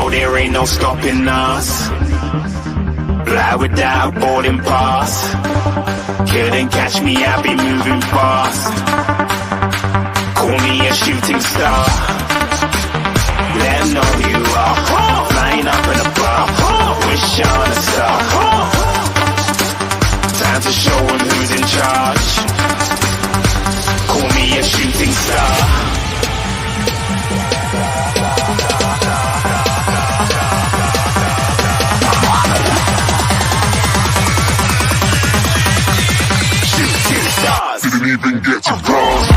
know there ain't no stopping us. Fly without a boarding pass. Couldn't catch me, I'll be moving fast. Call me a shooting star. Let them know who you are. Flying up in a bar. Wish on a star. Time to show them who's in charge. Call me a shooting star. Shooting stars. Didn't even get to cross.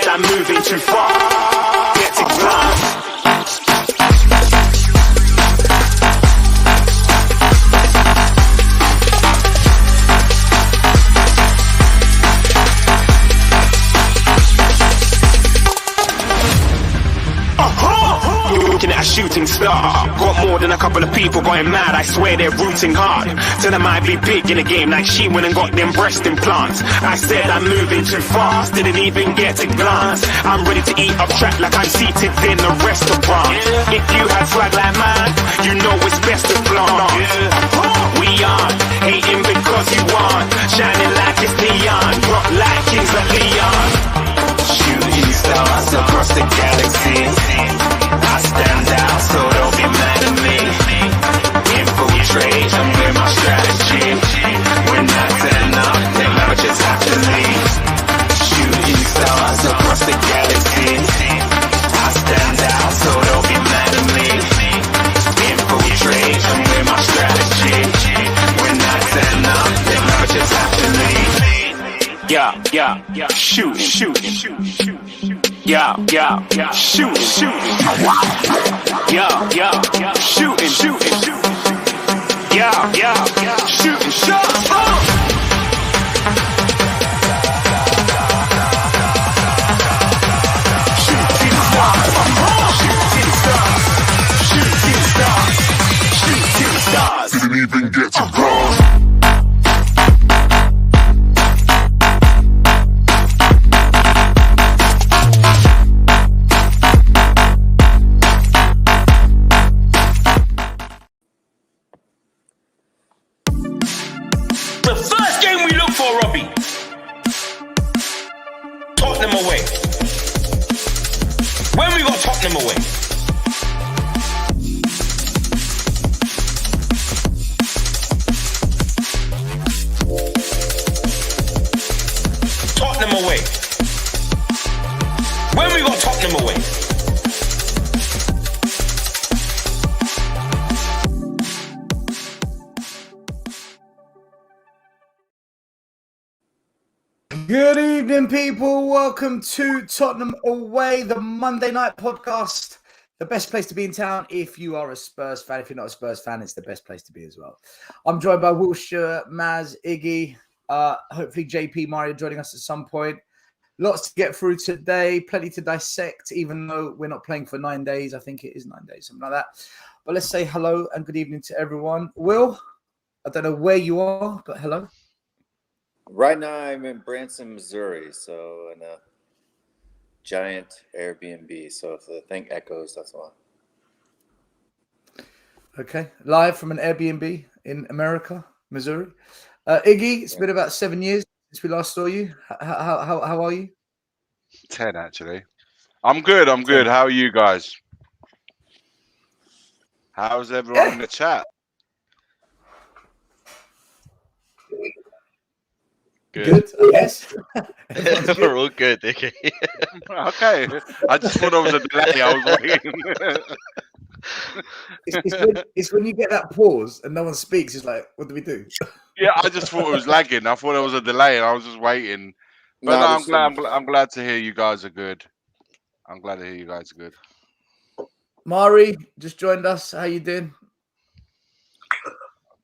I'm moving too far. Get it done. Looking at a shooting star. Got more than a couple of people going mad. I swear they're rooting hard. Tell them I be big in the game like she went and got them breast implants. I said I'm moving too fast. Didn't even get a glance. I'm ready to eat up track like I'm seated in a restaurant. If you had swag like mine, you know it's best to flaunt. We aren't hating because you aren't. Shining like it's neon. Rock like kings of Leon. Shooting stars across the galaxy. I stand out, so don't be mad at me. Infiltrate, I'm with my strategy. When I turn up, then I just have to leave. Shooting stars across the galaxy. I stand out, so don't be mad at me. Infiltrate, I'm with my strategy. When I turn up, then I just have to leave. Yeah, shooting. Yeah, shooting. Yeah, shooting. Yeah, shooting shots. Shooting stars. Didn't even get to cross. The first game we look for, Robbie. Tottenham away. When we got Tottenham away? Tottenham away. When we got Tottenham away? Good evening, people. Welcome to Tottenham Away, the Monday night podcast. The best place to be in town if you are a Spurs fan. If you're not a Spurs fan, it's the best place to be as well. I'm joined by Wilshire, Maz, Iggy, hopefully JP, Mario joining us at some point. Lots to get through today, plenty to dissect, even though we're not playing for 9 days. I think it is 9 days, something like that. But let's say hello and good evening to everyone. Will, I don't know where you are, but hello. Right now, I'm in Branson, Missouri, so in a giant Airbnb. So if the thing echoes, that's why. Okay, live from an Airbnb in America, Missouri. Iggy, it's been about 7 years since we last saw you. How are you? 10, actually. I'm good. How are you guys? How's everyone in the chat? Good, I guess. We're all good, okay. Okay. I just thought there was a delay. I was waiting. It's when you get that pause and no one speaks. It's like, what do we do? Yeah, I just thought it was lagging. I thought there was a delay, and I was just waiting. But no, I'm glad to hear you guys are good. I'm glad to hear you guys are good. Mari just joined us. How you doing?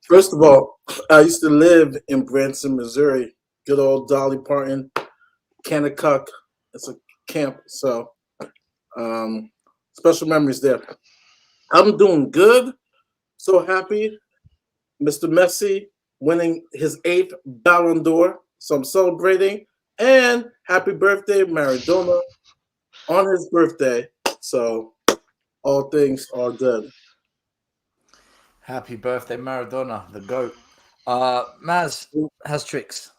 First of all, I used to live in Branson, Missouri, good old Dolly Parton, Kennecuck. It's a camp, so special memories there. I'm doing good. So happy. Mr. Messi winning his 8th Ballon d'Or. So I'm celebrating. And happy birthday, Maradona, on his birthday. So all things are good. Happy birthday, Maradona, the GOAT. Maz has tricks.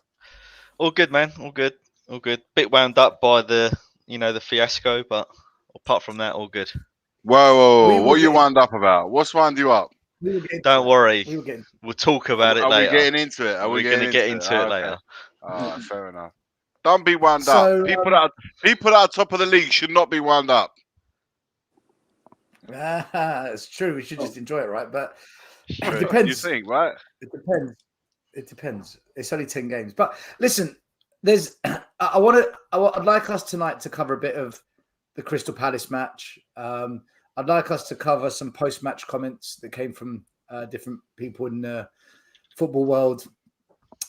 All good, man. All good. All good. Bit wound up by the fiasco, but apart from that, all good. Whoa. What you wound up about? What's wound you up? Don't worry. We'll talk about it later. Are we getting into it? We're going to get into it later. Oh, fair enough. Don't be wound up. People that are top of the league should not be wound up. It's true. We should just enjoy it, right? But it depends. You think, right? It depends. It's only 10 games. But listen, I'd like us tonight to cover a bit of the Crystal Palace match. I'd like us to cover some post-match comments that came from different people in the football world.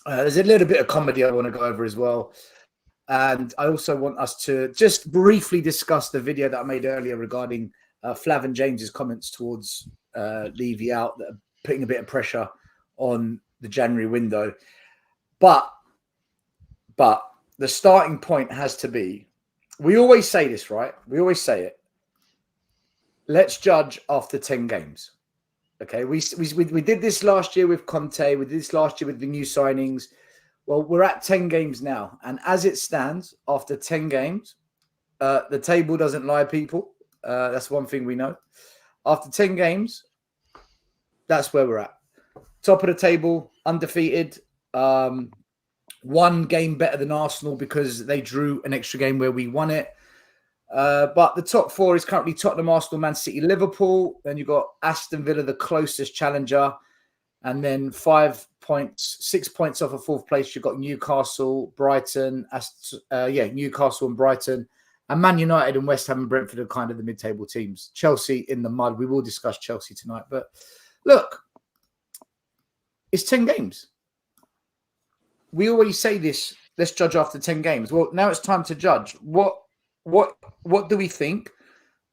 There's a little bit of comedy I want to go over as well. And I also want us to just briefly discuss the video that I made earlier regarding Flav and James's comments towards Levy out, that are putting a bit of pressure on the January window. But the starting point has to be, we always say this, right? We always say it. Let's judge after 10 games. Okay, we did this last year with Conte. We did this last year with the new signings. Well, we're at 10 games now. And as it stands, after 10 games, the table doesn't lie, people. That's one thing we know. After 10 games, that's where we're at. Top of the table, undefeated. One game better than Arsenal because they drew an extra game where we won it. But the top 4 is currently Tottenham, Arsenal, Man City, Liverpool. Then you've got Aston Villa, the closest challenger. And then 6 points off of 4th place. You've got Newcastle, Brighton, Newcastle and Brighton. And Man United and West Ham and Brentford are kind of the mid-table teams. Chelsea in the mud. We will discuss Chelsea tonight. But look, it's 10 games. We always say this, let's judge after 10 games. Well, now it's time to judge. What do we think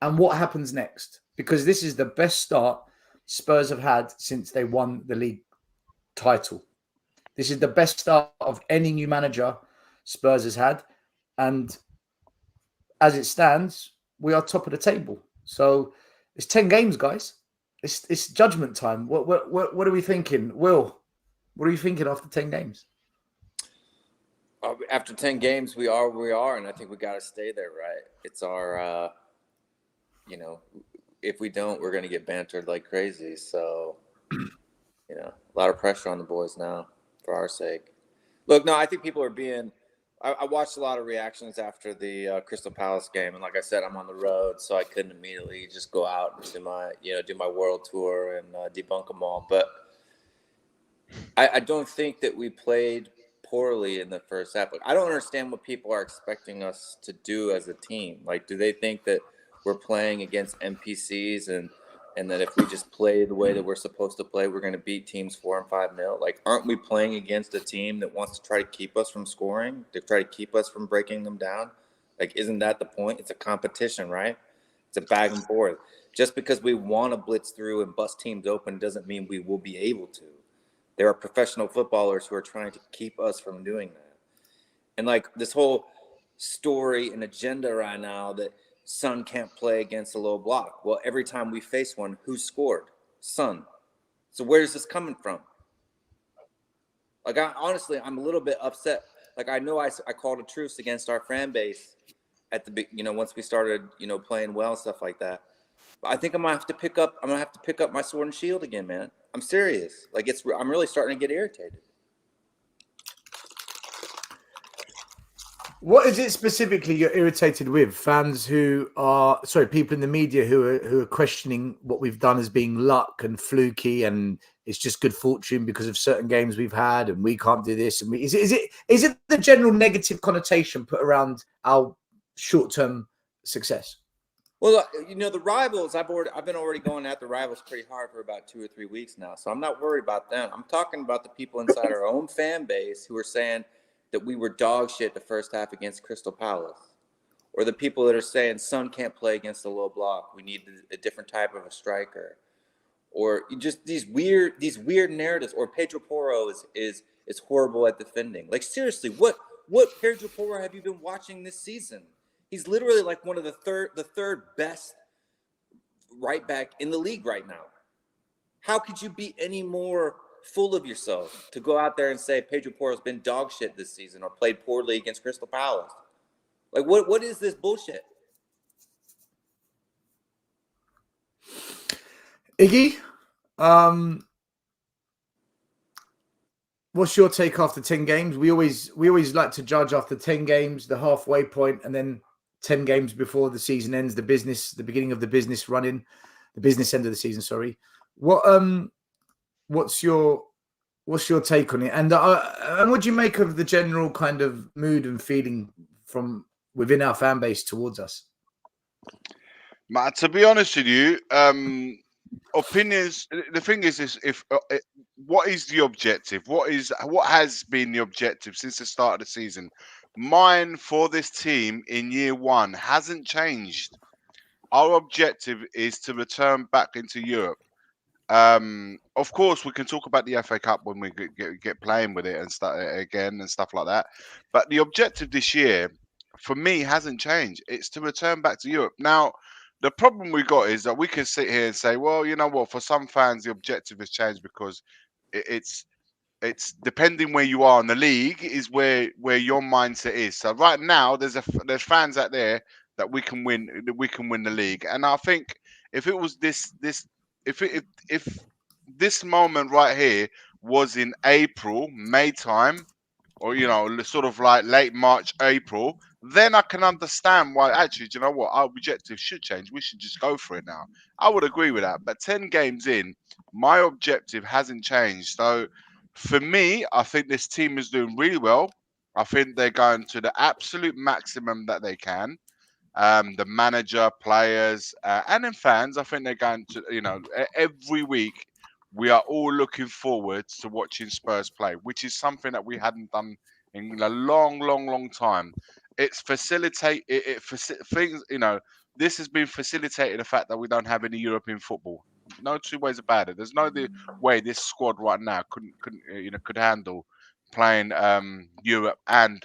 and what happens next? Because this is the best start Spurs have had since they won the league title. This is the best start of any new manager Spurs has had. And as it stands, we are top of the table. So it's 10 games, guys. It's judgment time. What are we thinking? Will, what are you thinking after 10 games? After 10 games, we are where we are, and I think we got to stay there, right? It's our, if we don't, we're going to get bantered like crazy. So, a lot of pressure on the boys now for our sake. Look, no, I think people are being – I watched a lot of reactions after the Crystal Palace game, and like I said, I'm on the road, so I couldn't immediately just go out and do my world tour and debunk them all. But I don't think that we played – poorly in the first half. Like, I don't understand what people are expecting us to do as a team. Like, do they think that we're playing against NPCs and that if we just play the way that we're supposed to play, we're going to beat teams 4 and 5-0? Like, aren't we playing against a team that wants to try to keep us from scoring, to try to keep us from breaking them down? Like, isn't that the point? It's a competition, right? It's a back and forth. Just because we want to blitz through and bust teams open doesn't mean we will be able to. There are professional footballers who are trying to keep us from doing that. And like this whole story and agenda right now that Son can't play against a low block. Well, every time we face one, who scored? Son. So where is this coming from? Like, I'm a little bit upset. Like, I know I called a truce against our fan base at the once we started, playing well and stuff like that. But I think I'm gonna have to pick up my sword and shield again, man. I'm serious. Like, I'm really starting to get irritated. What is it specifically you're irritated with? Fans people in the media who are questioning what we've done as being luck and fluky, and it's just good fortune because of certain games we've had, and we can't do this. And is it the general negative connotation put around our short-term success? Well, the rivals, I've been going at the rivals pretty hard for about 2 or 3 weeks now. So I'm not worried about them. I'm talking about the people inside our own fan base who are saying, that we were dog shit the first half against Crystal Palace, or the people that are saying Son can't play against the low block, we need a different type of a striker, or just these weird narratives, or Pedro Porro is horrible at defending. Like, seriously, what Pedro Porro have you been watching this season? He's literally like one of the third best right back in the league right now. How could you be any more full of yourself to go out there and say Pedro Porro's been dog shit this season or played poorly against Crystal Palace? Like, what is this bullshit? Iggy, what's your take after 10 games? We always like to judge after 10 games, the halfway point, and then 10 games before the season ends, the beginning of the business running, the business end of the season, sorry. What's your take on it? And what do you make of the general kind of mood and feeling from within our fan base towards us? Matt, to be honest with you, opinions. The thing is what is the objective? What has been the objective since the start of the season? Mine for this team in year one hasn't changed. Our objective is to return back into Europe. Of course, we can talk about the FA Cup when we get playing with it and start again and stuff like that. But the objective this year, for me, hasn't changed. It's to return back to Europe. Now, the problem we got is that we can sit here and say, well, you know what? For some fans, the objective has changed because it's depending where you are in the league is where your mindset is. So right now, there's fans out there that we can win the league, and I think if it was if this moment right here was in April, May time, or sort of like late March, April, then I can understand why. Actually, do you know what? Our objective should change. We should just go for it now. I would agree with that. But 10 games in, my objective hasn't changed. So for me, I think this team is doing really well. I think they're going to the absolute maximum that they can. The manager, players, and then fans, I think they're going to, every week we are all looking forward to watching Spurs play, which is something that we hadn't done in a long time. It's things, this has been facilitated the fact that we don't have any European football. No two ways about it. There's no way this squad right now could handle playing Europe and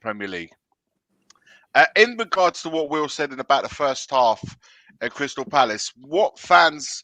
Premier League. In regards to what Will said about the first half at Crystal Palace, what fans,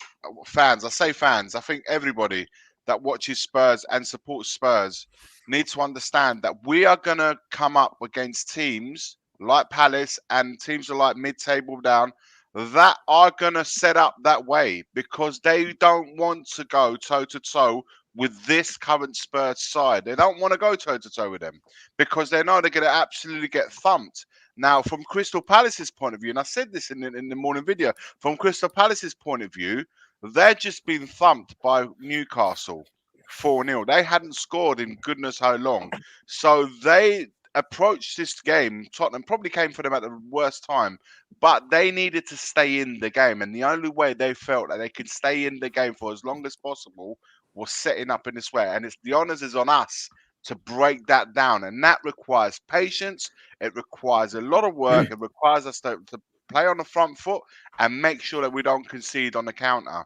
I say fans, I think everybody that watches Spurs and supports Spurs needs to understand that we are going to come up against teams like Palace and teams like mid-table down that are going to set up that way because they don't want to go toe-to-toe with this current Spurs side. They don't want to go toe-to-toe with them because they know they're going to absolutely get thumped. Now, from Crystal Palace's point of view, and I said this in the morning video, from Crystal Palace's point of view, they're just been thumped by Newcastle 4-0. They hadn't scored in goodness how long. So they approached this game. Tottenham probably came for them at the worst time, but they needed to stay in the game. And the only way they felt that they could stay in the game for as long as possible was setting up in this way. And it's the onus is on us to break that down, and that requires patience. It requires a lot of work. It requires us to play on the front foot and make sure that we don't concede on the counter.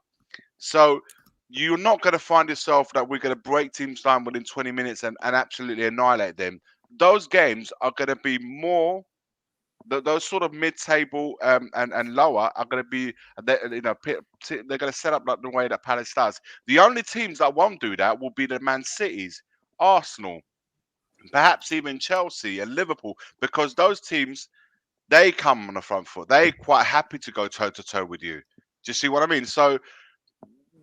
So you're not going to find yourself that we're going to break teams down within 20 minutes and absolutely annihilate them. Those games are going to be more, those sort of mid-table and lower are going to be, they're going to set up like the way that Palace does. The only teams that won't do that will be the Man Cities, Arsenal, perhaps even Chelsea and Liverpool, because those teams, they come on the front foot. They're quite happy to go toe-to-toe with you. Do you see what I mean? So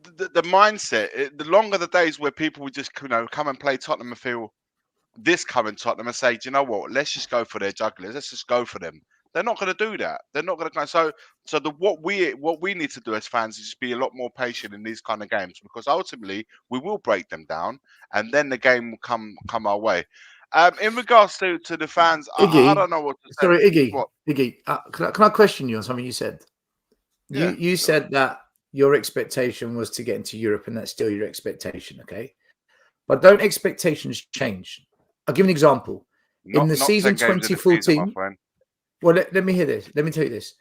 the mindset, the longer the days where people would just come and play Tottenham and feel this current Tottenham and say, do you know what? Let's just go for their jugglers. Let's just go for them. They're not going to do that. They're not going to go. So what we need to do as fans is just be a lot more patient in these kind of games, because ultimately we will break them down, and then the game will come our way. In regards to the fans, Iggy, I don't know what to say. Sorry, Iggy. What? Iggy, can I question you on something you said? You said that your expectation was to get into Europe, and that's still your expectation, okay? But don't expectations change? I'll give an example. In the Not season 10 games in the season, my 2014, friend. well, let me hear this. Let me tell you this.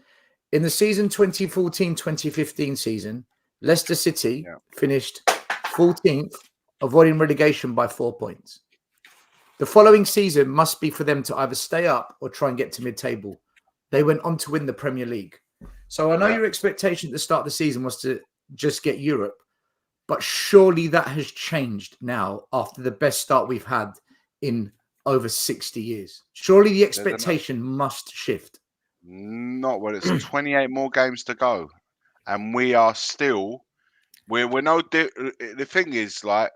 In the season 2014-2015 season, Leicester City finished 14th, avoiding relegation by 4 points. The following season must be for them to either stay up or try and get to mid-table. They went on to win the Premier League. So I know your expectation at the start of the season was to just get Europe, but surely that has changed now after the best start we've had in over 60 years. Surely the expectation must shift. Not when it's 28 more games to go, and we are still we're no. The thing is, like,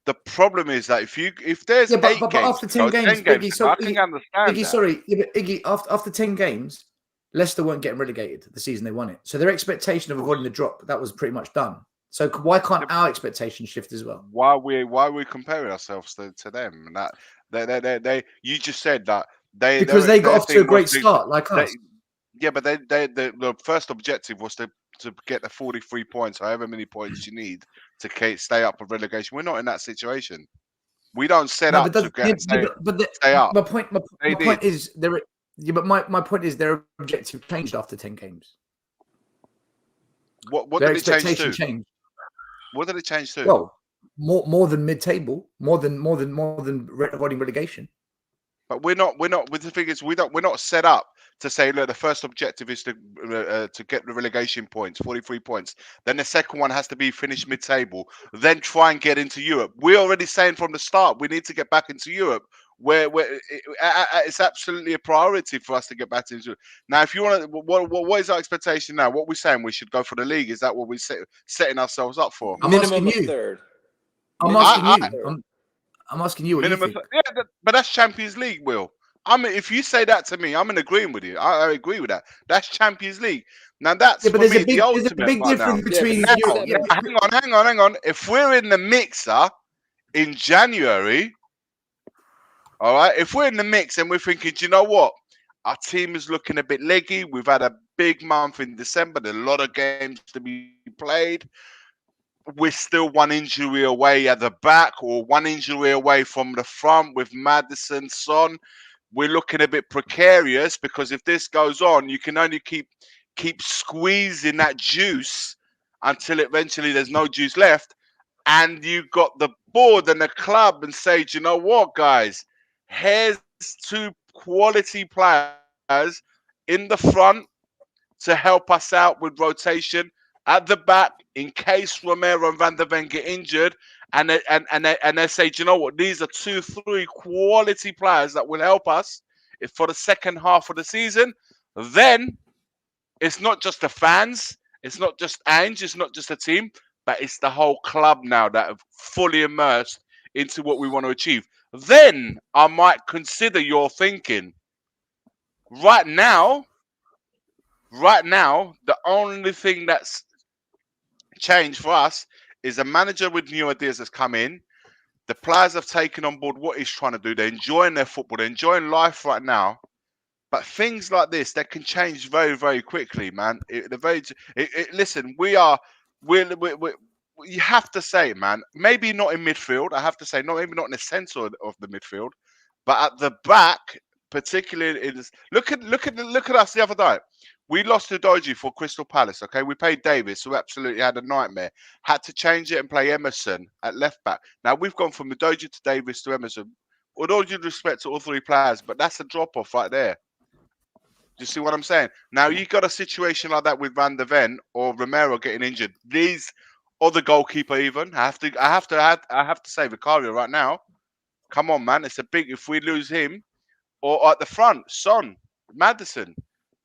the problem is that if there's but 8 games, after 10 games, 10 games, Iggy, so I can understand Iggy, that. sorry, but Iggy, after 10 games, Leicester weren't getting relegated the season they won it. So their expectation of avoiding the drop, that was pretty much done. So why can't our expectation shift as well? Why are we comparing ourselves to them? And that they you just said that Because they got off to a great start, like us. Yeah, but the first objective was to get the 43 points, however many points you need to stay up for relegation. We're not in that situation. We don't set up to stay up. My point is there. Yeah, but my point is their objective changed after 10 games. What their did it change to? Changed. What did it change to? Well, more than mid-table, more than avoiding relegation. But we're not. With the thing is, we're not set up to say, look, the first objective is to get the relegation points, 43 points. Then the second one has to be finish mid-table. Then try and get into Europe. We're already saying from the start we need to get back into Europe, where it's absolutely a priority for us to get back into. Now, if you want to, what is our expectation now? What we're saying, we should go for the league. Is that what we're setting ourselves up for? I'm Minimum asking you. third. I'm asking you what you think. Yeah, but that's Champions League, Will. If you say that to me, I'm in agreement with you. I agree with that. That's Champions League. Now that's for me the ultimate. There's a big difference between. Hang on. If we're in the mixer in January, all right. If we're in the mix and we're thinking, do you know what? Our team is looking a bit leggy. We've had a big month in December. There's a lot of games to be played. We're still one injury away at the back or one injury away from the front with Maddison, Son. We're looking a bit precarious because if this goes on, you can only keep squeezing that juice until eventually there's no juice left. And you've got the board and the club and say, do you know what, guys? Here's 2 quality players in the front to help us out with rotation. At the back, in case Romero and Van der Ven get injured, and they say, do you know what? These are 2-3 quality players that will help us for the second half of the season. Then it's not just the fans, it's not just Ange, it's not just the team, but it's the whole club now that have fully immersed into what we want to achieve. Then I might consider your thinking. Right now, the only thing that's change for us is a manager with new ideas has come in. The players have taken on board what he's trying to do. They're enjoying their football. They're enjoying life right now. But things like this, that can change very, very quickly, man. Listen, you have to say, man, maybe not in midfield. I have to say, maybe not in the center of the midfield, but at the back, particularly look at us the other day. We lost to Doji for Crystal Palace. Okay, we played Davis, who absolutely had a nightmare. Had to change it and play Emerson at left back. Now we've gone from Doji to Davis to Emerson. With all due respect to all 3 players, but that's a drop off right there. Do you see what I'm saying? Now you got a situation like that with Van der Ven or Romero getting injured. These or the goalkeeper even. I have to say Vicario right now. Come on, man. It's a big if we lose him or at the front, Son, Maddison.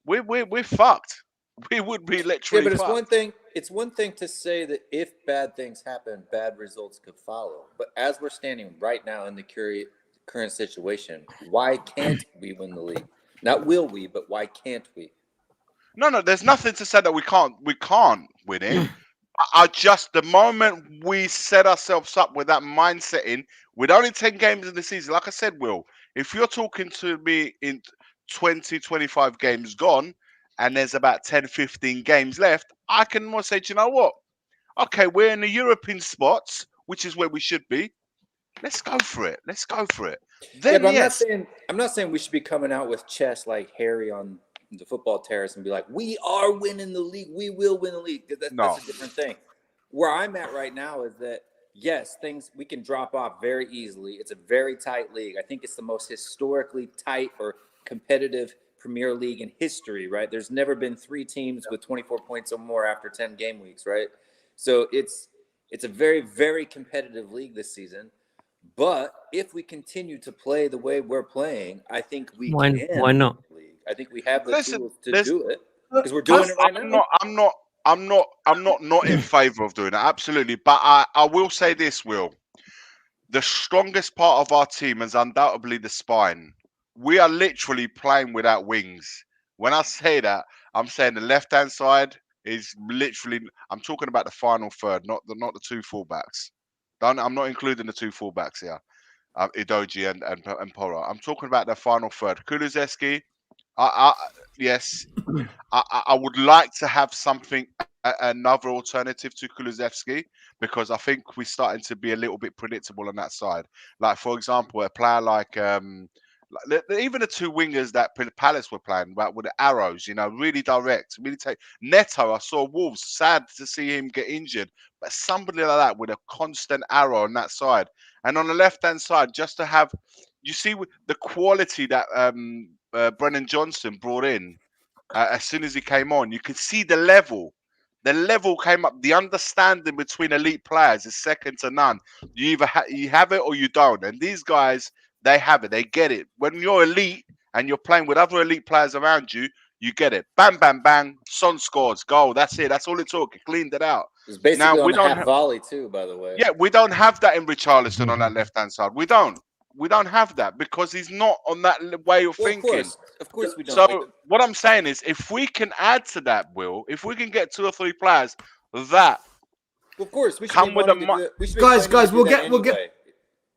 We're fucked. We would be literally. Yeah, but fucked. it's one thing to say that if bad things happen, bad results could follow. But as we're standing right now in the current situation, why can't we win the league? Not will we, but why can't we? No, there's nothing to say that we can't win it. I just the moment we set ourselves up with that mindset with only 10 games in the season, like I said, Will, if you're talking to me in 20, 25 games gone and there's about 10, 15 games left, I can more say, do you know what? Okay, we're in the European spots, which is where we should be. Let's go for it. then but yes. I'm not saying we should be coming out with chest like Harry on the football terrace and be like, we are winning the league. We will win the league. That's a different thing. Where I'm at right now is that, yes, we can drop off very easily. It's a very tight league. I think it's the most historically tight or competitive Premier League in history, right? There's never been 3 teams with 24 points or more after 10 game weeks, right? So it's a very, very competitive league this season. But if we continue to play the way we're playing, I think we can. Why not? I think we have the tools to do it because we're doing it right now. I'm not in favour of doing it. Absolutely, but I will say this, Will. The strongest part of our team is undoubtedly the spine. We are literally playing without wings. When I say that, I'm saying the left-hand side is literally. I'm talking about the final third, not the 2 fullbacks. I'm not including the 2 fullbacks here, Idoji and Poro. I'm talking about the final third. Kulusevski, yes, I would like to have something, another alternative to Kulusevski, because I think we're starting to be a little bit predictable on that side. Like, for example, a player like even the 2 wingers that Palace were playing, but with the arrows, really direct, really take. Neto, I saw Wolves, sad to see him get injured, but somebody like that with a constant arrow on that side. And on the left-hand side, just to have, you see the quality that Brennan Johnson brought in as soon as he came on, you could see the level. The level came up. The understanding between elite players is second to none. You either you have it or you don't. And these guys, they have it. They get it. When you're elite and you're playing with other elite players around you, you get it. Bang, bang, bang. Son scores. Goal. That's it. That's all it took. He cleaned it out. It's basically on the half volley too, by the way. Yeah, we don't have that in Richarlison on that left-hand side. We don't have that because he's not on that way of thinking. Of course we don't. So what I'm saying is, if we can add to that, Will, if we can get 2 or 3 players that, of course, we should come with guys, we'll get.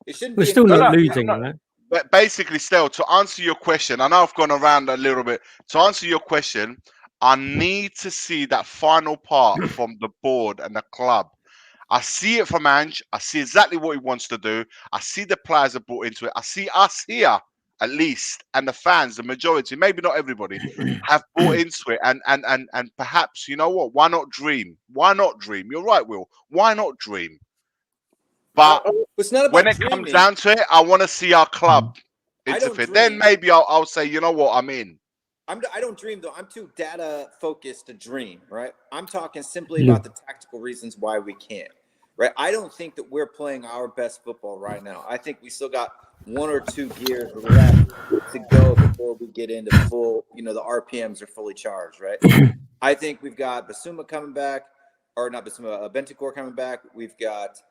It shouldn't. We're be still not losing, right? But basically, still, to answer your question, I know I've gone around a little bit. To answer your question, I need to see that final part from the board and the club. I see it from Ange. I see exactly what he wants to do. I see the players are brought into it. I see us here, at least, and the fans, the majority, maybe not everybody, have bought into it. And perhaps, you know what? Why not dream? Why not dream? You're right, Will. Why not dream? But it's not about when it dreaming. comes down to it, I want to see our club interfere. Then maybe I'll say, you know what? I'm in. I don't dream, though. I'm too data focused to dream, right? I'm talking simply about the tactical reasons why we can't. Right, I don't think that we're playing our best football right now. I think we still got 1 or 2 gears left to go before we get into full, the RPMs are fully charged, right? I think we've got Basuma coming back, or not Basuma, Bentancur coming back. We've got,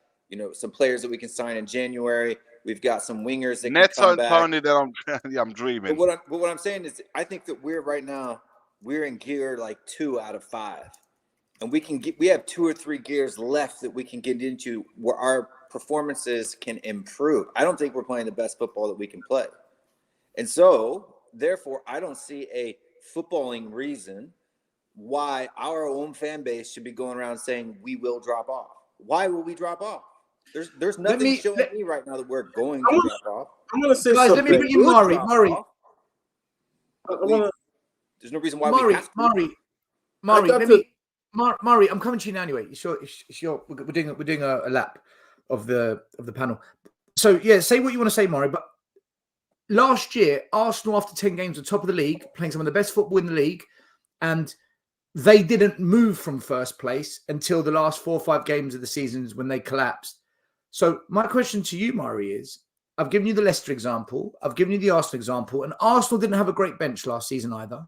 some players that we can sign in January. We've got some wingers that can come back. Tony, that I'm dreaming. But what I'm saying is, I think that we're in gear like 2 out of 5. And we have 2 or 3 gears left that we can get into where our performances can improve. I don't think we're playing the best football that we can play. And so, therefore, I don't see a footballing reason why our own fan base should be going around saying we will drop off. Why will we drop off? There's nothing showing me right now that we're going to drop off. I'm going to say guys, something. let me bring in Murray. There's no reason why we have to. Murray, I'm coming to you now anyway. We're doing a lap of the panel. So yeah, say what you want to say, Murray. But last year, Arsenal after 10 games were top of the league, playing some of the best football in the league, and they didn't move from first place until the last 4 or 5 games of the seasons when they collapsed. So my question to you, Murray, is: I've given you the Leicester example, I've given you the Arsenal example, and Arsenal didn't have a great bench last season either.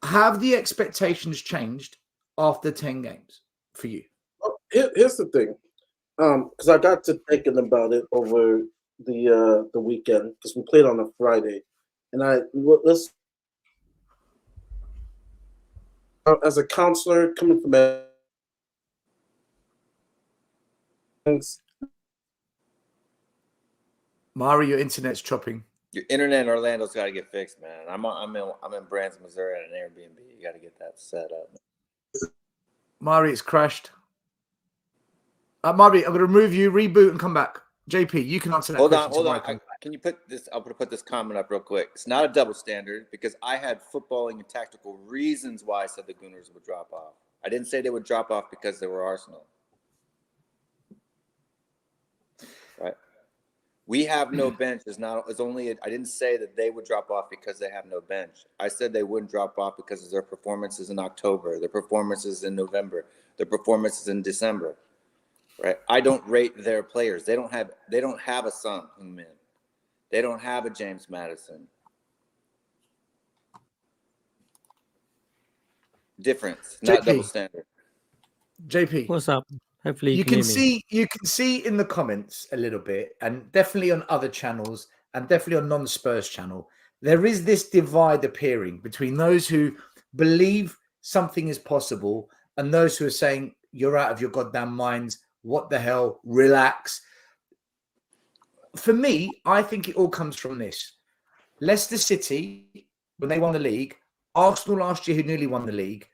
Have the expectations changed after 10 games for you? Well, here's the thing, because I got to thinking about it over the weekend, because we played on a Friday, and as a counselor coming from Mari, your internet's chopping. Your internet in Orlando's got to get fixed, man. I'm in Branson, Missouri at an Airbnb. You got to get that set up. Mari, it's crashed. Mari, I'm going to remove you, reboot, and come back. JP, you can answer that Hold question on, hold tomorrow. on. Can you put this? I'll put this comment up real quick. It's not a double standard because I had footballing and tactical reasons why I said the Gooners would drop off. I didn't say they would drop off because they were Arsenal. Right? We have no bench. Is only. I didn't say that they would drop off because they have no bench. I said they wouldn't drop off because of their performances in October, their performances in November, their performances in December. Right? I don't rate their players. They don't have a Son Heung-min. They don't have a James Madison. Difference, not JP. double standard. JP, What's up? Hopefully you can can hear me. see in the comments a little bit, and definitely on other channels, and definitely on non-Spurs channel, there is this divide appearing between those who believe something is possible and those who are saying you're out of your goddamn minds. What the hell? Relax. For me, I think it all comes from this. Leicester City, when they won the league, Arsenal last year, who nearly won the league,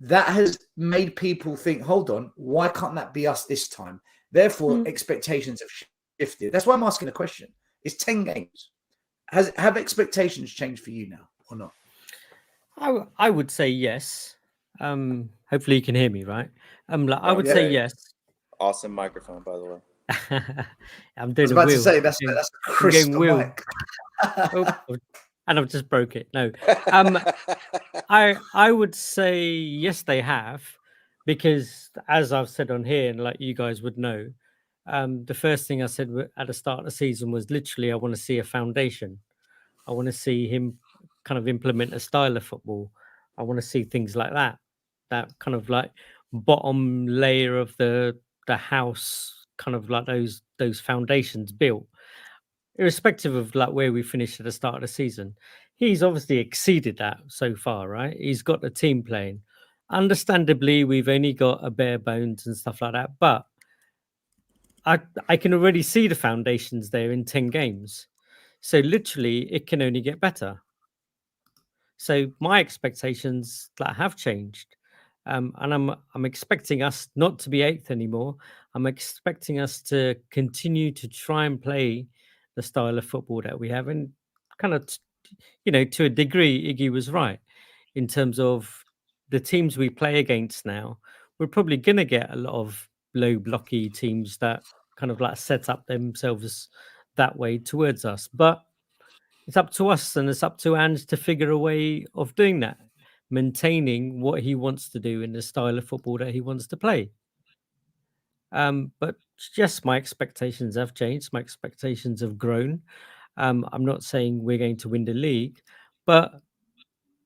that has made people think, hold on, why can't that be us this time? Therefore, expectations have shifted. That's why I'm asking the question. It's 10 games. Have expectations changed for you now or not? I would say yes. Hopefully you can hear me, right? I would say yes. Awesome microphone, by the way. I'm I doing was a about wheel. to say that's a crisp wheel. mic. And I've just broke it. No. I would say yes, they have, because as I've said on here, and like you guys would know, the first thing I said at the start of the season was literally I want to see a foundation. I want to see him kind of implement a style of football. I want to see things like that. That kind of like bottom layer of the house, kind of like those foundations built, irrespective of like where we finished at the start of the season. He's obviously exceeded that so far, right? He's got the team playing. Understandably, we've only got a bare bones and stuff like that, but I can already see the foundations there in 10 games. So literally, it can only get better. So my expectations that have changed, and I'm expecting us not to be eighth anymore. I'm expecting us to continue to try and play the style of football that we have, and kind of, to a degree, Iggy was right in terms of the teams we play against now. We're probably going to get a lot of low blocky teams that kind of like set up themselves that way towards us, but it's up to us and it's up to Ange to figure a way of doing that, maintaining what he wants to do in the style of football that he wants to play. But yes, my expectations have changed. My expectations have grown. I'm not saying we're going to win the league, but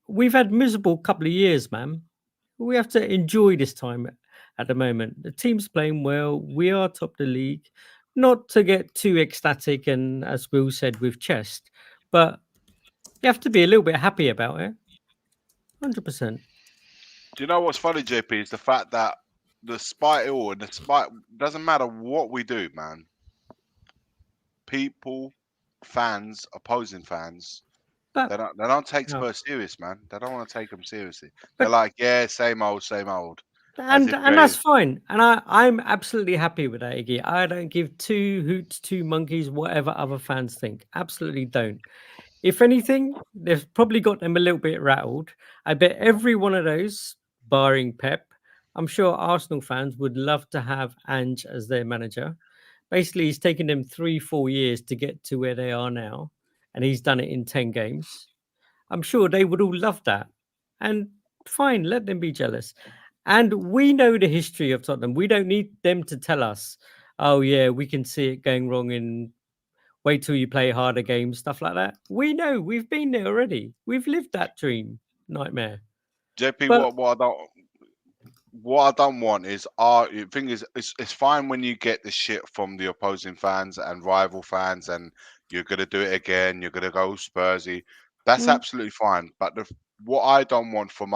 we've had miserable couple of years, man. We have to enjoy this time at the moment. The team's playing well. We are top of the league. Not to get too ecstatic and, as Will said, with chest, but you have to be a little bit happy about it. 100%. Do you know what's funny, JP? Is the fact that despite it all, and despite doesn't matter what we do, man. People, fans, opposing fans, But they don't take no. Spurs serious, man. They don't want to take them seriously. But- They're like, yeah, same old, same old. and that's fine. And I'm absolutely happy with that, Iggy. I don't give two hoots, two monkeys, whatever other fans think. Absolutely don't. If anything, they've probably got them a little bit rattled. I bet every one of those, barring Pep, I'm sure Arsenal fans would love to have Ange as their manager. Basically, he's taken them 3-4 years to get to where they are now, and he's done it in 10 games. I'm sure they would all love that. And fine, let them be jealous. And we know the history of Tottenham. We don't need them to tell us, oh, yeah, we can see it going wrong in wait till you play harder games, stuff like that. We know, we've been there already. We've lived that dream nightmare. JP, But- what I don't want is the thing is it's fine when you get the shit from the opposing fans and rival fans and you're gonna do it again, you're gonna go Spursy. That's absolutely fine. But what I don't want from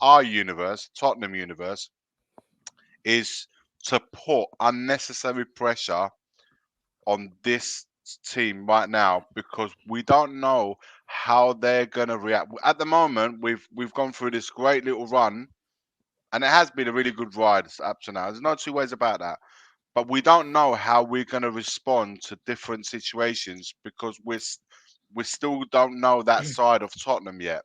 our universe, Tottenham universe, is to put unnecessary pressure on this team right now because we don't know how they're gonna react. At the moment, we've gone through this great little run. And it has been a really good ride up to now. There's no two ways about that. but we don't know how we're going to respond to different situations because we still don't know that side of Tottenham yet.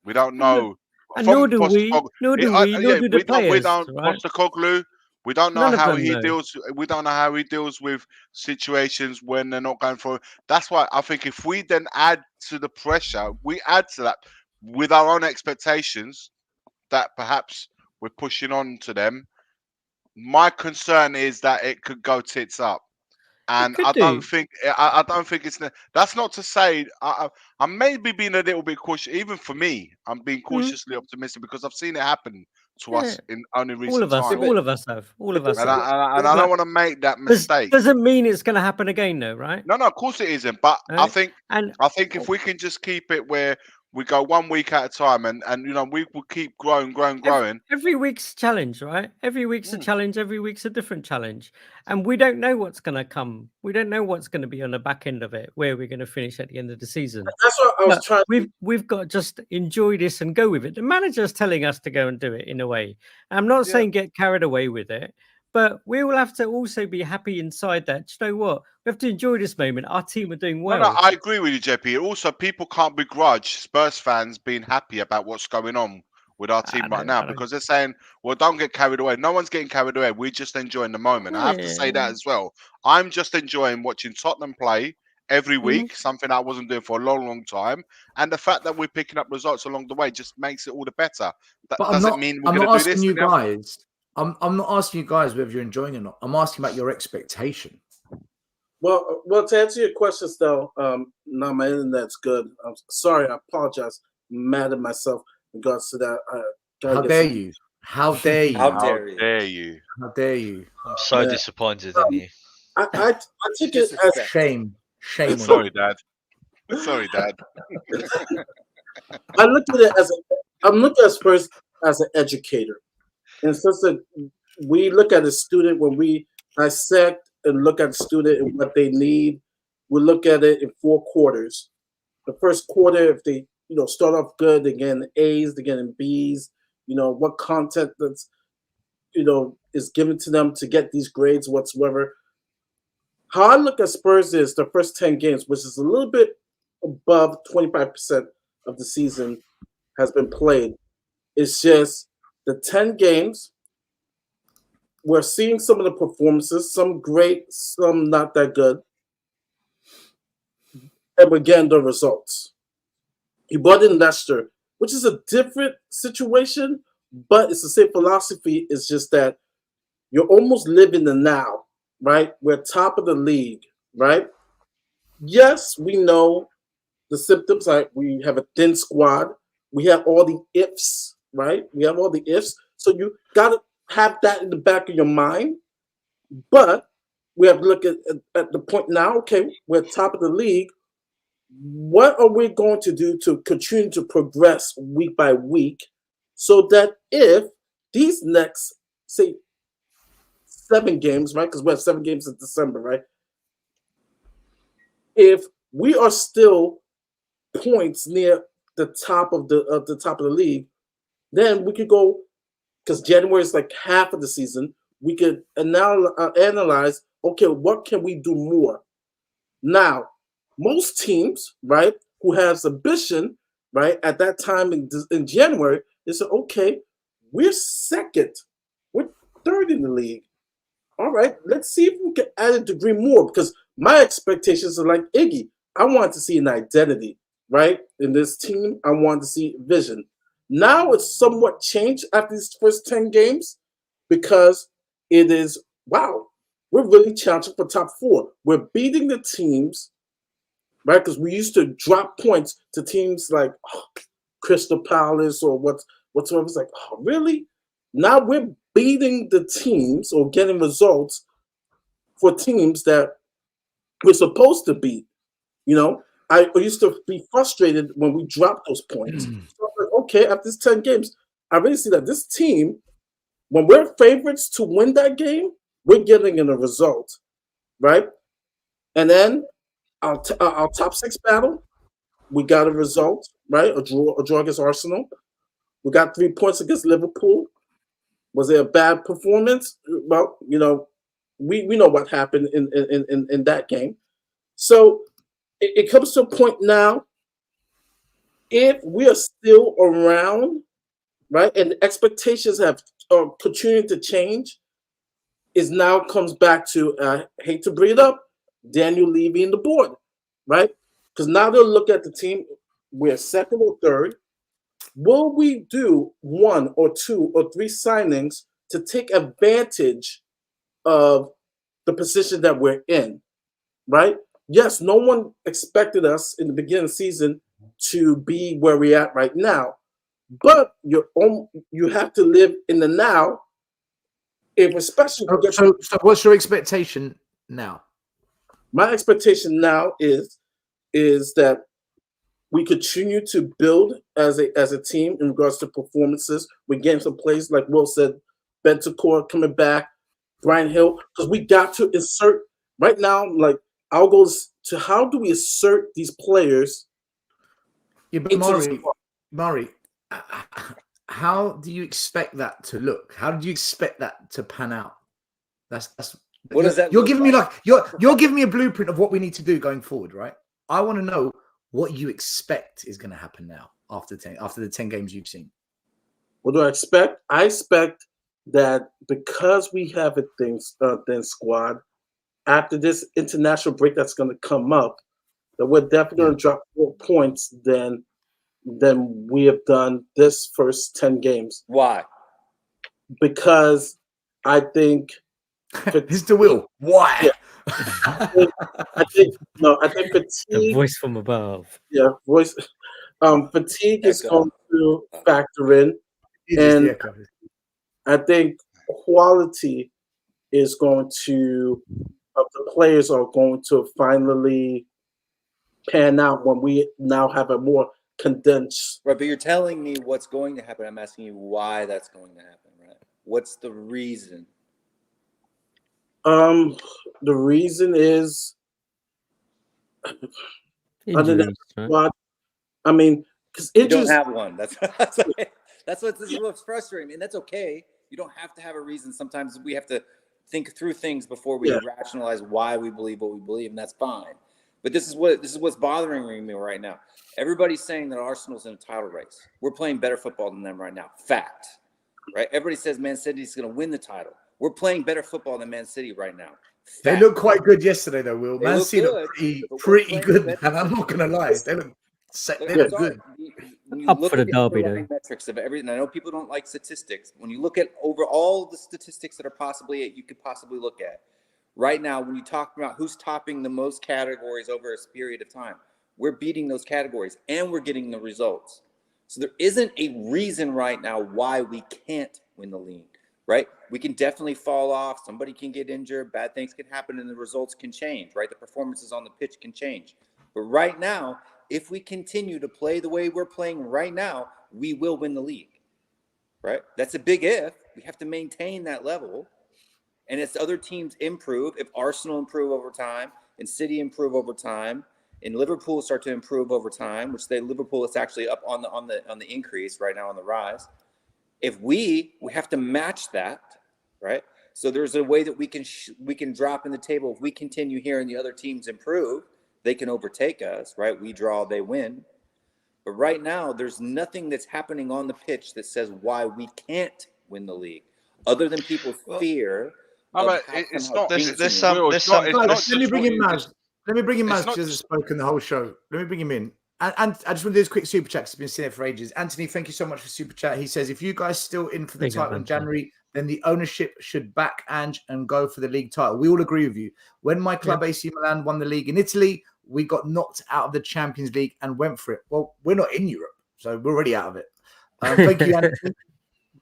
We don't know And from nor do we, Postecoglou. nor do we, nor do the We players, don't right? Postecoglou. We don't know None of how them he know. deals. We don't know how he deals with situations when they're not going for. That's why I think if we then add to the pressure, we add to that with our own expectations that perhaps we're pushing on to them. My concern is that it could go tits up, and could I don't do. think I don't think it's. That's not to say I'm maybe being a little bit cautious. Even for me, I'm being cautiously optimistic because I've seen it happen to Yeah. us in only All recent of us, times, all of us have, all of us and have. I don't want to make that mistake. Doesn't mean it's going to happen again, though, right? No, of course it isn't. But I Right? think And if we can just keep it where we go 1 week at a time, and we will keep growing. every week's challenge, right? Every week's a challenge. Every week's a different challenge, and we don't know what's going to come. We don't know what's going to be on the back end of it, where we're going to finish at the end of the season. That's what I was trying. We've got to just enjoy this and go with it. The manager's telling us to go and do it in a way. I'm not saying get carried away with it, but we will have to also be happy inside that. You know what? We have to enjoy this moment. Our team are doing well. No, I agree with you, JP. Also, people can't begrudge Spurs fans being happy about what's going on with our team right now because they're saying, well, don't get carried away. No one's getting carried away. We're just enjoying the moment. I have to say that as well. I'm just enjoying watching Tottenham play every week, something I wasn't doing for a long time. And the fact that we're picking up results along the way just makes it all the better. That doesn't mean we're going to do this. You guys. I'm not asking you guys whether you're enjoying it or not. I'm asking about your expectation. Well, to answer your questions, though, no, my internet's good. I'm sorry, I apologize. I'm mad at myself in regards to that. How dare you? How dare you? How dare you? How dare you? I'm so disappointed in you. I take it as shame. Shame. Sorry, Dad. Sorry, Dad. I look at it as I'm looking at Spurs as an educator. And since we look at a student when we dissect and look at the student and what they need, we look at it in 4 quarters. The first quarter, if they start off good, they're getting A's, they're getting B's. What content that's is given to them to get these grades whatsoever. How I look at Spurs is the first 10 games, which is a little bit above 25% of the season has been played. It's just the 10 games. We're seeing some of the performances, some great, some not that good. And we're getting the results. You brought in Leicester, which is a different situation, but it's the same philosophy. It's just that you're almost living the now, right? We're top of the league, right? Yes, we know the symptoms. Like we have a thin squad. We have all the ifs, right? We have all the ifs. So you got to have that in the back of your mind. But we have to look at the point now, okay, we're top of the league. What are we going to do to continue to progress week by week so that if these next, say, 7 games, right? Because we have 7 games in December, right? If we are still points near the top of the league, then we could go, because January is like half of the season. We could analyze, okay, what can we do more? Now, most teams, right, who has ambition, right, at that time in January, they say, okay, we're second. We're third in the league. All right, let's see if we can add a degree more, because my expectations are like Iggy. I want to see an identity, right, in this team. I want to see vision. Now it's somewhat changed after these first 10 games because it is, wow, we're really challenging for top 4. We're beating the teams, right, because we used to drop points to teams like Crystal Palace or whatsoever. It's like, oh, really? Now we're beating the teams or getting results for teams that we're supposed to beat. I used to be frustrated when we dropped those points. So I'm like, okay, after these 10 games, I really see that this team, when we're favorites to win that game, we're getting in a result, right? And then our top 6 battle, we got a result, right? A draw against Arsenal. We got 3 points against Liverpool. Was it a bad performance? Well, we know what happened in that game. So it comes to a point now, if we are still around, right, and the expectations have continued to change, is now comes back to, I hate to bring it up, Daniel Levy and the board, right? Because now they'll look at the team, we're second or third. Will we do 1 or 2 or 3 signings to take advantage of the position that we're in, right? Yes, no one expected us in the beginning of the season to be where we're at right now, but you have to live in the now. If especially So what's your expectation now? My expectation now is that we continue to build as a team in regards to performances. We're getting some plays, like Will said, Bentancur coming back, Brian Hill, because we got to insert right now. Like our goal is to how do we insert these players? Yeah, but Murray, how do you expect that to look? How do you expect that to pan out? That's what does that? You're giving me like you're giving me a blueprint of what we need to do going forward, right? I want to know what you expect is going to happen now after the 10 games you've seen. What do I expect? I expect that because we have a thin squad, after this international break that's going to come up, that we're definitely going to drop more points than we have done this first 10 games. Why? Because I think Mr. Will, why? Yeah. I think fatigue. The voice from above. Yeah, voice. Fatigue is going to factor in, and I think quality is going to of the players are going to finally pan out when we now have a more condensed. Right, but you're telling me what's going to happen. I'm asking you why that's going to happen. Right? What's the reason? The reason is Injuries, right? I mean, because you don't have one. This is what's frustrating, and that's okay. You don't have to have a reason. Sometimes we have to think through things before we rationalize why we believe what we believe, and that's fine. But this is what's bothering me right now. Everybody's saying that Arsenal's in a title race. We're playing better football than them right now. Fact, right? Everybody says Man City's going to win the title. We're playing better football than Man City right now. Fact. They look quite good yesterday, though, Will. Man City look pretty good, and I'm not going to lie. They look good. When you Up look for the at derby, though. metrics of everything, I know people don't like statistics. When you look at over all the statistics that you could possibly look at, right now, when you talk about who's topping the most categories over a period of time, we're beating those categories and we're getting the results. So there isn't a reason right now why we can't win the league, right? We can definitely fall off. Somebody can get injured. Bad things can happen and the results can change, right? The performances on the pitch can change. But right now, if we continue to play the way we're playing right now, we will win the league, right? That's a big if. We have to maintain that level. And as other teams improve, if Arsenal improve over time, and City improve over time, and Liverpool start to improve over time, which Liverpool is actually up on the increase right now, on the rise. If we have to match that, right? So there's a way that we can drop in the table. If we continue here and the other teams improve, they can overtake us, right? We draw, they win. But right now, there's nothing that's happening on the pitch that says why we can't win the league, other than people's fear. It's not. Let me bring in Maz. Let me bring in Maz because he hasn't spoken the whole show. Let me bring him in. And I just want to do this quick super chat. It's been sitting there for ages. Anthony, thank you so much for super chat. He says, if you guys still in for the title in January, then the ownership should back Ange and go for the league title. We all agree with you. When my club AC Milan won the league in Italy, we got knocked out of the Champions League and went for it. Well, we're not in Europe, so we're already out of it. Thank you, Anthony.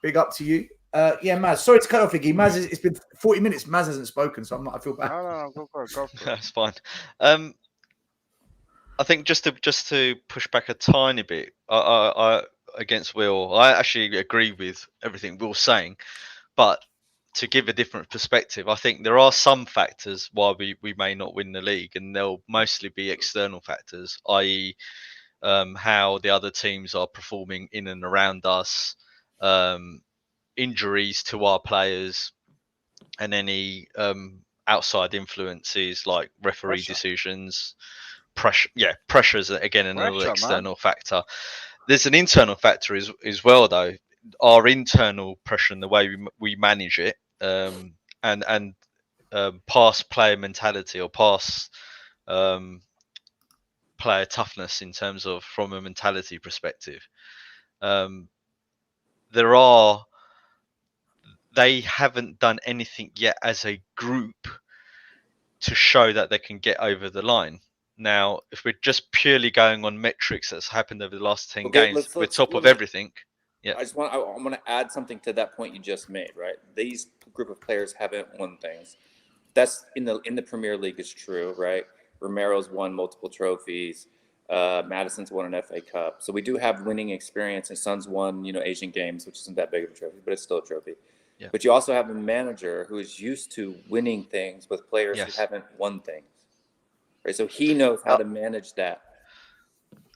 Big up to you. Maz. Sorry to cut off, Iggy. Maz, it's been 40 minutes. Maz hasn't spoken, so I feel bad. No, go for it. That's fine. I think just to push back a tiny bit, I against Will, I actually agree with everything Will's saying, but to give a different perspective, I think there are some factors why we may not win the league, and they'll mostly be external factors, i.e., how the other teams are performing in and around us, injuries to our players, and any outside influences like referee Pressure. decisions, pressures again another Pressure, man. external factor. There's an internal factor as well, though. Our internal pressure and the way we manage it, and past player mentality or past player toughness in terms of from a mentality perspective. They haven't done anything yet as a group to show that they can get over the line. Now, if we're just purely going on metrics that's happened over the last 10 games, we're top of everything. Yeah. I want to add something to that point you just made, right? These group of players haven't won things. That's in the Premier League is true, right? Romero's won multiple trophies. Madison's won an FA Cup. So we do have winning experience, and Son's won, Asian Games, which isn't that big of a trophy, but it's still a trophy. Yeah. But you also have a manager who is used to winning things with players who haven't won things. Right? So he knows how to manage that.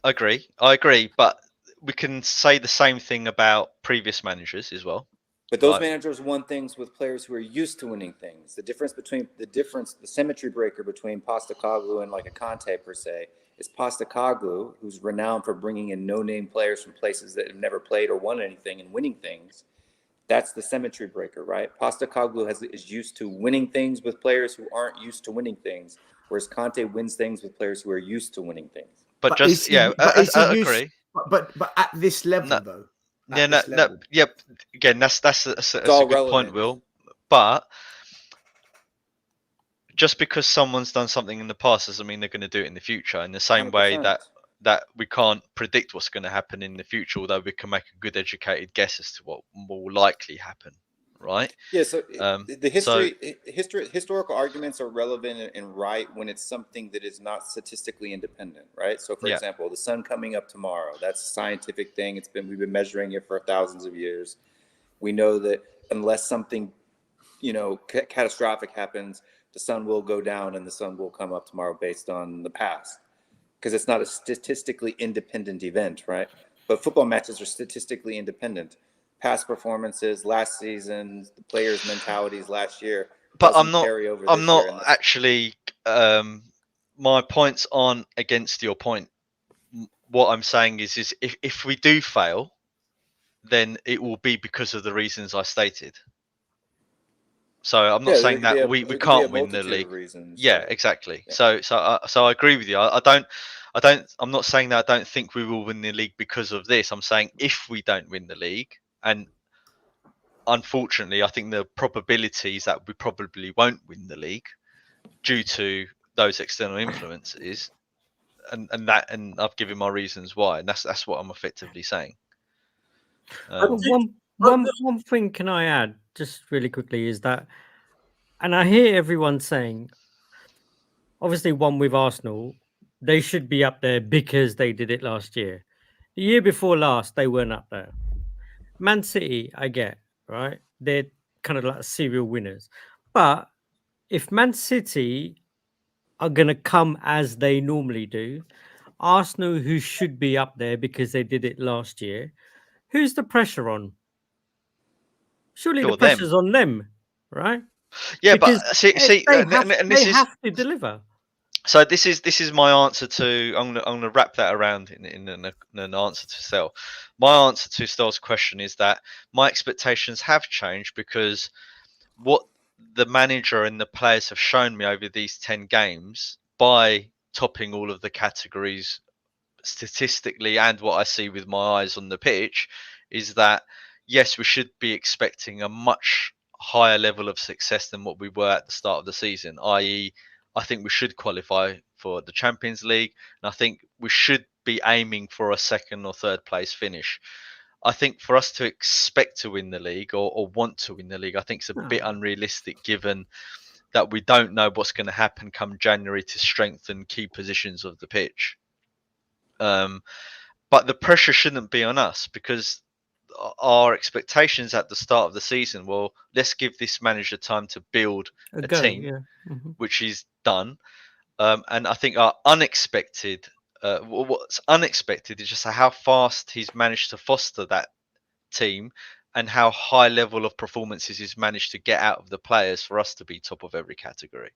I agree, but we can say the same thing about previous managers as well. But those managers won things with players who are used to winning things. The symmetry breaker between Postecoglou and like a Conte per se is Postecoglou, who's renowned for bringing in no-name players from places that have never played or won anything and winning things. That's the symmetry breaker, right? Postecoglou is used to winning things with players who aren't used to winning things, whereas Conte wins things with players who are used to winning things. But I agree. But at this level, though. Again, that's a good point, Will. But just because someone's done something in the past doesn't mean they're going to do it in the future. In the same 100%. Way that we can't predict what's going to happen in the future, although we can make a good educated guess as to what will likely happen, right? Yeah. So historical arguments are relevant and right when it's something that is not statistically independent, right? So, for example, the sun coming up tomorrow, that's a scientific thing. We've been measuring it for thousands of years. We know that unless something, catastrophic happens, the sun will go down and the sun will come up tomorrow based on the past. Because it's not a statistically independent event, right? But football matches are statistically independent. Past performances, last season, the players' mentalities last year. But I'm not actually. My points aren't against your point. What I'm saying is if we do fail, then it will be because of the reasons I stated. So I'm not saying that we can't win the league. Exactly. Yeah. So I agree with you. I'm not saying that I don't think we will win the league because of this. I'm saying if we don't win the league, and unfortunately, I think the probability is that we probably won't win the league due to those external influences, and I've given my reasons why, and that's what I'm effectively saying. One thing can I add just really quickly is that, and I hear everyone saying, obviously, one with Arsenal, they should be up there because they did it last year. The year before last, they weren't up there. Man City, I get, right? They're kind of like serial winners. But if Man City are going to come as they normally do, Arsenal, who should be up there because they did it last year, who's the pressure on? Surely the pressure's on them, right? Yeah, because but see, they have to deliver. So this is my answer to. I'm gonna wrap that around in an answer to Stel. My answer to Stel's question is that my expectations have changed because what the manager and the players have shown me over these 10 games by topping all of the categories statistically and what I see with my eyes on the pitch is that yes, we should be expecting a much higher level of success than what we were at the start of the season, i.e. I think we should qualify for the Champions League, and I think we should be aiming for a second or third place finish. I think for us to expect to win the league or want to win the league, I think it's a bit unrealistic given that we don't know what's going to happen come January to strengthen key positions of the pitch. But the pressure shouldn't be on us because our expectations at the start of the season, well, let's give this manager time to build a team, which he's done. And I think our unexpected, what's unexpected is just how fast he's managed to foster that team and how high level of performances he's managed to get out of the players for us to be top of every category.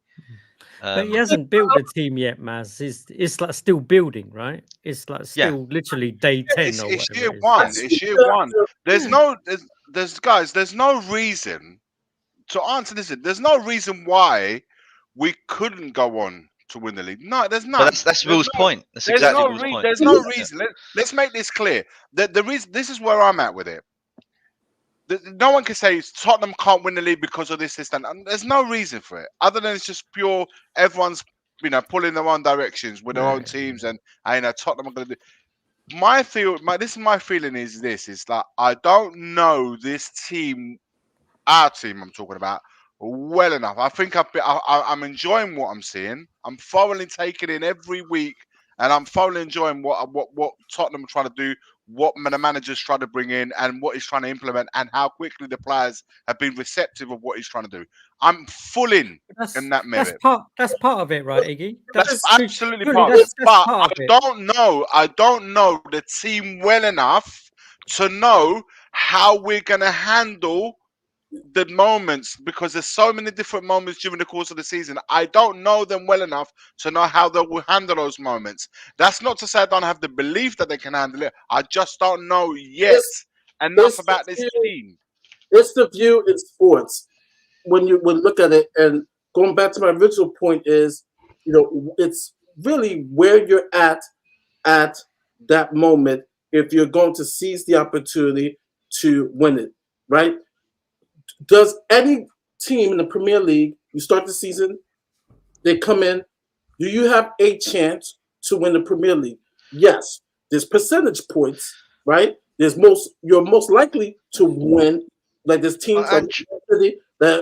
But he hasn't built the team yet, Maz. It's like still building, right? It's like still literally day 10 or It's whatever year it is. one. It's year one. There's no reason to answer this. There's no reason why we couldn't go on to win the league. No, there's none. But that's Will's point. That's There's exactly no Will's point. There's no reason. Let's make this clear. The reason, this is where I'm at with it. No one can say Tottenham can't win the league because of this, and there's no reason for it other than it's just pure. Everyone's pulling their own directions with their own teams, and Tottenham are going to do. This is my feeling is that I don't know this team, our team I'm talking about, well enough. I think I'm enjoying what I'm seeing. I'm thoroughly taking in every week, and I'm thoroughly enjoying what Tottenham are trying to do, what the manager's trying to bring in, and what he's trying to implement, and how quickly the players have been receptive of what he's trying to do. I'm full in that merit. That's part of it, right, Iggy? That's absolutely part of it. But I don't know the team well enough to know how we're going to handle the moments, because there's so many different moments during the course of the season. I don't know them well enough to know how they will handle those moments. That's not to say I don't have the belief that they can handle it. I just don't know yet enough about this team. It's the view in sports when you look at it, and going back to my original point is, it's really where you're at that moment if you're going to seize the opportunity to win it, right? Does any team in the Premier League, you start the season, they come in, do you have a chance to win the Premier League? Yes. There's percentage points, right? You're most likely to win. Like there's teams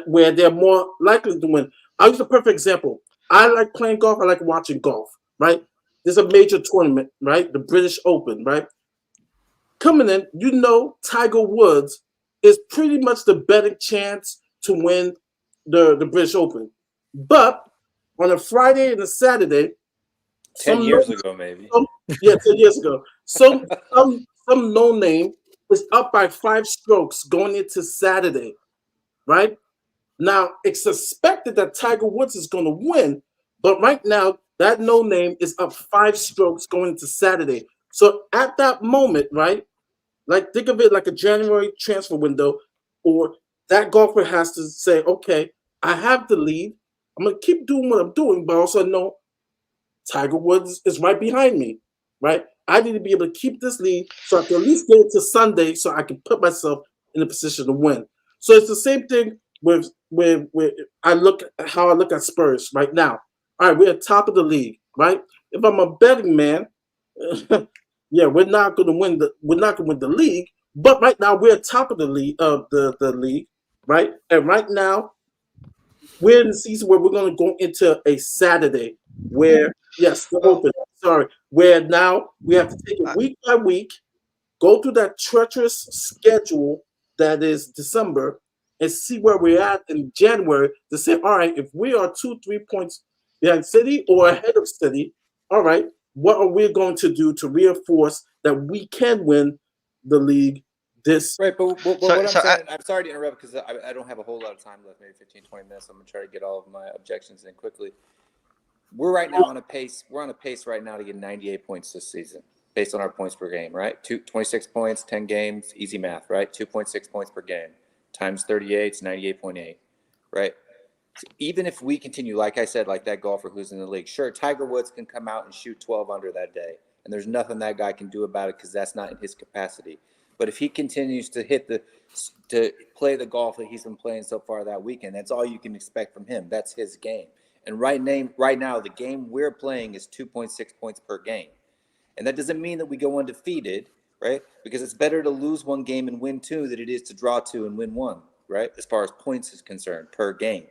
where they're more likely to win. I'll use a perfect example. I like playing golf. I like watching golf, right? There's a major tournament, right? The British Open, right? Coming in, Tiger Woods is pretty much the better chance to win the British Open. But on a Friday and a Saturday, 10 years ago, maybe. 10 years ago. Some no name is up by 5 strokes going into Saturday, right? Now, it's suspected that Tiger Woods is going to win, but right now, that no name is up 5 strokes going into Saturday. So at that moment, right, like think of it like a January transfer window, or that golfer has to say, okay, I have the lead. I'm going to keep doing what I'm doing, but also know Tiger Woods is right behind me, right? I need to be able to keep this lead so I can at least get into Sunday so I can put myself in a position to win. So it's the same thing with I look at Spurs right now. All right, we're at top of the league, right? If I'm a betting man, yeah, we're not going to win the league, but right now we're at top of the league the league, right? And right now we're in the season where we're going to go into a Saturday where the Open. Sorry, where now we have to take it week by week, go through that treacherous schedule that is December, and see where we're at in January to say, all right, if we are 2-3 points behind City or ahead of City, all right, what are we going to do to reinforce that we can win the league this? Right, but what I'm saying, I'm sorry to interrupt because I don't have a whole lot of time left, maybe 15, 20 minutes. I'm going to try to get all of my objections in quickly. We're right now on a pace. We're on a pace right now to get 98 points this season based on our points per game, right? 26 points, 10 games, easy math, right? 2.6 points per game times 38 is 98.8, right? So even if we continue, like I said, like that golfer who's in the league, sure, Tiger Woods can come out and shoot 12 under that day, and there's nothing that guy can do about it because that's not in his capacity. But if he continues to to play the golf that he's been playing so far that weekend, that's all you can expect from him. That's his game. And right now, the game we're playing is 2.6 points per game. And that doesn't mean that we go undefeated, right? Because it's better to lose one game and win 2 than it is to draw 2 and win 1, right? As far as points is concerned per game,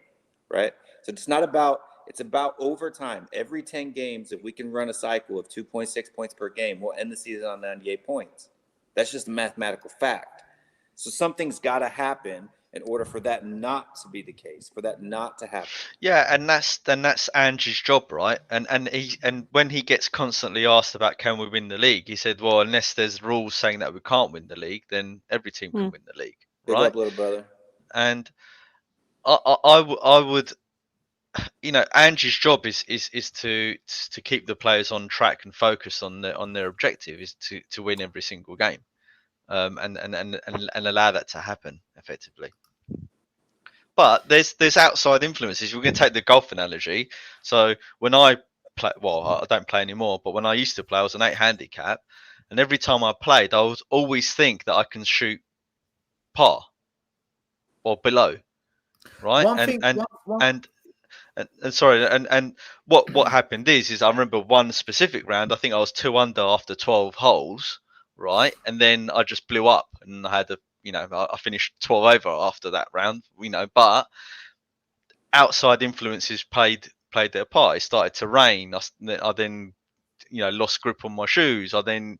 right? So it's about overtime. Every 10 games, if we can run a cycle of 2.6 points per game, we'll end the season on 98 points. That's just a mathematical fact. So something's got to happen in order for that not to be the case, for that not to happen. Yeah, and that's Ange's job, right? And when he gets constantly asked about can we win the league, he said, well, unless there's rules saying that we can't win the league, then every team can win the league. Big right? up, little brother. And I would, Angie's job is to keep the players on track and focused on their objective is to win every single game, and allow that to happen effectively. But there's outside influences. We're going to take the golf analogy. So when I play, I don't play anymore, but when I used to play, I was an 8 handicap, and every time I played, I would always think that I can shoot par or below, right? And sorry, and what happened is I remember one specific round. I think I was 2 under after 12 holes, right? And then I just blew up, and I had I finished 12 over after that round, But outside influences played their part. It started to rain. I then lost grip on my shoes. I then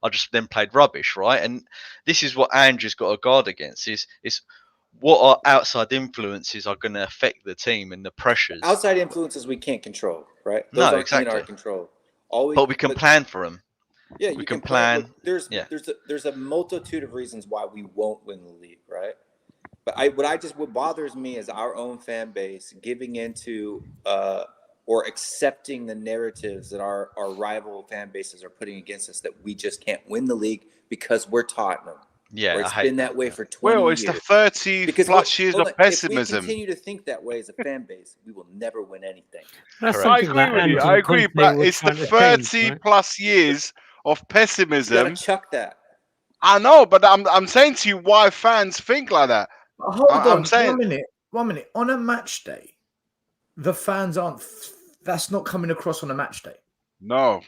I just played rubbish, right? And this is what Andrew's got to guard against is what are outside influences are going to affect the team and the pressures. Outside influences we can't control, right? Those No, aren't exactly. in our control. But we can plan for them. Yeah, we can plan. Look, there's a multitude of reasons why we won't win the league, right? But what bothers me is our own fan base giving into or accepting the narratives that our rival fan bases are putting against us, that we just can't win the league because we're Tottenham. Yeah, it's been that way for 20 years. Well, it's the 30 plus years of pessimism. If we continue to think that way as a fan base, we will never win anything. I agree with you. I agree, but it's the 30 plus years of pessimism. You gotta chuck that. I know, but I'm saying to you why fans think like that. Hold on, 1 minute. On a match day, the fans aren't. That's not coming across on a match day. No.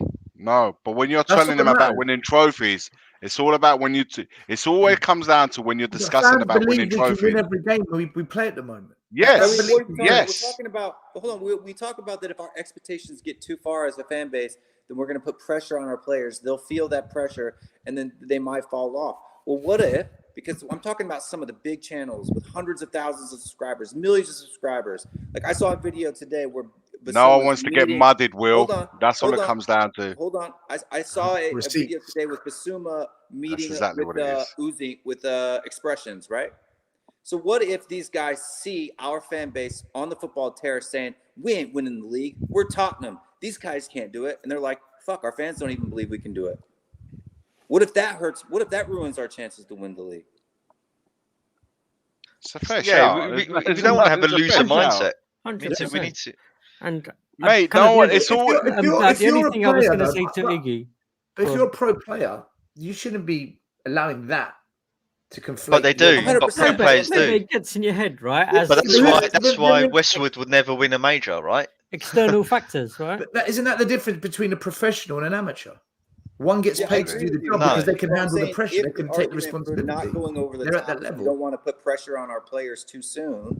But when you're telling them about winning trophies, it's all about when you. It always comes down to when you're discussing about winning trophies. We can win every game we play at the moment. Yes. We're talking about. Hold on. We talk about that if our expectations get too far as a fan base, then we're going to put pressure on our players. They'll feel that pressure, and then they might fall off. Well, what if? Because I'm talking about some of the big channels with hundreds of thousands of subscribers, millions of subscribers. Like I saw a video today where no one wants to get muddied, Will. That's all it comes down to. Hold on. I saw a video today with Basuma meeting with Uzi with expressions, right? So what if these guys see our fan base on the football terrace saying, we ain't winning the league. We're Tottenham. These guys can't do it. And they're like, fuck, our fans don't even believe we can do it. What if that hurts? What if that ruins our chances to win the league? It's a fair shout. We don't want to have a loser mindset. 100%. We need to. And mate, no one. It's all. The only thing I was going to say to Iggy, if you're a pro player, you shouldn't be allowing that to conflate. But they do. But pro players do. It gets in your head, right? But that's why Westwood would never win a major, right? External factors, right? But isn't that the difference between a professional and an amateur? One gets paid to do the job because they can handle the pressure. They can take the responsibility. Not going over the They're top, at that level. We don't want to put pressure on our players too soon.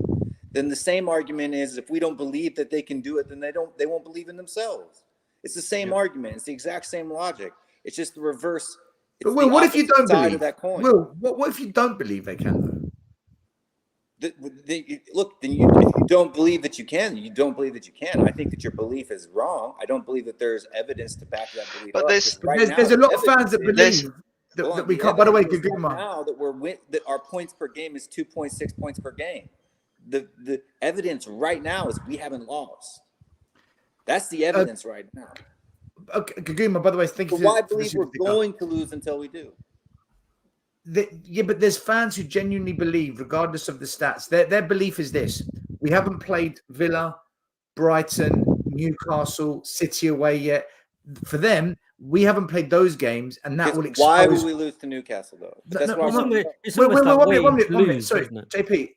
Then the same argument is if we don't believe that they can do it, then they won't believe in themselves. It's the same argument. It's the exact same logic. It's just the reverse. But Will, what if you don't believe? Will, what if you don't believe they can? Look, then if you don't believe that you can, you don't believe that you can. I think that your belief is wrong. I don't believe that there's evidence to back that belief up. There's a lot of fans that believe that we can't. By the way, now that our points per game is 2.6 points per game. The evidence right now is we haven't lost. That's the evidence right now. Okay, Gaguma, by the way, thank you. Why believe we're going to lose until we do? But there's fans who genuinely believe, regardless of the stats, their belief is this: we haven't played Villa, Brighton, Newcastle, City away yet. For them, we haven't played those games, and that will expose. Why would we lose to Newcastle, though? It's almost one minute. Sorry, JP,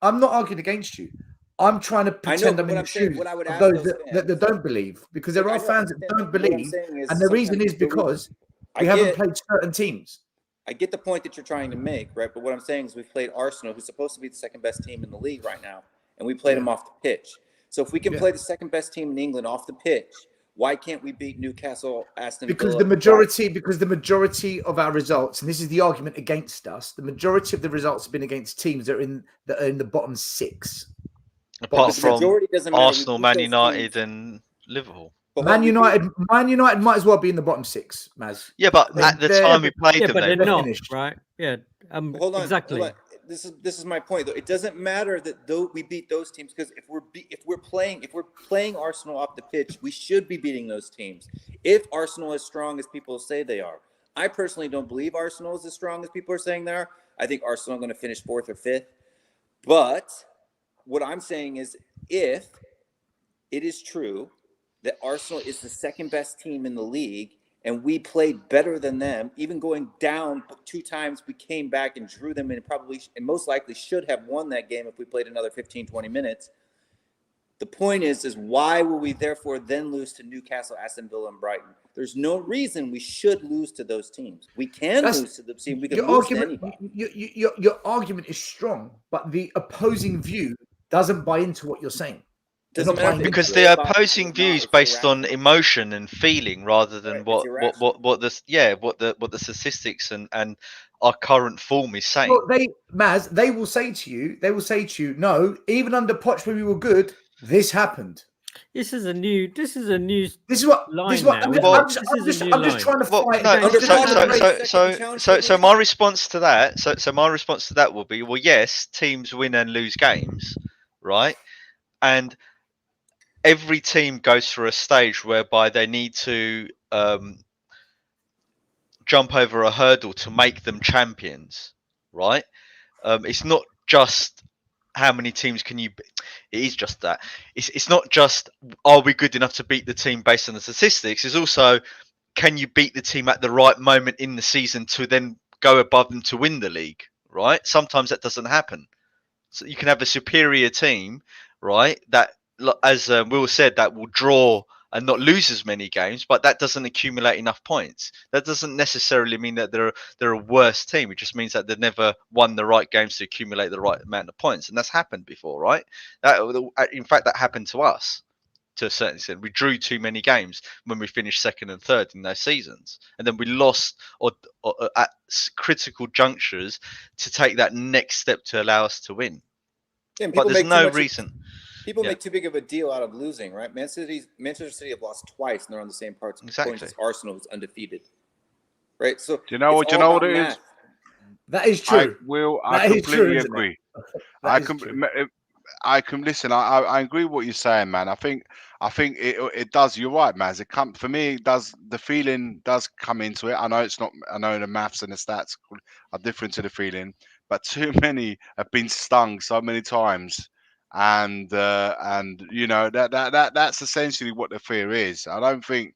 I'm not arguing against you. I'm trying to pretend I'm in the shoes of those that don't believe, because there are fans that don't believe, and the reason is because we haven't played certain teams. I get the point that you're trying to make, right? But what I'm saying is we've played Arsenal, who's supposed to be the second best team in the league right now, and we played them off the pitch. So if we can play the second best team in England off the pitch, why can't we beat Newcastle, Aston Villa? Because the majority of our results, and this is the argument against us, the majority of the results have been against teams that are in the bottom six. Apart from Arsenal, Man United, and Liverpool. Man United might as well be in the bottom six, Maz. Yeah, but at the time we played them, they're not, right? Yeah, hold on, exactly. this is my point though. It doesn't matter that though we beat those teams, because if we're playing Arsenal off the pitch, we should be beating those teams. If Arsenal is strong as people say they are, I personally don't believe Arsenal is as strong as people are saying they are. I think Arsenal are going to finish 4th or 5th. But what I'm saying is, if it is true that Arsenal is the second best team in the league, and we played better than them, even going down 2 times, we came back and drew them, and probably and most likely should have won that game if we played another 15, 20 minutes. The point is why will we therefore then lose to Newcastle, Aston Villa, and Brighton? There's no reason we should lose to those teams. We can lose to the team. We can lose to anybody. Your argument is strong, but the opposing view doesn't buy into what you're saying. Doesn't matter because the opposing view is based on emotion and feeling rather than what the statistics and our current form is saying. Well, they will say to you, no, even under Poch when we were good, this happened. This is a new line I'm just trying to fight. So my response to that will be, well, yes, teams win and lose games, right? And every team goes through a stage whereby they need to jump over a hurdle to make them champions, right? It's not just how many teams can you beat. It is just that. It's not just, are we good enough to beat the team based on the statistics? It's also, can you beat the team at the right moment in the season to then go above them to win the league, right? Sometimes that doesn't happen. So you can have a superior team, right, that, as Will said, that will draw and not lose as many games, but that doesn't accumulate enough points. That doesn't necessarily mean that they're a worse team. It just means that they've never won the right games to accumulate the right amount of points, and that's happened before, right? In fact, that happened to us to a certain extent. We drew too many games when we finished 2nd and 3rd in those seasons, and then we lost or at critical junctures to take that next step to allow us to win. Yeah, but there's no reason. People make too big of a deal out of losing, right? Manchester City have lost twice, and they're on the same points as Arsenal, who's undefeated, right? So do you know what it is? That is true. I completely agree. I can listen. I agree with what you're saying, man. I think it does. You're right, man. For me, it does. The feeling does come into it. I know it's not. I know the maths and the stats are different to the feeling, but too many have been stung so many times. And you know that's essentially what the fear is. I don't think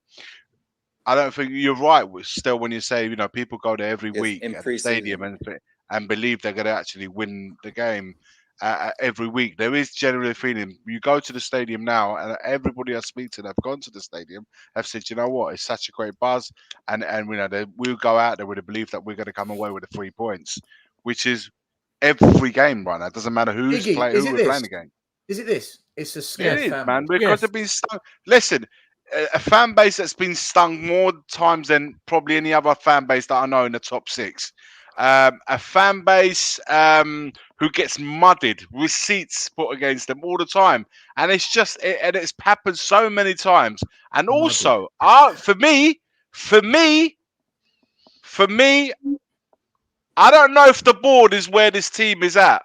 you're right. Still, when you say, you know, people go there every week at the stadium and believe they're going to actually win the game every week, there is generally a feeling. You go to the stadium now, and everybody I speak to that have gone to the stadium have said, you know what, it's such a great buzz, and you know we'll go out there with a belief that we're going to come away with the 3 points, which is every game right now. It doesn't matter who's playing the game. Is it this? It's a scared fan, man, because they've been stung. Listen, a fan base that's been stung more times than probably any other fan base that I know in the top 6. A fan base who gets mudded, receipts put against them all the time, and it's happened so many times. And also, for me, I don't know if the board is where this team is at.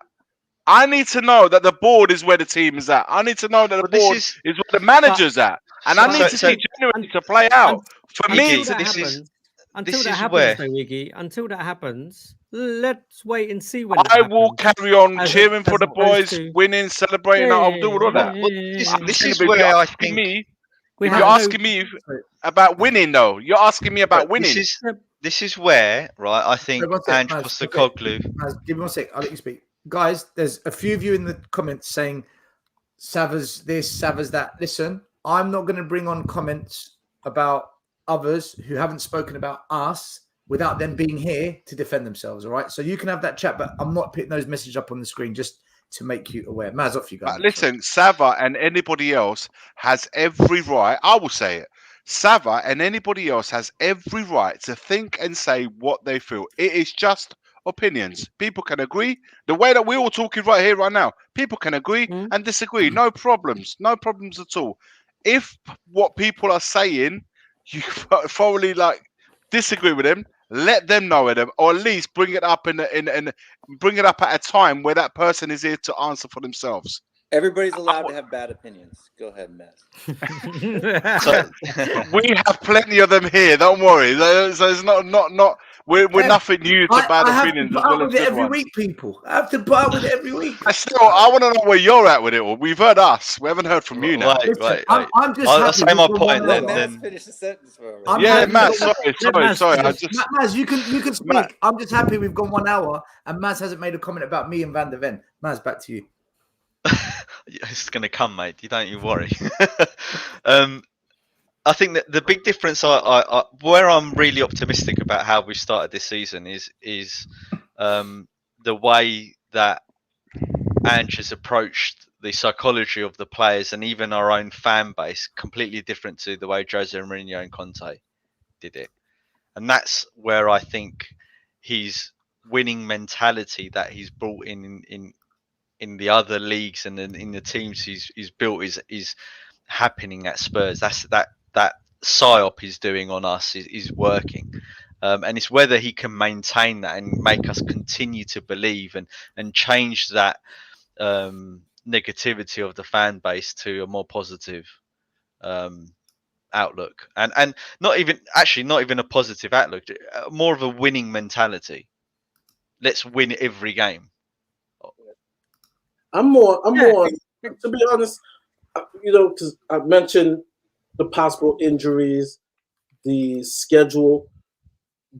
I need to know that the board is where the team is at. I need to know that the board is where the manager's at. And I need to see January to play out. For me, until that happens, let's wait and see when I will carry on cheering for the boys, winning, celebrating. I'll do all of that. This is where I think... If you're asking me about winning, though, you're asking me about winning. This is where, right, I think Andrew Postecoglou... Give me 1 sec. I'll let you speak. Guys, there's a few of you in the comments saying Savas this, Savas that. Listen, I'm not going to bring on comments about others who haven't spoken about us without them being here to defend themselves, all right? So you can have that chat, but I'm not putting those messages up on the screen just to make you aware. Maz, off you guys. Listen, Sava and anybody else has every right, I will say it, Sava and anybody else has every right to think and say what they feel. It is just opinions. People can agree the way that we're all talking right here, right now. People can agree and disagree. No problems at all. If what people are saying, you thoroughly disagree with them, let them know it, or at least bring it up bring it up at a time where that person is here to answer for themselves. Everybody's allowed to have bad opinions. Go ahead, Matt. So, We have plenty of them here. Don't worry. So it's not. We're nothing new to bad I have to opinions put as well up as with it good every ones. week, people. I have to put up with it every week. I want to know where you're at with it all. We've heard us. We haven't heard from you now. wait. I'm just I'll happy say we've my gone point 1 Let hour. then. Matt finish the sentence for me. I'm Yeah, happy Matt. we've gone- Sorry. Maz, you can speak. Matt. I'm just happy we've gone 1 hour and Maz hasn't made a comment about me and Van der Ven. Maz, back to you. It's going to come, mate. You don't you worry. I think that the big difference, where I'm really optimistic about how we started this season is the way that Ange has approached the psychology of the players and even our own fan base, completely different to the way Jose Mourinho and Conte did it. And that's where I think his winning mentality that he's brought in the other leagues and in the teams he's built is happening at Spurs. That psyop is doing on us is working. And it's whether he can maintain that and make us continue to believe and change that negativity of the fan base to a more positive outlook, and not even a positive outlook, more of a winning mentality. Let's win every game. I'm more, to be honest, because I mentioned the possible injuries, the schedule.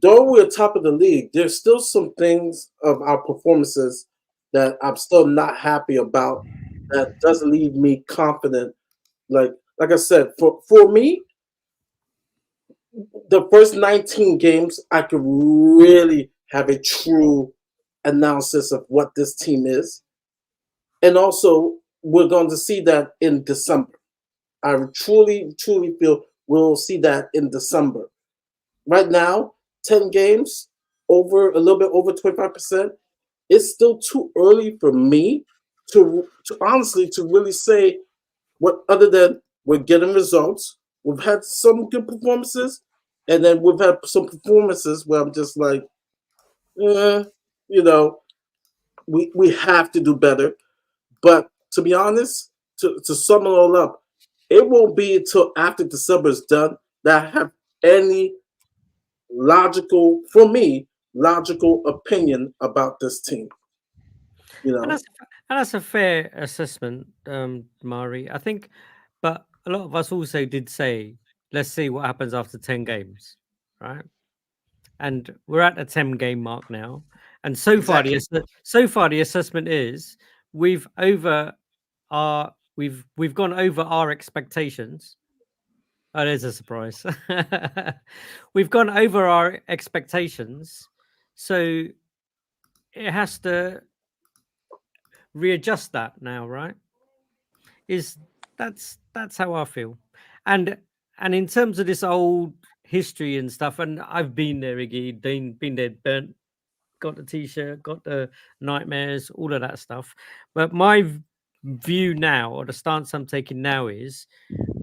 Though we're top of the league, there's still some things of our performances that I'm still not happy about. That doesn't leave me confident. Like I said, for me, the first 19 games, I could really have a true analysis of what this team is. And also, we're going to see that in December. I truly feel we'll see that in December. Right now, 10 games, a little bit over 25%. It's still too early for me to honestly to really say what, other than we're getting results. We've had some good performances, and then we've had some performances where I'm just like, we have to do better. But to be honest, to sum it all up, it won't be until after December is done that I have any logical opinion about this team. And that's a fair assessment, Mari. I think, but a lot of us also did say, let's see what happens after 10 games, right? And we're at the 10-game mark now. And so far the assessment is we've gone over our expectations. Oh, there's a surprise. We've gone over our expectations. So it has to readjust that now, right? That's how I feel. And in terms of this old history and stuff, and I've been there, Iggy, been there, burnt, got the t-shirt, got the nightmares, all of that stuff. But my view now, or the stance I'm taking now, is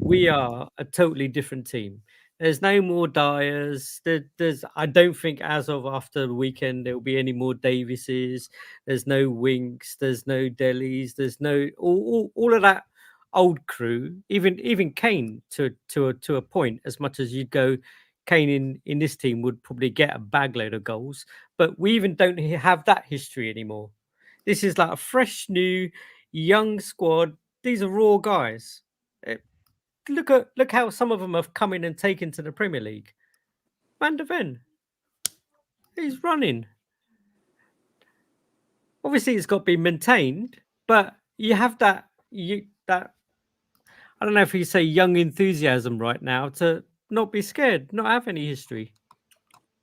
we are a totally different team. There's no more Dyers. I don't think as of after the weekend there will be any more Davises. There's no Winks. There's no Delis. There's no all of that old crew. Even Kane to a point. As much as you'd go, Kane in this team would probably get a bagload of goals. But we even don't have that history anymore. This is like a fresh, new, young squad. These are raw guys. Look how some of them have come in and taken to the Premier League. Van der Ven, he's running. Obviously, it's got to be maintained, but you have that I don't know if you say young enthusiasm right now to not be scared, not have any history.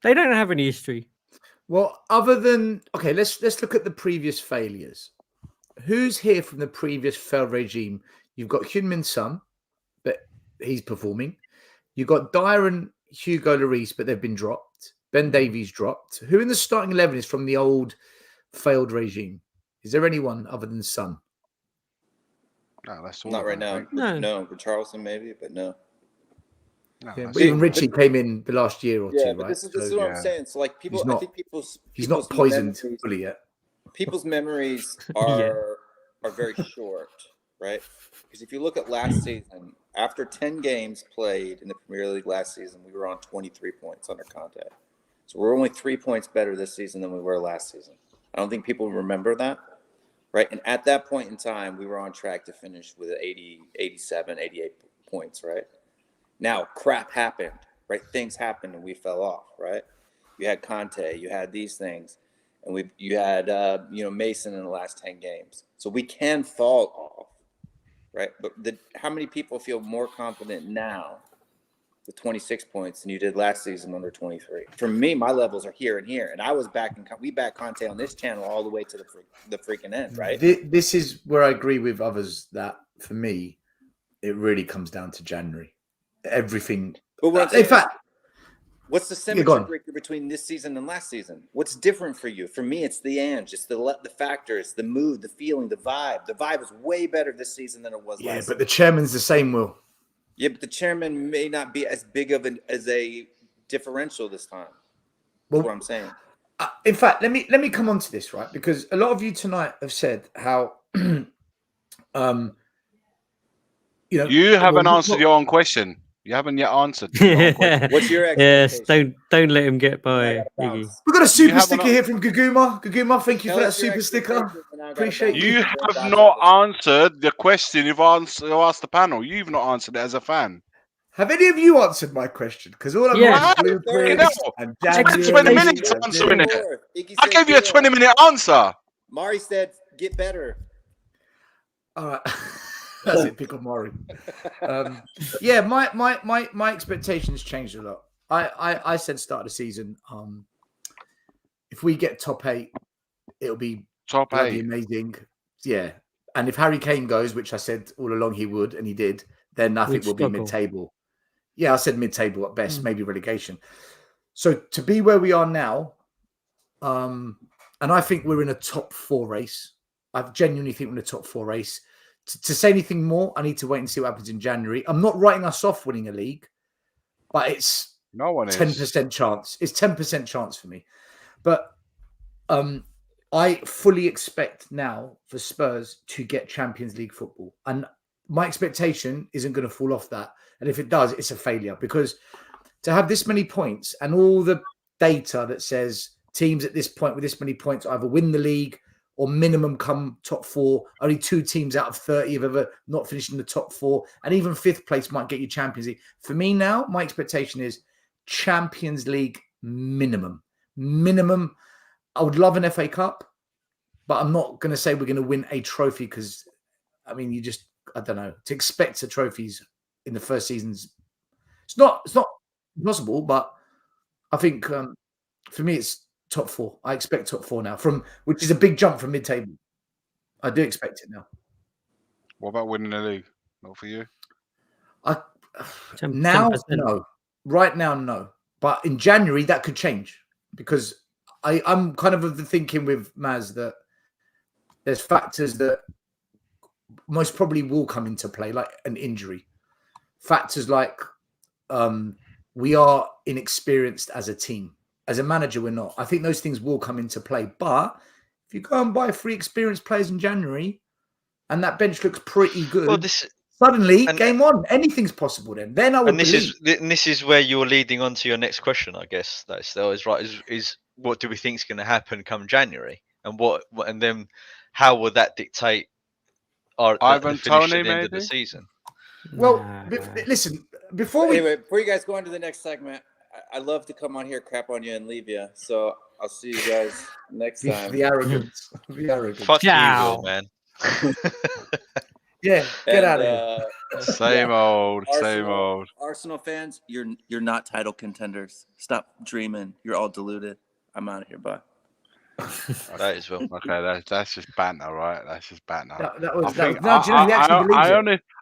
They don't have any history. Well, other than let's look at the previous failures. Who's here from the previous failed regime? You've got Heung-min Son, but he's performing. You've got Dyer and Hugo Lloris, but they've been dropped. Ben Davies dropped. Who in the starting 11 is from the old failed regime? Is there anyone other than Son? No, that's all. Not right now. No. No, Richarlison maybe, but no. No, Yeah, that's but even not Richie right. came in the last year or Yeah, two, but right? this is So what I'm Yeah. saying. So like people, he's I not think people's poisoned memories, fully yet. people's memories Yeah. are very short, right? Because if you look at last season, after 10 games played in the Premier League last season, we were on 23 points under Conte. So we're only 3 points better this season than we were last season. I don't think people remember that, right? And at that point in time, we were on track to finish with 80, 87, 88 points, right? Now, crap happened, right? Things happened and we fell off, right? You had Conte, you had these things, and you had Mason in the last 10 games. So we can fall off, right? But how many people feel more confident now with 26 points than you did last season under 23? For me, my levels are here and here, and I was we backed Conte on this channel all the way to the freaking end, right? This is where I agree with others that for me, it really comes down to January. Everything. But what I'm In saying fact, what's the go symmetry on. breaker between this season and last season? What's different for you? For me, it's the it's the factors, the mood, the feeling, the vibe. The vibe is way better this season than it was Yeah, last but season. the chairman's the same, Will. Yeah, but the chairman may not be as big of as a differential this time. That's what I'm saying. In fact, let me come on to this, right? Because a lot of you tonight have said how You haven't answered your own question. You haven't yet answered your own question. What's your Yes, expectation? don't let him get And I by, gotta Iggy. bounce. We've got a You super haven't sticker here from Guguma. Guguma, thank you Tell for that us your super sticker. expectations, and I gotta Appreciate bounce. you. You Then have Josh not Allen. answered the question you've asked the panel. You've not answered it as a fan. Have any of you answered my question? Because all I'm Yes. hearing is Fucking blueprints hell. and I spent January. 20 minutes and answering this. it. Iggy I said gave you a good. 20-minute answer. Mari said get better. All right. That's it. Pick on Maury. Yeah, my expectations changed a lot. I said start of the season. If we get top 8, it'll be Top bloody 8. amazing. Yeah. And if Harry Kane goes, which I said all along he would, and he did, then I think we'll be mid-table. Yeah, I said mid-table at best, maybe relegation. So to be where we are now, and I think we're in a top 4 race. I genuinely think we're in a top 4 race. To say anything more, I need to wait and see what happens in January. I'm not writing us off winning a league, but it's No one 10% chance. It's 10% chance for me. But I fully expect now for Spurs to get Champions League football. And my expectation isn't going to fall off that. And if it does, it's a failure. Because to have this many points and all the data that says teams at this point with this many points either win the league or minimum come top 4, only 2 teams out of 30 have ever not finished in the top 4. And even 5th place might get you Champions League. For me now, my expectation is Champions League minimum. Minimum. I would love an FA Cup, but I'm not going to say we're going to win a trophy because, I mean, I don't know, to expect the trophies in the first seasons, it's not impossible, but I think for me, it's top 4. I expect top 4 now, which is a big jump from mid-table. I do expect it now. What about winning the league? Not for you? Now, 10%. no. Right now, no. But in January, that could change because I'm kind of the thinking with Maz that there's factors that most probably will come into play, like an injury. Factors like we are inexperienced as a team. As a manager, we're not. I think those things will come into play. But if you go and buy 3 experienced players in January and that bench looks pretty good, Well, suddenly, game on, anything's possible then. I would believe. This is where you're leading on to your next question, I guess. That's right. Is what do we think is going to happen come January, and then how will that dictate the finish at the end of the season? Well, listen. Before you guys go on to the next segment, I love to come on here, crap on you, and leave you. So I'll see you guys next time. The arrogance. The arrogance. Fuck you, Will, man. Yeah, get out of here. Same old. Arsenal fans, you're not title contenders. Stop dreaming. You're all deluded. I'm out of here. Bye. That is Will. Okay, that's just banter, right? That's just banter.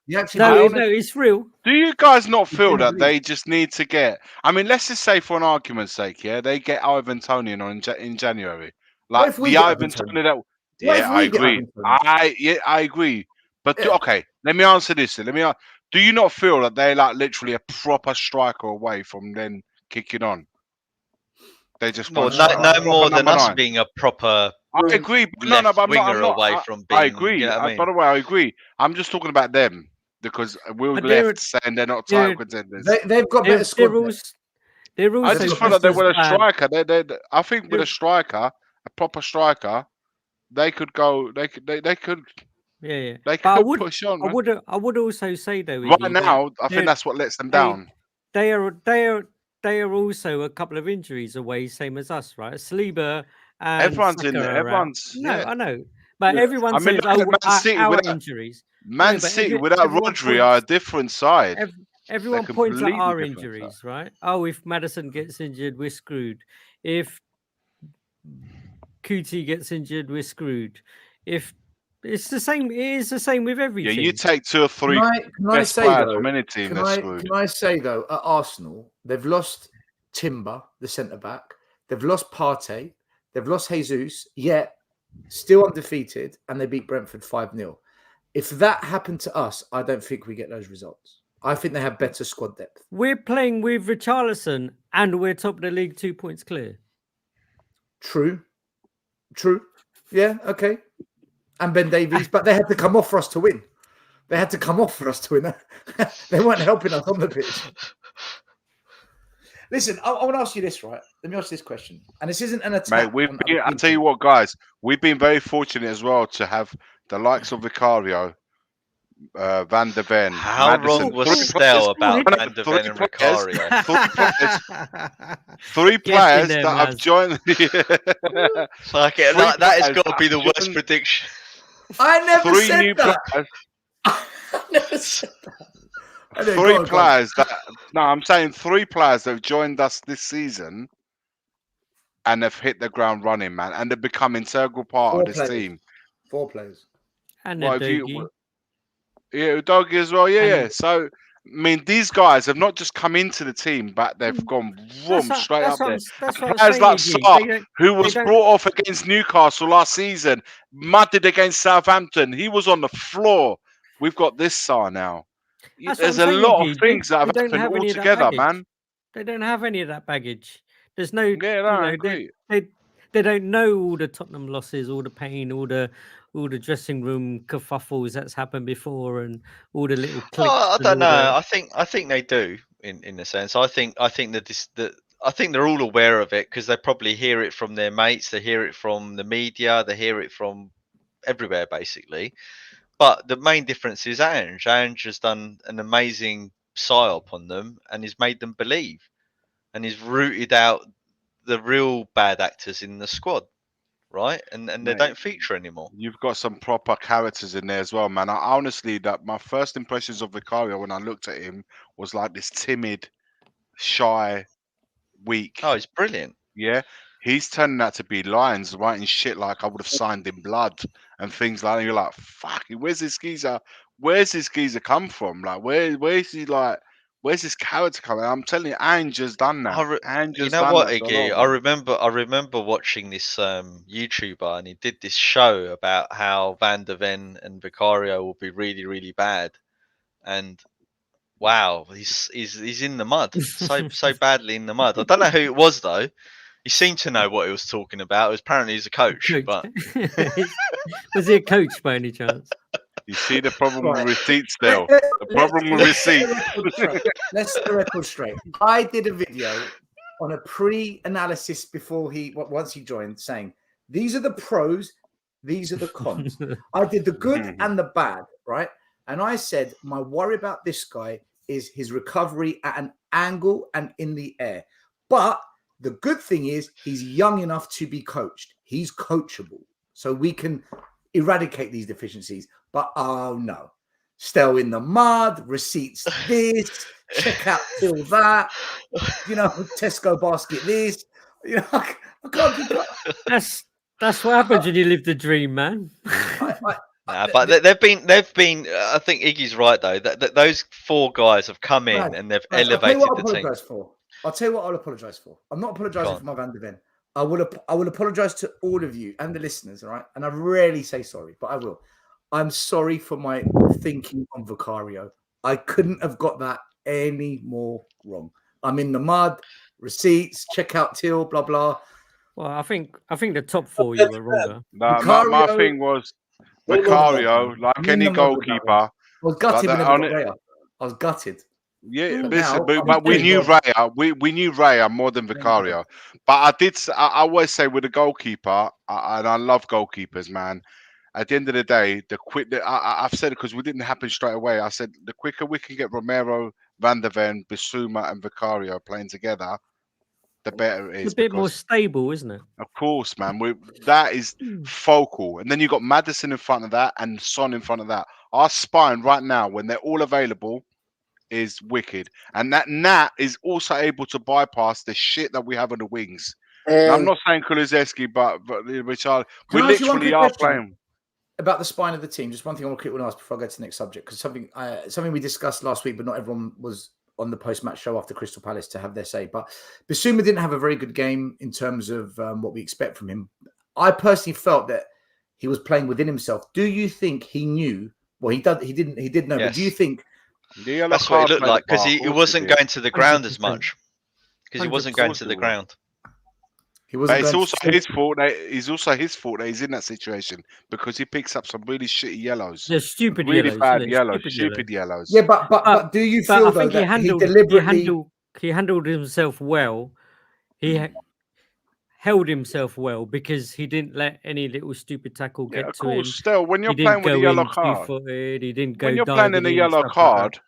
It's real. Do you guys not feel that they just need to get? I mean, let's just say, for an argument's sake, yeah, they get Ivan Toney in January, like the Ivan Toney that. Yeah, I agree. I agree. But okay, let me answer this. Do you not feel that they're like literally a proper striker away from then kicking on? They just Well, one strike, no like proper more than number us 9. being a proper I agree. But no, left but I'm winger not. away from I being. agree. You know what I mean? By the way, I agree. I'm just talking about them because we're But they're left saying they're not they're title contenders. They've got better they're, squad they're depth. also they're I also just feel just like they as were a bad. striker. I think with They're- a striker, a proper striker, they could go. They could. They could. Yeah. They But could push on. Man. I would also say though, Right Iggy, now, I that think that's what lets them they down. they are also a couple of injuries away, same as us, right? Saliba and Everyone's in Saka there. are out. Everyone's No, yeah. I know, but Yeah. everyone I mean, says, look at Man City our without injuries. Man but City without everyone Rodri are a points. different side. Everyone points at completely our different injuries, right? Oh, if Madison gets injured, we're screwed. If Kuti gets injured, we're screwed. If it's the same, it is the same with every Yeah, team. you take 2 or 3 Can I best say players though? from any team, they're screwed. Can I say though? At Arsenal, they've lost Timber, the centre back. They've lost Partey. They've lost Jesus. Yet still undefeated, and they beat Brentford 5-0. If that happened to us, I don't think we get those results. I think they have better squad depth. We're playing with Richarlison, and we're top of the league, 2 points clear. True. Yeah, okay. And Ben Davies, but they had to come off for us to win. They had to come off for us to win. They weren't helping us on the pitch. Listen, I want to ask you this, right? Let me ask you this question. And this isn't an attack. Mate, I'll tell you what, guys, we've been very fortunate as well to have the likes of Vicario, Van der Ven, How Maddison. wrong was Stell about Van der Ven and Vicario? Three players there, that have Maz. joined. Fuck it, that has got to be the worst prediction. I never 3 said new that. players. I never said that. Okay, 3 go on. players that. No, I'm saying 3 players that have joined us this season and have hit the ground running, man, and they've become integral part 4 of this players. team. 4 players. And Well, Udogie. Yeah, Doggy as well. Yeah. And- So, I mean, these guys have not just come into the team, but they've gone straight up there. That's what Players I'm like saying, Sarr, Iggy. who was don't- brought off against Newcastle last season, mudded against Southampton. He was on the floor. We've got this Sarr now. That's There's what a I'm lot saying, of Iggy. things that have They don't happened have all any of that together, baggage. man. They don't have any of that baggage. There's no, Yeah, no, I agree. They don't know all the Tottenham losses, all the pain, all the dressing room kerfuffles that's happened before, and all the little clicks. I don't and know. all I think they do in a sense. I think that I think they're all aware of it because they probably hear it from their mates, they hear it from the media, they hear it from everywhere basically. But the main difference is Ange. Ange has done an amazing psyop on them and he's made them believe, and he's rooted out the real bad actors in the squad, right? And they Mate, don't feature anymore. You've got some proper characters in there as well, man. I honestly, that my first impressions of Vicario when I looked at him was like this timid, shy, weak. Oh, he's brilliant. Yeah, he's turning out to be lions, writing shit like I would have signed in blood and things like that. And you're like, fuck, where's this geezer? Where's this geezer come from? Like, where's he like? Where's this character coming? I'm telling you, Ange has done that. Ange You has know done what, that to a lot Iggy? of them. I remember watching this YouTuber, and he did this show about how Van der Ven and Vicario will be really, really bad, and wow, he's in the mud, so badly in the mud. I don't know who it was though. He seemed to know what he was talking about. It was apparently he's a coach. But was he a coach by any chance? You see the problem with receipts, Dale. The problem with receipts. Let's set the record straight. I did a video on a pre-analysis before once he joined, saying these are the pros, these are the cons. I did the good and the bad, right? And I said my worry about this guy is his recovery at an angle and in the air. But the good thing is he's young enough to be coached. He's coachable, so we can eradicate these deficiencies. But oh no, Stell in the mud, receipts this, check out till that, Tesco basket this, I can't keep up. That's what happens when you live the dream, man. But they've been. I think Iggy's right though. That those 4 guys have come in and they've elevated the team. I'll tell you what I'll apologise for. I'm not apologising for my Van der Ven. I will apologise to all of you and the listeners, all right? And I rarely say sorry, but I will. I'm sorry for my thinking on Vicario. I couldn't have got that any more wrong. I'm in the mud, receipts, checkout till, blah, blah. Well, I think the top four you were wronger. No, my Vicario- thing was No, no, no, Vicario, like I'm in any the mud with that one. goalkeeper. I was gutted Like when that, I got Raya. I was gutted. Yeah, But listen, now, but we thank knew God. Raya. We knew Raya more than Thank Vicario. But I always say with a goalkeeper, and I love goalkeepers, man. At the end of the day, I've said it because we didn't happen straight away. I said the quicker we can get Romero, Van der Ven, Bissouma, and Vicario playing together, the better it It's is. a bit more Because stable, isn't it? of course, man, that is focal. And then you got Maddison in front of that and Son in front of that. Our spine right now, when they're all available, is wicked, and that Nat is also able to bypass the shit that we have on the wings. Now, I'm And not saying Kulusevski, but Richard, we Can I ask you one literally quick are question? playing. About the spine of the team, just one thing I want to ask before I go to the next subject, because something we discussed last week, but not everyone was on the post-match show after Crystal Palace to have their say. But Bissouma didn't have a very good game in terms of what we expect from him. I personally felt that he was playing within himself. Do you think he knew? Well, he did know. But do you Yes. think The yellow That's what it card looked played a like because part, he of course wasn't did. going to the ground as 100%. much. Because he wasn't 100%. going course to he the was. ground. he But wasn't it's going also to? his fault. It's also his fault that he's in that situation because he picks up some really shitty yellows, They're stupid really yellows. bad they're yellows, stupid stupid yellows. yellows. Yeah, but do you But feel I though think that he he deliberately? handled himself well. He held himself well because he didn't let any little stupid tackle Yeah, get of to him. course. Still, when He you're didn't playing with a go yellow in card, two-footed. He didn't go when you're playing in diving a in, yellow stuff like that. card,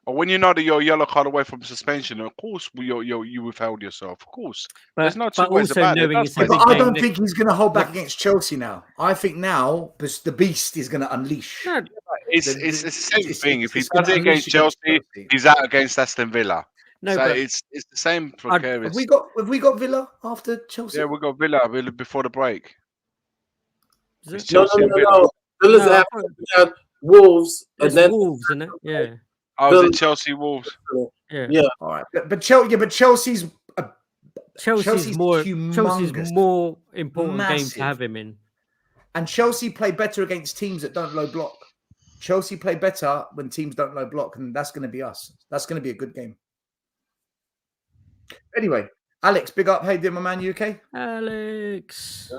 or when you know that you're a yellow card away from suspension, of course you withheld yourself. Of course, there's no two But ways also about it. knowing That's it's Yeah, a but big I game. don't think he's going to hold back Look- against Chelsea now. I think now the beast is going to unleash. No, it's the same thing. If he it's gonna does it unleash against Chelsea, he's out against Aston Villa. no, So but it's the same I'd- precarious. Have we got Villa after Chelsea? Yeah, we got Villa before the break. is It's it? no, Chelsea no, and no, Villa. no. Villa's No, I after thought we had Wolves, and it's then Wolves, isn't it? Yeah, Oh, is Villa- it Chelsea Wolves? yeah. yeah. All right, but Chelsea's Chelsea's more humongous, important game to massive. have him in. And Chelsea play better against teams that don't low block. Chelsea play better when teams don't low block, and that's going to be us. That's going to be a good game. Anyway, Alex, big up. How you doing, my man? You okay? Alex.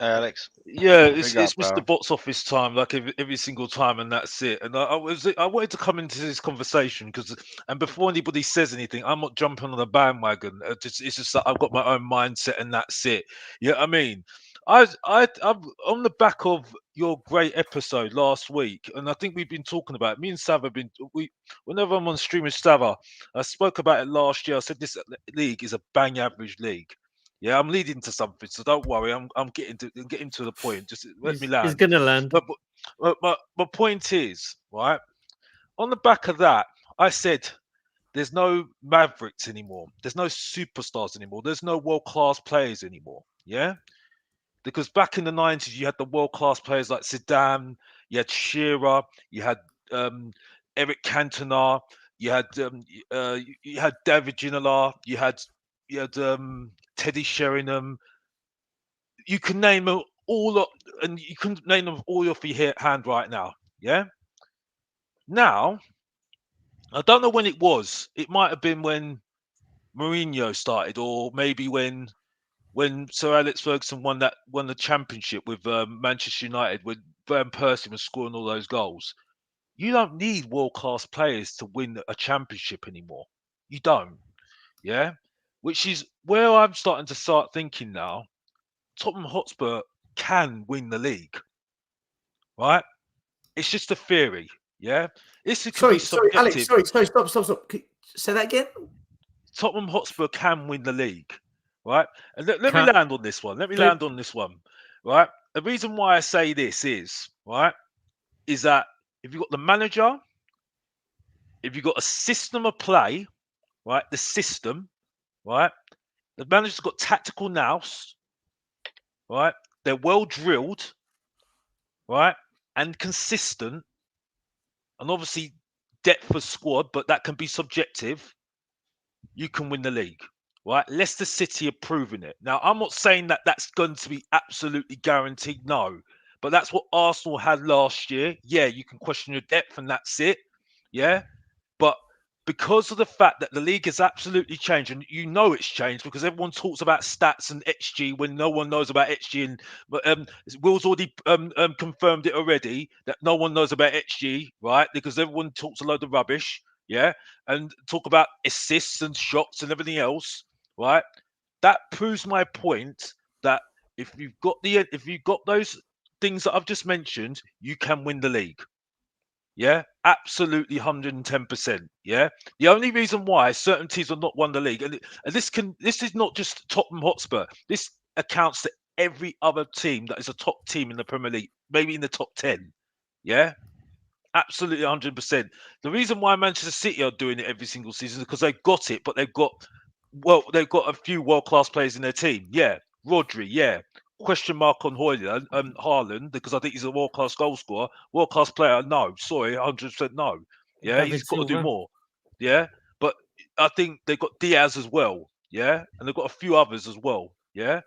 Alex. Yeah, it's Big up, Mr. pal. Box Office time, like every single time, and that's it. And I wanted to come into this conversation and before anybody says anything, I'm not jumping on the bandwagon. It's just that I've got my own mindset, and that's it. Yeah, I mean, I'm on the back of your great episode last week, and I think we've been talking about it. Me and Sav have been whenever I'm on stream with Sava, I spoke about it last year. I said this league is a bang average league. Yeah, I'm leading to something, so don't worry. I'm getting to the point. Just let me land. He's gonna land. But my point is, right, on the back of that, I said there's no Mavericks anymore. There's no superstars anymore. There's no world-class players anymore. Yeah, because back in the 90s, you had the world-class players like Zidane, you had Shearer, you had Eric Cantona, you had David Ginola, you had Teddy Sheringham. You can name them all up, and you can name them all off your hand right now. Yeah. Now, I don't know when it was. It might have been when Mourinho started, or maybe when Sir Alex Ferguson won the championship with Manchester United, when Van Persie was scoring all those goals. You don't need world-class players to win a championship anymore. You don't. Yeah. Which is where I'm starting to start thinking now. Tottenham Hotspur can win the league, right? It's just a theory, yeah. This could be Sorry, subjective. Alex. Sorry. Stop. Say that again. Tottenham Hotspur can win the league, right? And let me land on this one. Right? The reason why I say this is that if you've got the manager, if you've got a system of play, right? The system, right? The manager's got tactical nous, right? They're well drilled, right? And consistent, and obviously depth of squad, but that can be subjective. You can win the league, right? Leicester City are proving it. Now, I'm not saying that that's going to be absolutely guaranteed, no, but that's what Arsenal had last year. Yeah, you can question your depth, and that's it. Yeah, but because of the fact that the league has absolutely changed, and you know it's changed because everyone talks about stats and XG when no one knows about XG, and Will's already confirmed it already that no one knows about XG, right? Because everyone talks a load of rubbish, yeah, and talk about assists and shots and everything else, right? That proves my point that if you've got those things that I've just mentioned, you can win the league. Yeah, absolutely 110%. Yeah. The only reason why certain teams have not won the league, and this is not just Tottenham Hotspur. This accounts to every other team that is a top team in the Premier League, maybe in the top 10. Yeah. Absolutely 100%. The reason why Manchester City are doing it every single season is because they've got it, but they've got a few world-class players in their team. Yeah. Rodri, yeah. Question mark on Haaland, because I think he's a world-class goal scorer. World-class player, no. Sorry, 100% no. Yeah, David he's got to do Silva. more. Yeah, but I think they've got Diaz as well. Yeah, and they've got a few others as well. Yeah,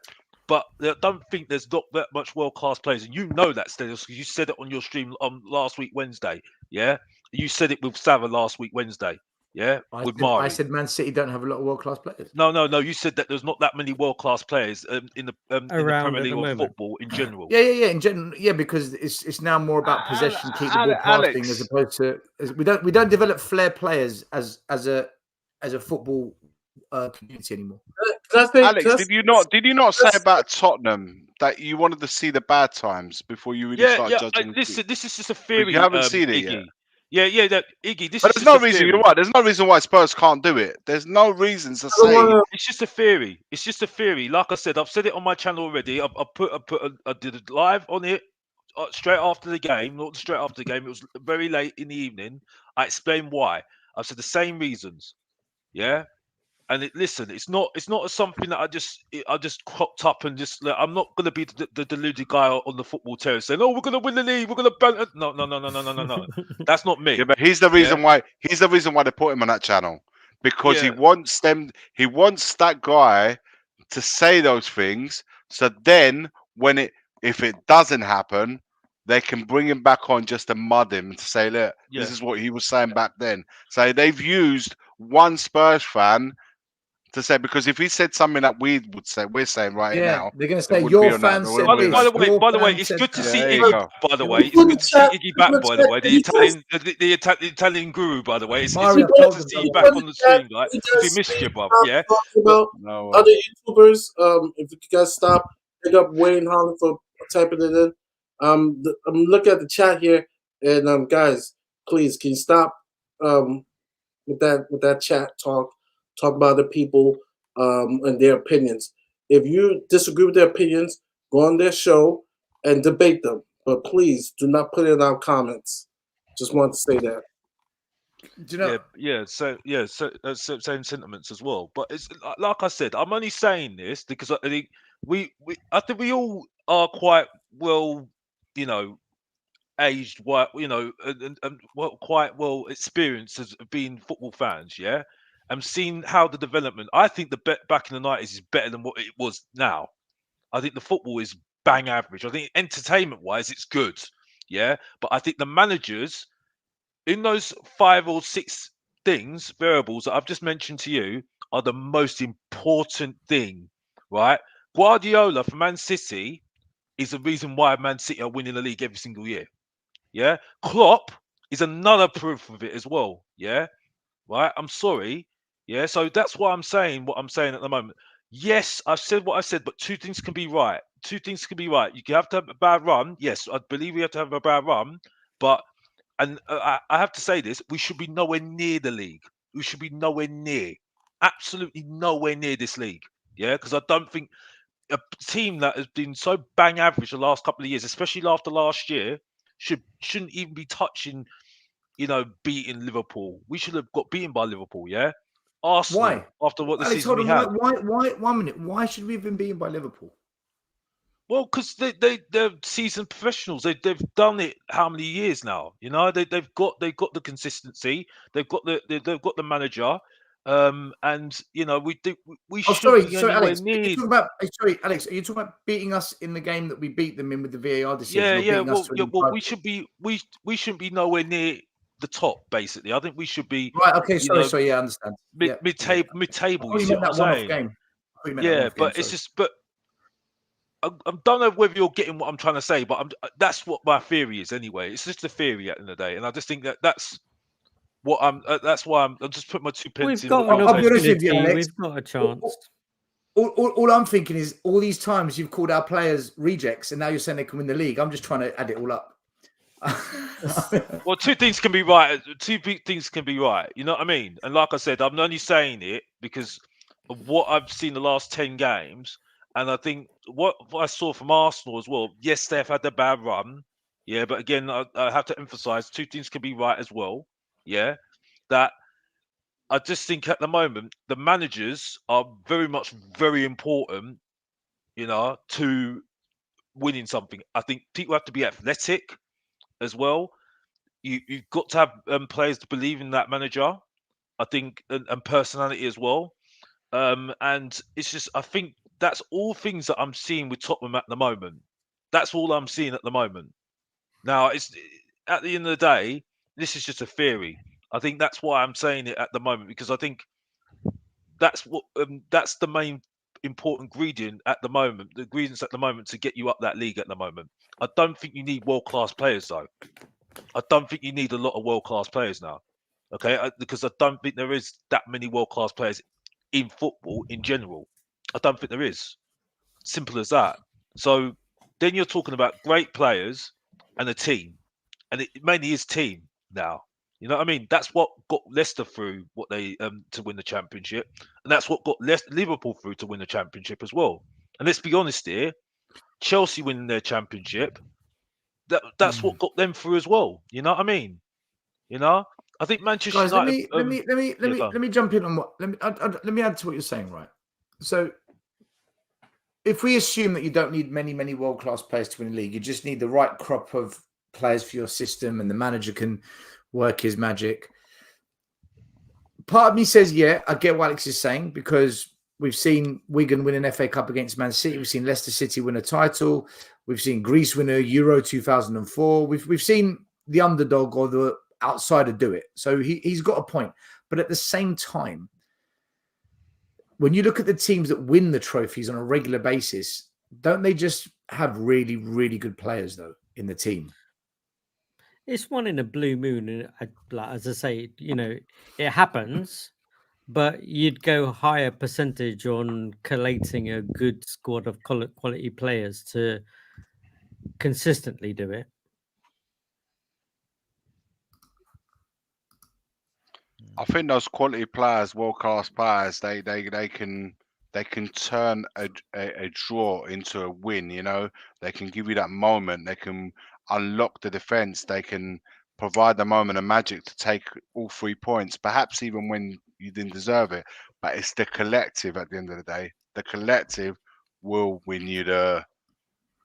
but I don't think there's not that much world-class players, and you know that, Stelios, because you said it on your stream last week Wednesday. Yeah, you said it with Sava last week Wednesday. Yeah, with Mari. I said Man City don't have a lot of world-class players. No. You said that there's not that many world-class players in the Around Premier at League the or moment. football in general. Yeah. In general, yeah, because it's now more about possession, keep the ball passing, as opposed to we don't develop flair players as a football community anymore. Alex, did you not say about Tottenham that you wanted to see the bad times before you really start judging? Listen, this is just a theory. You haven't seen it Iggy. yet. Yeah. That Iggy. This But is there's just no a reason. theory. You're right. There's no reason why Spurs can't do it. There's no reason to say. It's just a theory. It's just a theory. Like I said, I've said it on my channel already. I did it live on it straight after the game. Not straight after the game. It was very late in the evening. I explained why. I've said the same reasons. Yeah. And listen, it's not something that I just cropped up and just. I'm not going to be the deluded guy on the football terrace saying, "Oh, we're going to win the league. We're going to ban." No. That's not me. Yeah, but he's the reason why. He's the reason why they put him on that channel, because he wants them. He wants that guy to say those things. So then, if it doesn't happen, they can bring him back on just to mud him to say, "Look, this is what he was saying back then." So they've used one Spurs fan to say, because if he said something that we're saying right now, they're going to say your fan fans said By this. the way, it's good to see there you Iggy. go. By the way, it's good to see Iggy back. By the way, the Italian guru. By the way, it's good to see you back on the stream. Like, we missed you, bruv. Yeah. About other YouTubers. If you guys stop, pick up Wayne Holland for typing it in. I'm looking at the chat here, and guys, please, can you stop with that chat talk about the people and their opinions. If you disagree with their opinions, go on their show and debate them. But please do not put it in our comments. Just wanted to say that. Do you know? So same sentiments as well. But it's like I said, I'm only saying this because I think we all are quite well, aged, and quite well experienced as being football fans, yeah, and seeing how the development. I think the bet back in the 90s is better than what it was now. I think the football is bang average. I think entertainment wise, it's good, yeah, but I think the managers in those 5 or 6 variables that I've just mentioned to you are the most important thing, right? Guardiola for Man City is the reason why Man City are winning the league every single year. Yeah, Klopp is another proof of it as well. Yeah, right. I'm sorry. Yeah, so that's why I'm saying what I'm saying at the moment. Yes, I've said what I said, but two things can be right. Two things can be right. You can have to have a bad run. Yes, I believe we have to have a bad run, but I have to say this: we should be nowhere near the league. We should be nowhere near, absolutely nowhere near this league. Yeah, because I don't think a team that has been so bang average the last couple of years, especially after last year, shouldn't even be touching, beating Liverpool. We should have got beaten by Liverpool, yeah. Arsenal, Why? after what the Alex, season hold we on. had. Why? 1 minute. Why should we have been beaten by Liverpool? Well, because they're seasoned professionals. They've done it how many years now? They've got the consistency. They've got the manager. And we shouldn't be anywhere Alex. near. Alex. Are you talking about beating us in the game that we beat them in with the VAR decision? Yeah. Or beating us Well, we should be. We shouldn't be nowhere near the top, basically. I think we should be Right. Okay. you Sorry. know, Sorry. Yeah, I understand. mid-table. I Mid-table. thought You you see meant what that I'm one-off saying? game. I thought you meant that Yeah, one-off game, but it's sorry. just, but I don't know whether you're getting what I'm trying to say, but that's what my theory is anyway. It's just a theory at the end of the day, and I just think that's what I'm. That's why I'm just putting my 2 pence We've in. got What an you're I'll be saying. honest with you, opportunity. Alex. We've got a chance. All I'm thinking is all these times you've called our players rejects, and now you're saying they can win the league. I'm just trying to add it all up. Well, two things can be right. Two big things can be right. You know what I mean? And like I said, I'm only saying it because of what I've seen the last 10 games. And I think what I saw from Arsenal as well, yes, they've had a bad run. Yeah, but again, I have to emphasize 2 things can be right as well. Yeah, that I just think at the moment, the managers are very important, to winning something. I think people have to be athletic as well. You've got to have players to believe in that manager. I think, and personality as well. And it's just, I think that's all things that I'm seeing with Tottenham at the moment. That's all I'm seeing at the moment. Now, it's at the end of the day, this is just a theory. I think that's why I'm saying it at the moment, because I think that's the main important ingredient at the moment. The ingredients at the moment to get you up that league at the moment. I don't think you need world class players though. I don't think you need a lot of world class players now. Okay, because I don't think there is that many world class players in football in general. I don't think there is. Simple as that. So then you're talking about great players and a team, and it mainly is team now. You know what I mean? That's what got Leicester through what they to win the championship, and that's what got Liverpool through to win the championship as well. And let's be honest here, Chelsea winning their championship, that's what got them through as well. You know what I mean? I think Manchester Guys, United. let me jump in on what let me add to what you're saying, right? So if we assume that you don't need many world-class players to win a league, you just need the right crop of players for your system, and the manager can work his magic. Part of me says, yeah, I get what Alex is saying, because we've seen Wigan win an FA Cup against Man City. We've seen Leicester City win a title. We've seen Greece win a Euro 2004. We've seen the underdog or the outsider do it. So he's got a point. But at the same time, when you look at the teams that win the trophies on a regular basis, don't they just have really, really good players, though, in the team? It's one in a blue moon. And as I say, it happens, but you'd go higher percentage on collating a good squad of quality players to consistently do it. I think those quality players, world class players, they can turn a draw into a win. They can give you that moment. They can unlock the defense. They can provide the moment of magic to take all 3 points, perhaps even when you didn't deserve it. But it's the collective at the end of the day. The collective will win you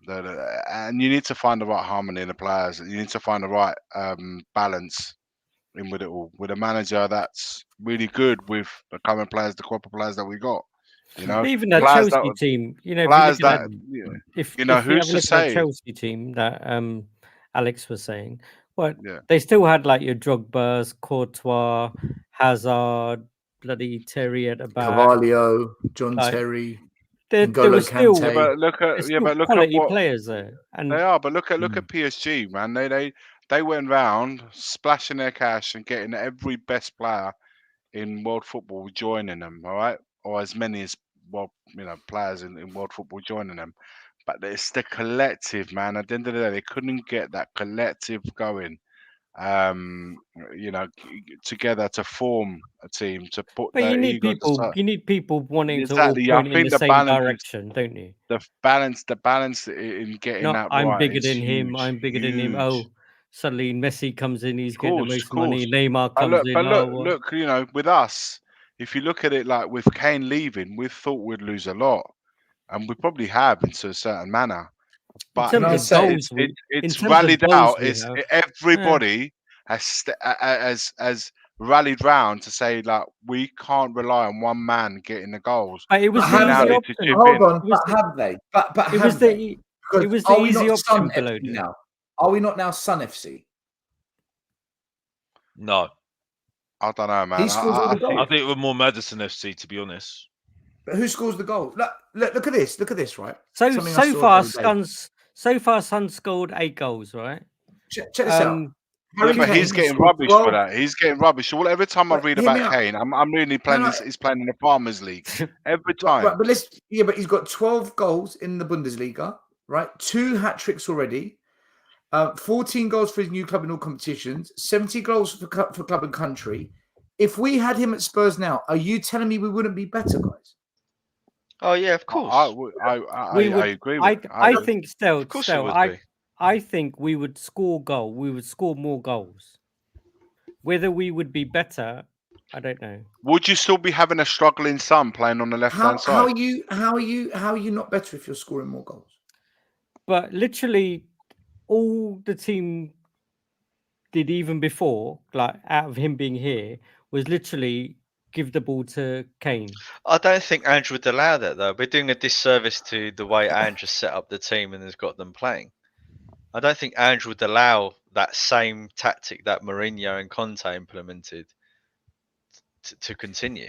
and you need to find the right harmony in the players. You need to find the right balance in with it all, with a manager that's really good with the current players, the crop of players that we got. Even that players Chelsea team, players that, if we have a who's to look at that say? Chelsea team that Alex was saying, Yeah. they still had like your Drogba's, Courtois, Hazard, bloody Terry at the back, Carvalho, John Terry, there N'Golo were still, Kante. But look at quality what players there, and they are. But look at PSG, man. They went round splashing their cash and getting every best player in world football joining them. All right, or as many as players in world football joining them. But it's the collective, man. At the end of the day, they couldn't get that collective going. Together to form a team, to put but their you need egos people. aside. You need people wanting to all Exactly. I point in think the the same balance is direction, don't you? the balance in getting Not that I'm right bigger is than him. huge. I'm bigger than him. Huge. Oh, suddenly Messi comes in. He's Of getting the course, most money. course. Neymar But comes look, in. look. With us, if you look at it like with Kane leaving, we thought we'd lose a lot, and we probably have into a certain manner. In But terms it's of goals, it's rallied out. we It's have. everybody has rallied round to say like we can't rely on one man getting the goals. But it was But the have easy they? option. Hold on, but have they? But It was have they? the Because it was are the we easy not Sun option below FC there. now? Are we not now Sun FC? No, I don't know, man. He scores all the I goals. think it was more Madison FC, to be honest. But who scores the goals? Look at this. Look at this, right? So Something I so saw far, the other day. Sun scored 8 goals, right? Check this out. Yeah, Harry but Kane he's has getting scored rubbish 12. for that. He's getting rubbish. Well, every time I But read hear me about out. Kane, I'm really playing. He's playing in the Farmers League every time. Right, but but he's got 12 goals in the Bundesliga, right? 2 hat tricks already. 14 goals for his new club in all competitions. 70 goals for club and country. If we had him at Spurs now, are you telling me we wouldn't be better, guys? Oh yeah, of course. I agree with. I think still, Of course it would be. I think we would score We would score more goals. Whether we would be better, I don't know. Would you still be having a struggling Son playing on the left hand side? How are you not better if you're scoring more goals? But literally, all the team did even before, like out of him being here, was literally give the ball to Kane. I don't think Andrew would allow that though. We're doing a disservice to the way Andrew set up the team and has got them playing. I don't think Andrew would allow that same tactic that Mourinho and Conte implemented to continue.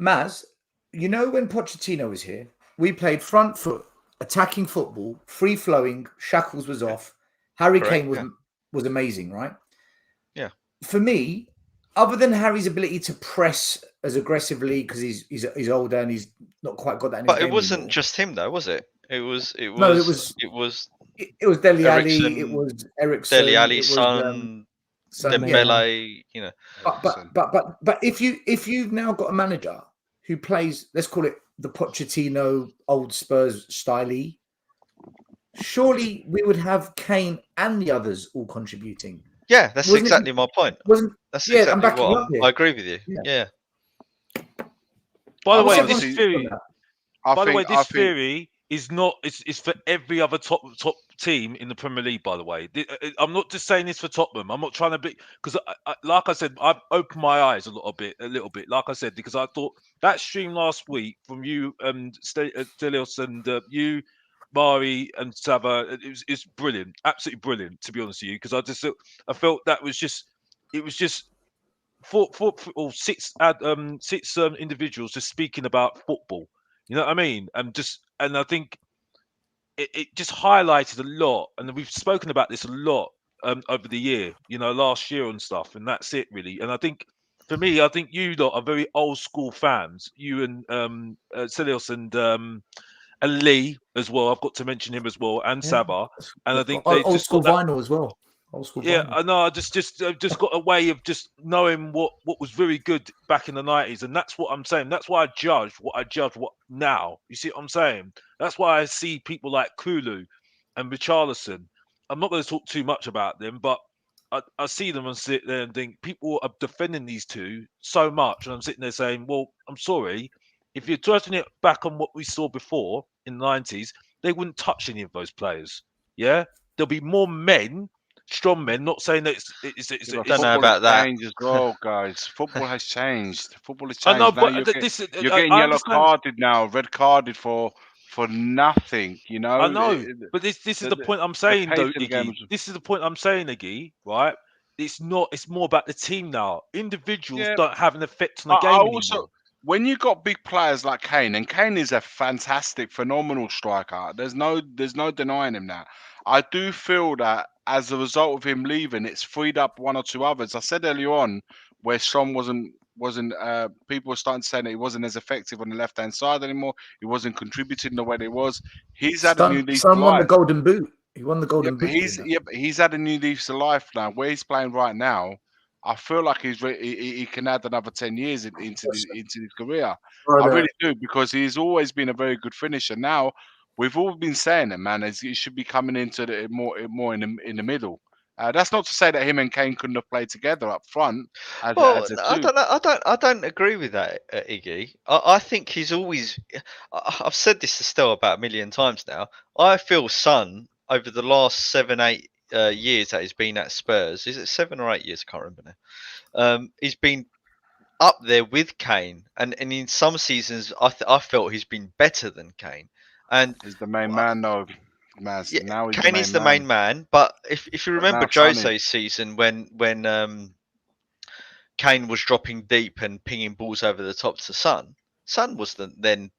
Maz, you know when Pochettino was here, we played front foot, attacking football, free flowing. Shackles was off. Harry Kane was amazing, right? Yeah. For me, other than Harry's ability to press as aggressively because he's older and he's not quite got that. In his But it game wasn't anymore. just him, though, was it? It was Dele Alli, it was Ericsson, Dele Alli, it was Son, Dembele, you know. But if you've now got a manager who plays, let's call it the Pochettino old Spurs style, surely we would have Kane and the others all contributing. Yeah, that's exactly my point. I agree with you. Yeah. By the way, this theory. By the way, this theory is not. It's for every other top team in the Premier League. By the way, I'm not just saying this for Tottenham. I'm not trying to be because, like I said, I've opened my eyes a little bit. Like I said, because I thought that stream last week from you, Stelios, and you, Mari, and Sava, it's brilliant, absolutely brilliant. To be honest with you, because I felt that was just. It was just. Six individuals just speaking about football. You know what I mean? And I think it just highlighted a lot, and we've spoken about this a lot over the year. You know, last year and stuff, and that's it really. And I think for me, I think you lot are very old school fans. You and Celios and Lee as well. I've got to mention him as well, and Saba. And I think they old school vinyl as well. Yeah, I know. I just got a way of just knowing what was very good back in the 90s, and that's what I'm saying. That's why I judge what now. You see what I'm saying? That's why I see people like Kulu and Richarlison. I'm not going to talk too much about them, but I see them and sit there and think people are defending these two so much, and I'm sitting there saying, well, I'm sorry. If you're judging it back on what we saw before in the 90s, they wouldn't touch any of those players. Yeah, there'll be more men. Strong men, not saying that it's I don't know about that. Changed as well, guys. Football has changed. Football has changed. I know, now but you're getting yellow carded now, red carded for nothing. You know. I know, but this is the point I'm saying, though, Iggy. This is the point I'm saying, Iggy. Right? It's not. It's more about the team now. Individuals don't have an effect on the game anymore. When you got big players like Kane, and Kane is a fantastic, phenomenal striker. There's no denying him that. I do feel that as a result of him leaving, it's freed up one or two others. I said earlier on where Son wasn't people were starting to say that he wasn't as effective on the left hand side anymore. He wasn't contributing the way they was. He's had a new lease of life. Won the Golden Boot. He won the Golden Boot. But he's had a new lease of life now. Where he's playing right now, I feel like he can add another 10 years into his career. I really do, because he's always been a very good finisher. Now, we've all been saying it, man. He should be coming into the more in the middle. That's not to say that him and Kane couldn't have played together up front. I don't know. I don't agree with that, Iggy. I think he's always. I've said this to Stell about a million times now. I feel Son over the last 7-8 years that he's been at Spurs. Is it 7 or 8 years? I can't remember now. He's been up there with Kane, and in some seasons I felt he's been better than Kane. And he's the main man, though. Yeah, now Kane is the main man. But if you remember Jose's season when Kane was dropping deep and pinging balls over the top to Son. Son was then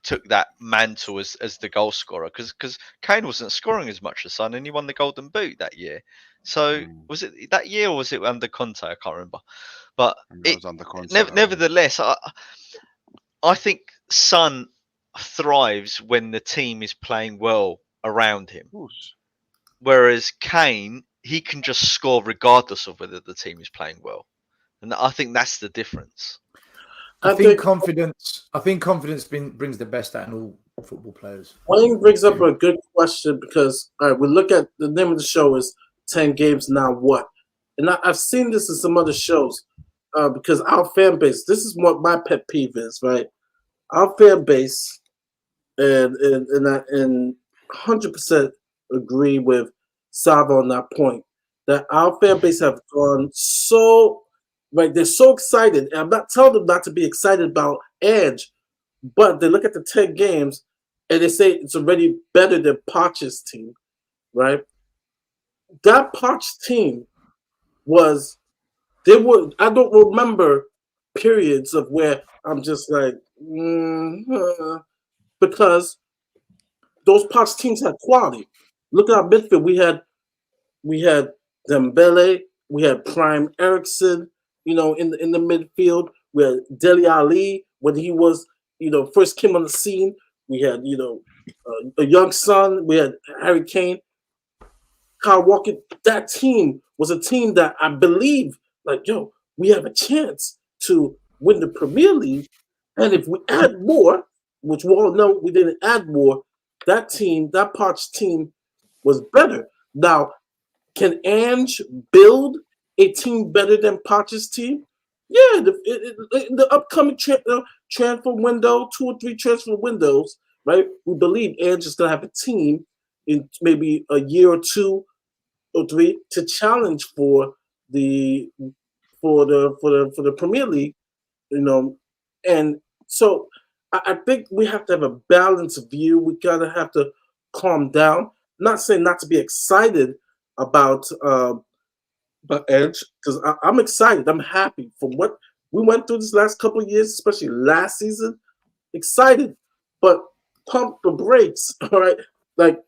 took that mantle as the goal scorer because Kane wasn't scoring as much as Son, and he won the Golden Boot that year. So was it that year or was it under Conte? I can't remember. But That was under Conte. Nevertheless, I think Son thrives when the team is playing well around him. Whereas Kane, he can just score regardless of whether the team is playing well. And I think that's the difference. I think confidence brings the best out in all football players. Wayne brings up a good question because, all right, we look at the name of the show is 10 Games Now What? And I've seen this in some other shows because our fan base, this is what my pet peeve is, right? Our fan base, and 100% agree with Sava on that point, that our fan base have gone so, right, they're so excited. And I'm not telling them not to be excited about Edge, but they look at the 10 games and they say it's already better than Poch's team, right? That Poch team was, I don't remember periods of where I'm just like, because those Poch teams had quality. Look at our midfield. We had Dembele, we had Prime Eriksson, in the midfield. We had Dele Alli when he was, first came on the scene. We had, a young son. We had Harry Kane, Kyle Walker. That team was a team that I believe, we have a chance to win the Premier League. And if we add more, which we all know we didn't add more, that Poch team was better. Now, can Ange build a team better than Poch's team? Yeah, the upcoming transfer window, 2 or 3 transfer windows, right? We believe Ange is going to have a team in maybe a year or 2 or 3 to challenge for the Premier League, and so I think we have to have a balanced view. We gotta have to calm down. Not saying not to be excited about Edge, because I'm excited. I'm happy from what we went through this last couple of years, especially last season. Excited, but pump the brakes. All right, like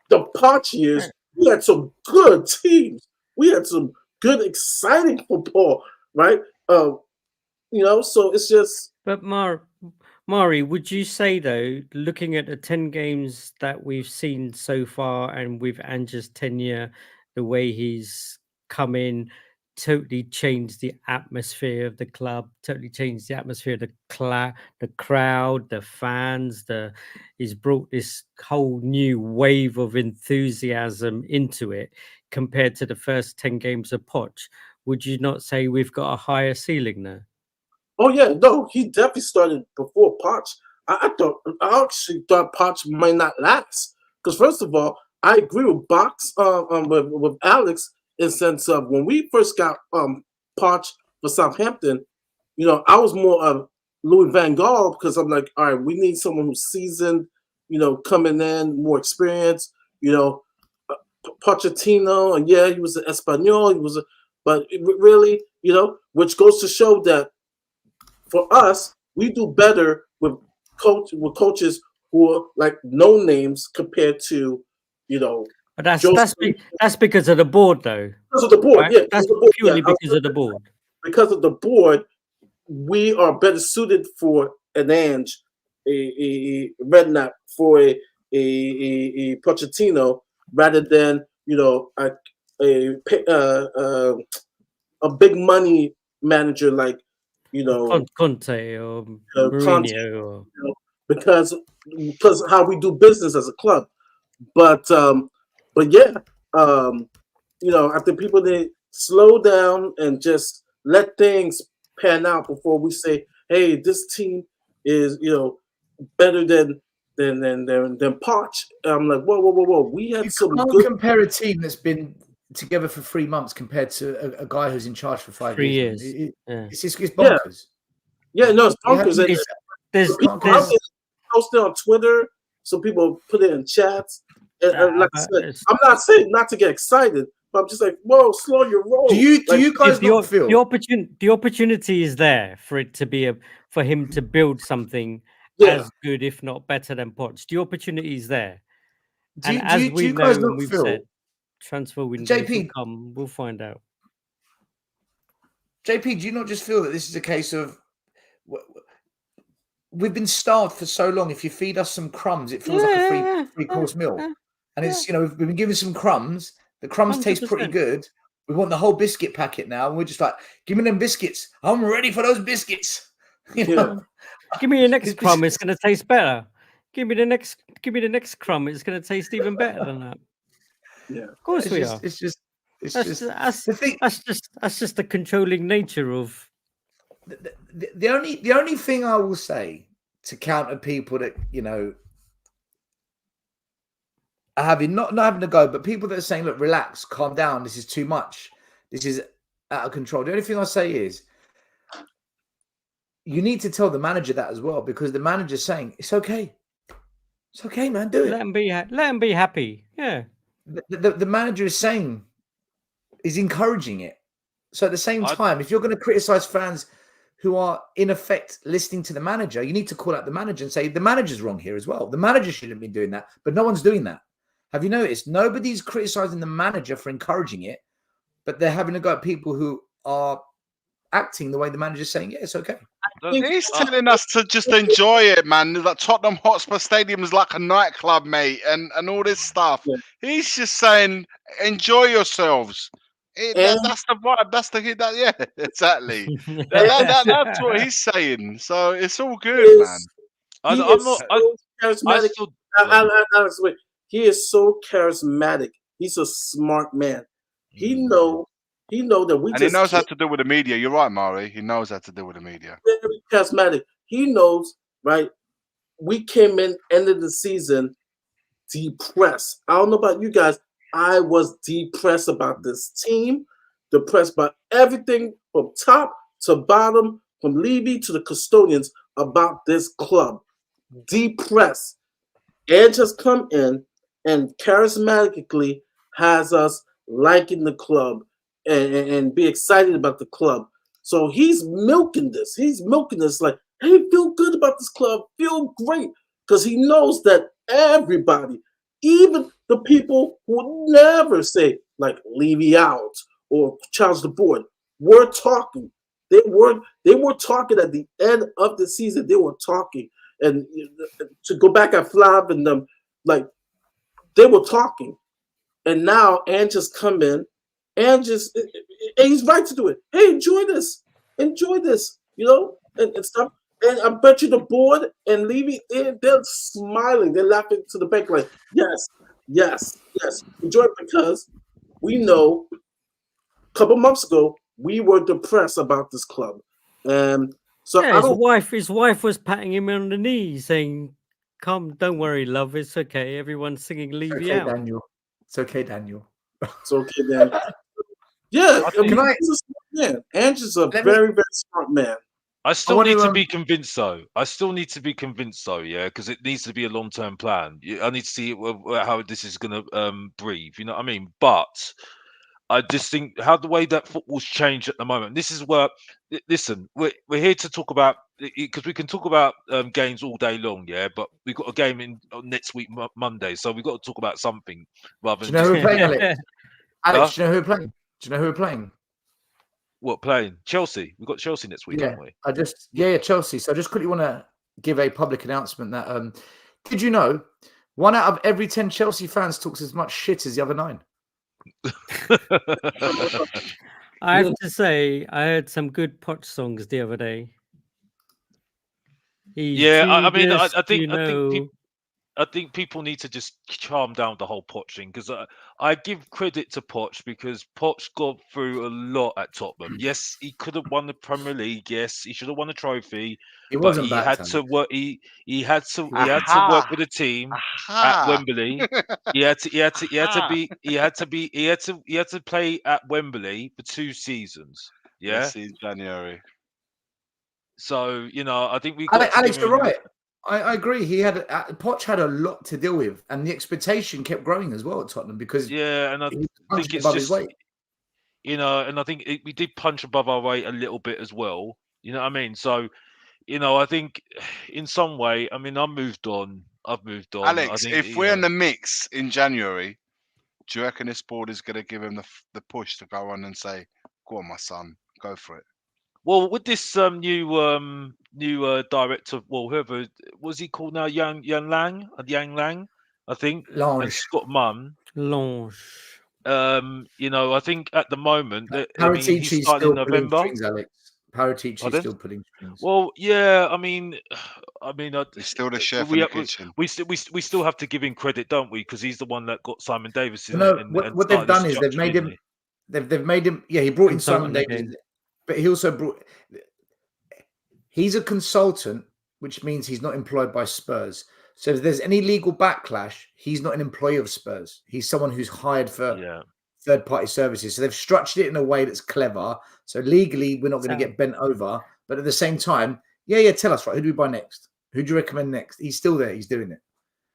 the Poch years, we had some good teams. We had some good, exciting football, right? So it's just. But Mari, would you say though, looking at the 10 games that we've seen so far, and with Ange's tenure, the way he's come in, totally changed the atmosphere of the club, totally changed the atmosphere of the crowd, the fans, he's brought this whole new wave of enthusiasm into it compared to the first 10 games of Poch. Would you not say we've got a higher ceiling there? Oh yeah, no, he definitely started before Poch. I actually thought Poch might not last because first of all, I agree with with Alex in the sense of when we first got Poch for Southampton, I was more of Louis van Gaal because I'm like, all right, we need someone who's seasoned, coming in, more experience, Pochettino, and yeah, he was an Espanol, but really, which goes to show that for us, we do better with coaches who are like no names compared to, But that's because of the board, though. Because of the board, right? yeah. That's purely because of the board. Because of the board, we are better suited for an Ange, a Redknapp, for a Pochettino, rather than a big money manager like Conte or Mourinho, because how we do business as a club. But yeah, I think people need to slow down and just let things pan out before we say, hey, this team is better than Poch. I'm like, whoa. We had some good. Compare a team that's been together for 3 months compared to a guy who's in charge for 5 years. It's bonkers. Yeah, no, it's bonkers. There's posted on Twitter. Some people put it in chats. And like I said, I'm not saying not to get excited, But I'm just like, whoa, slow your roll. Do you Like, guys not the feel? opportunity is there for it to be for him to build something Yeah. as good, if not better, than Poch. The opportunity is there, Do and you, do as you, do we you know guys and not we've feel? said, transfer windows will JP, come. We'll find out. JP, do you not just feel that this is a case of we've been starved for so long? If you feed us some crumbs, it feels like a free course meal. And it's, we've been given some crumbs. The crumbs taste pretty 100%. good. We want the whole biscuit packet now. And we're just like, give me them biscuits. I'm ready for those biscuits. You know? Give me your next This crumb. It's is- going to taste better. Give me the next crumb. It's going to taste even better than that. Yeah. Of course we are. It's just That's the thing. that's just the controlling nature of. The only thing I will say to counter people that are having not having to go, but people that are saying, "Look, relax, calm down. This is too much. This is out of control." The only thing I say is, you need to tell the manager that as well, because the manager's saying it's okay. It's okay, man. Do it. Let them be happy. Yeah. The manager is saying, is encouraging it. So at the same time, if you're going to criticize fans who are in effect listening to the manager, you need to call out the manager and say the manager's wrong here as well. The manager shouldn't be doing that, but no one's doing that. Have you noticed? Nobody's criticizing the manager for encouraging it, but they're having to go at people who are acting the way the manager's saying, yeah, it's okay. He's telling us to just enjoy it, man. Like Tottenham Hotspur Stadium is like a nightclub, mate, and all this stuff. Yeah. He's just saying, enjoy yourselves. That's the vibe. That's the hit. Yeah, exactly. That's what he's saying. So it's all good, man. He is so charismatic. Alex, wait. He is so charismatic. He's a smart man. He know that we and just he knows how to deal with the media. You're right, Mari. He knows how to deal with the media. Very charismatic. He knows, right? We came in end of the season depressed. I don't know about you guys. I was depressed about this team, depressed by everything from top to bottom, from Levy to the custodians about this club. Depressed. And just come in and charismatically has us liking the club and be excited about the club. So he's milking this. He's milking this like, hey, feel good about this club. Feel great. Because he knows that everybody, even the people who never say, like, Levy out or challenge the board, were talking. They were talking at the end of the season. They were talking. And to go back at Flav and them, like, they were talking. And now Ange's come in and he's right to do it. Hey, enjoy this, and stuff. And I bet you the board and Levy, they're smiling, they're laughing to the bank like, yes, enjoy it, because we know a couple months ago we were depressed about this club, and so his wife was patting him on the knee, saying, "Come, don't worry, love. It's okay. Everyone's singing Levy out." Daniel. It's okay, Daniel. It's okay, Daniel. Yeah, he's a smart man. Andrew's a very, very smart man. I still need to be convinced, though. Yeah, because it needs to be a long-term plan. I need to see how this is going to breathe. You know what I mean? But I just think how the way that football's changed at the moment. This is where, listen, we're here to talk about, because we can talk about games all day long, yeah. But we've got a game next week Monday, so we've got to talk about something rather than. Do you know who we're playing, Alex? Alex, Huh? do you know who we're playing? Do you know who we're playing? What, playing? Chelsea. We've got Chelsea next week, haven't we? Chelsea. So I just quickly want to give a public announcement that did you know 1 out of every 10 Chelsea fans talks as much shit as the other 9? I have to say, I heard some good Poch songs the other day. I think people need to just calm down the whole Poch thing, because I give credit to Poch, because Poch got through a lot at Tottenham. Yes, he could have won the Premier League. Yes, he should have won a trophy. But he had to work. He had to work with a team at Wembley. He had to play at Wembley for 2 seasons. Yeah, Let's see January. So I think we Alex, you're right. I agree. He had Poch had a lot to deal with, and the expectation kept growing as well at Tottenham because Yeah, and I he was think punching it's above his just, weight. and I think we did punch above our weight a little bit as well. You know what I mean? So, I think in some way, I mean, I've moved on. I Alex, think, if we're in the mix in January, do you reckon this board is going to give him the push to go on and say, "Go on, my son, go for it"? well, with this new director, well, whoever was he called now, Yang Lang, I think, and Lange, Scott Munn. Lange. I think at the moment that, I mean, he's Paratici's starting in still pulling November. strings, Alex. Paratici's Pardon? still pulling strings. Well, yeah, I mean, He's still the chef in we the we kitchen. we still have to give him credit, don't we? Because he's the one that got Simon Davis in Well, it no, and what they've started the done is they've structure, made didn't him. he? They've made him. Yeah, he brought in Simon Consultant Davis, again. but he also brought. He's a consultant, which means he's not employed by Spurs. So if there's any legal backlash, he's not an employee of Spurs. He's someone who's hired for Yeah. third-party services. So they've structured it in a way that's clever. So legally, we're not going to So- get bent over. But at the same time, yeah, tell us, right? Who do we buy next? Who do you recommend next? He's still there. He's doing it.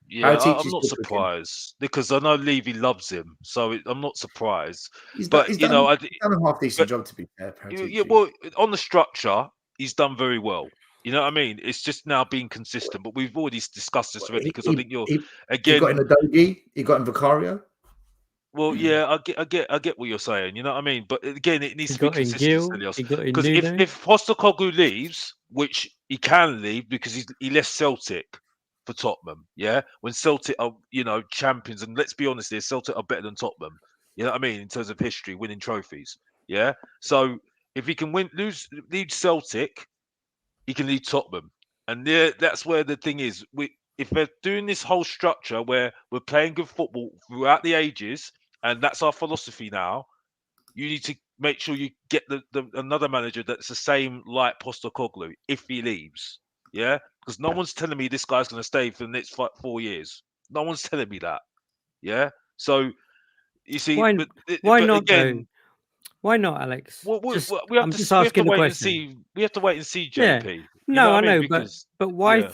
Yeah, I'm Paratici's not still cooking. surprised because I know Levy loves him, so I'm not surprised. He's But done a half but decent job, to be fair, yeah, Paratici. well, on the structure, he's done very well. You know what I mean? It's just now being consistent. But we've already discussed this already because I think you're He got in again. Adogi. He got in Vicario. Well, yeah, I get what you're saying. You know what I mean? But again, it needs He to be got in consistent, Gil. Stelios. He got in Because Nuno. if Postecoglou leaves, which he can leave because he left Celtic for Tottenham, yeah. When Celtic are champions, and let's be honest, here Celtic are better than Tottenham. You know what I mean in terms of history, winning trophies. Yeah. So if he can lead Celtic, he can lead Tottenham, and that's where the thing is. If they're doing this whole structure where we're playing good football throughout the ages, and that's our philosophy now, you need to make sure you get another manager that's the same like Postecoglou if he leaves. Yeah, because no one's telling me this guy's going to stay for the next 4 years. No one's telling me that. Yeah, so you see, Why but not again, though? Why not, Alex? I'm just we have to asking the wait and question. see. We have to wait and see, Yeah. JP. No, I what know, mean? Because but why yeah.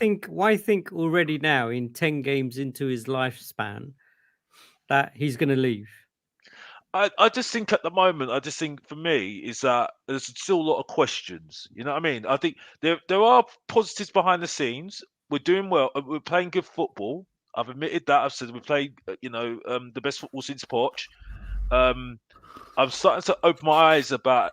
think already now in 10 games into his lifespan that he's going to leave? I just think at the moment, I just think for me is that there's still a lot of questions. You know what I mean? I think there are positives behind the scenes. We're doing well. We're playing good football. I've admitted that. I've said we played, the best football since Poch. I'm starting to open my eyes about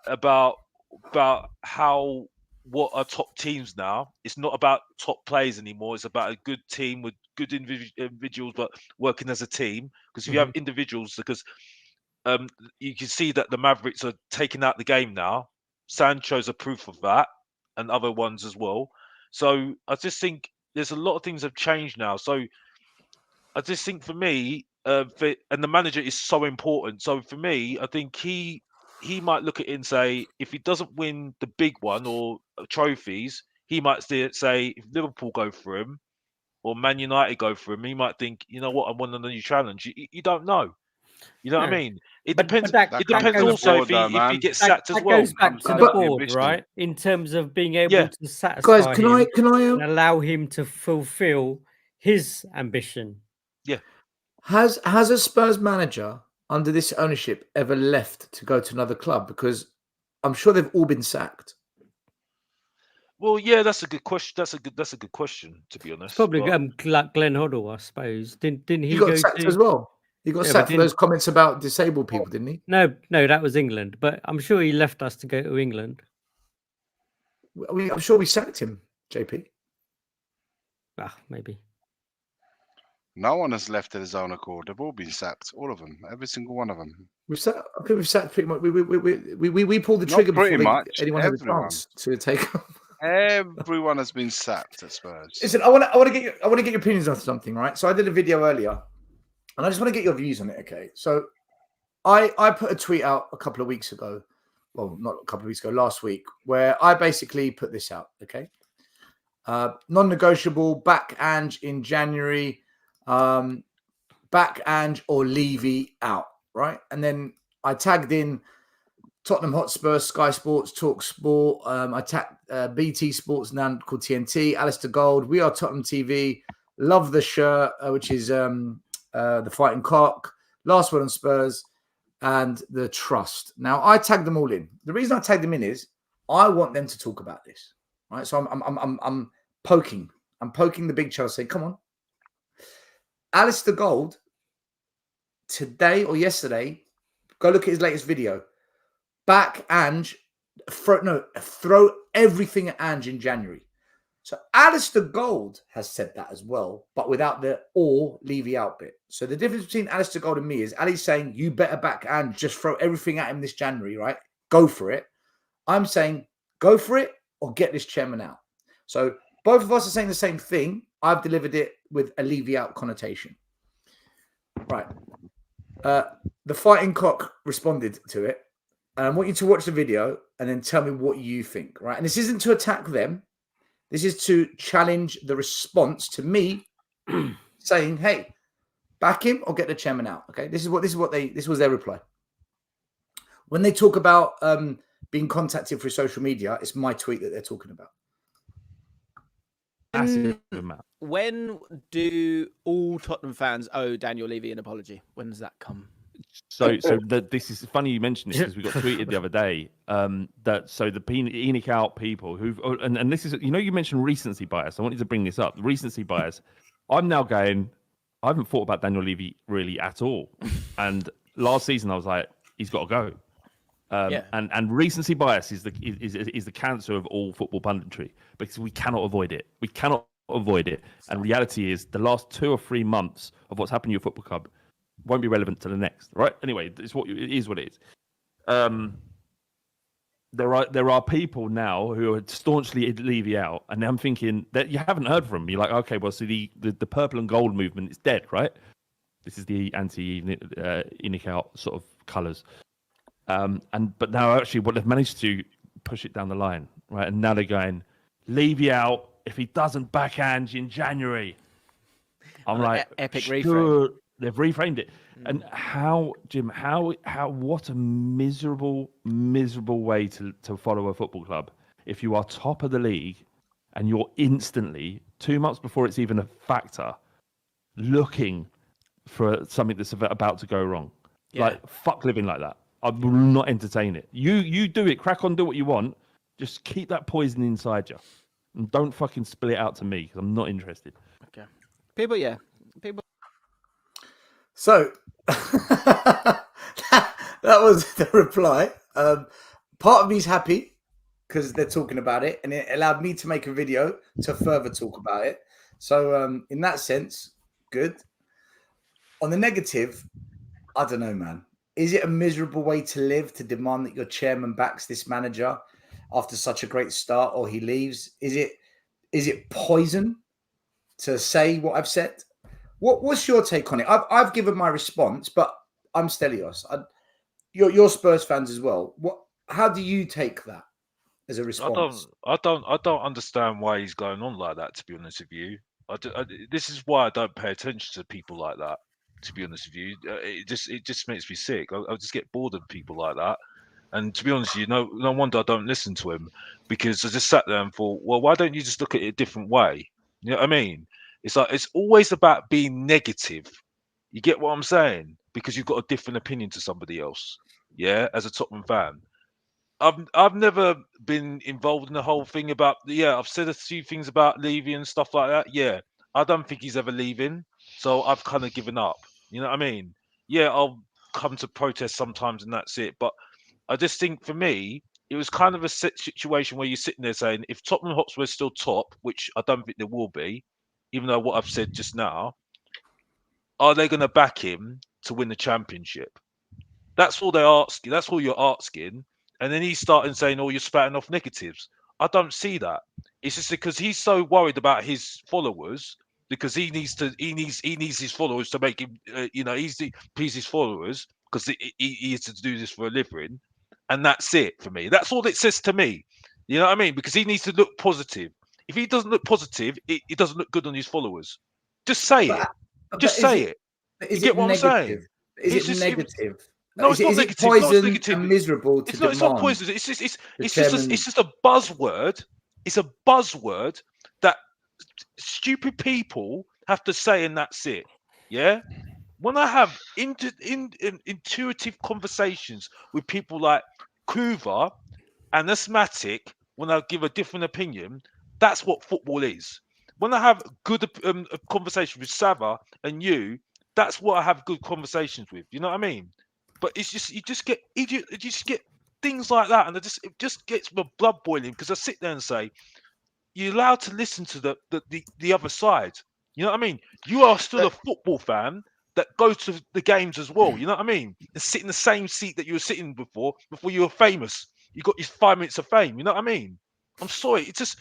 how what are top teams now. It's not about top players anymore. It's about a good team with good individuals, but working as a team. Because if you have individuals, because you can see that the Mavericks are taking out the game now. Sancho's a proof of that, and other ones as well. So I just think there's a lot of things have changed now. So I just think for me, and the manager is so important. So for me, I think he might look at it and say, if he doesn't win the big one or trophies, he might say if Liverpool go for him or Man United go for him, he might think, you know what, I want a new challenge. You don't know. You know what I No. mean? It But depends. that It comes depends to the also board, though, if he man. gets that, sacked as that well. goes back Comes to down the to the board, ambition. right? In terms of being able Yeah. to satisfy Guys, him can I and allow him to fulfill his ambition. Yeah. has a Spurs manager under this ownership ever left to go to another club? Because I'm sure they've all been sacked. Well, yeah, that's a good question. That's a good question, to be It's honest. probably But like Glenn Hoddle, I suppose. Didn't He he got go sacked to? as well. He got Yeah, but sacked for those didn't. comments about disabled people, didn't he? No, that was England. But I'm sure he left us to go to England. I'm sure we sacked him, JP. Ah, maybe. No one has left at his own accord. They've all been sacked, all of them, every single one of them. I think we've sacked pretty much. We pulled the Not trigger pretty before much, anyone had a everyone. chance to take. Everyone has been sacked at Spurs. Listen, I want to get your opinions on something, right? So I did a video earlier, and I just want to get your views on it. Okay, so I put a tweet out a couple of weeks ago. Well, not a couple of weeks ago, last week, where I basically put this out. Okay, non-negotiable. Back Ange in January. Back Ange or Levy out. Right, and then I tagged in Tottenham Hotspur, Sky Sports, Talk Sport. I tagged BT Sports, now called TNT. Alistair Gold. We Are Tottenham TV. Love the shirt, which is the Fighting Cock. Last Word on Spurs, and the Trust. Now I tagged them all in. The reason I tagged them in is I want them to talk about this, right? So I'm poking the big child, saying, "Come on, Alistair Gold." Today or yesterday, go look at his latest video. Back Ange, throw everything at Ange in January. So Alistair Gold has said that as well, but without the or Levy out bit. So the difference between Alistair Gold and me is Ali's saying, you better back Ange, just throw everything at him this January, right? Go for it. I'm saying, go for it or get this chairman out. So both of us are saying the same thing. I've delivered it with a Levy out connotation. Right. The Fighting Cock responded to it. And I want you to watch the video and then tell me what you think, right? And this isn't to attack them. This is to challenge the response to me saying, hey, back him or get the chairman out. Okay. This was their reply. When they talk about being contacted through social media, it's my tweet that they're talking about. When do all Tottenham fans owe Daniel Levy an apology? When does that come? This is funny you mentioned this because we got tweeted the other day that the Enoch out people and this is, you mentioned recency bias. I wanted to bring this up. Recency bias. I'm now going, I haven't thought about Daniel Levy really at all. And last season I was like, he's got to go. And recency bias is the cancer of all football punditry because we cannot avoid it. We cannot avoid it. And reality is the last 2 or 3 months of what's happened in your football club won't be relevant to the next, right? Anyway, it is what it is. There are people now who are staunchly Levy out, and I'm thinking that you haven't heard from them. You're like, okay, well, so the purple and gold movement is dead, right? This is the anti-Enoch out sort of colours. But now actually what they've managed to push it down the line, right? And now they're going, Levy out if he doesn't back Ange in January. I'm like, epic reframe. They've reframed it. And how, Jim, what a miserable way to follow a football club. If you are top of the league and you're instantly, 2 months before it's even a factor, looking for something that's about to go wrong. Yeah. Like, fuck living like that. I will not entertain it. You do it, crack on, do what you want. Just keep that poison inside you. And don't fucking spill it out to me because I'm not interested. Okay. People. So that was the reply. Part of me is happy because they're talking about it, and it allowed me to make a video to further talk about it. So in that sense, good. On the negative, I don't know, man. Is it a miserable way to live to demand that your chairman backs this manager after such a great start, or he leaves? Is it poison to say what I've said? What's your take on it? I've given my response, but I'm Stelios. You're Spurs fans as well. How do you take that as a response? I don't understand why he's going on like that. To be honest with you, this is why I don't pay attention to people like that. To be honest with you, it just makes me sick. I just get bored of people like that. And to be honest with you, no wonder I don't listen to him, because I just sat there and thought, well, why don't you just look at it a different way? You know what I mean? It's like it's always about being negative. You get what I'm saying? Because you've got a different opinion to somebody else. Yeah, as a Tottenham fan, I've never been involved in the whole thing about. Yeah, I've said a few things about leaving and stuff like that. Yeah, I don't think he's ever leaving, so I've kind of given up. You know what I mean? Yeah, I'll come to protest sometimes and that's it. But I just think for me, it was kind of a situation where you're sitting there saying, if Tottenham Hotspur is still top, which I don't think there will be, even though what I've said just now, are they going to back him to win the championship? That's all they're asking. That's all you're asking. And then he's starting saying, oh, you're spouting off negatives. I don't see that. It's just because he's so worried about his followers, because he needs his followers to make him, he's to please his followers, because he is to do this for a living. And that's it for me. That's all it says to me. You know what I mean? Because he needs to look positive. If he doesn't look positive, it doesn't look good on his followers. Just say it. Just say it. You get what I'm saying? Is it negative? No, it's not Is it negative. No, it's poison negative. and miserable to It's not. It's not demand? poisonous. the chairman- It's just a buzzword. It's a buzzword that stupid people have to say, and that's it. Yeah. When I have intuitive conversations with people like Kuva and Asthmatic, when I give a different opinion, that's what football is. When I have good a conversation with Sava and you, that's what I have good conversations with. You know what I mean? But it's just you just get idiot, you just get things like that, and it just gets my blood boiling because I sit there and say, you're allowed to listen to the other side. You know what I mean? You are still a football fan that goes to the games as well. You know what I mean? And sit in the same seat that you were sitting before you were famous. You got your 5 minutes of fame. You know what I mean? I'm sorry. It just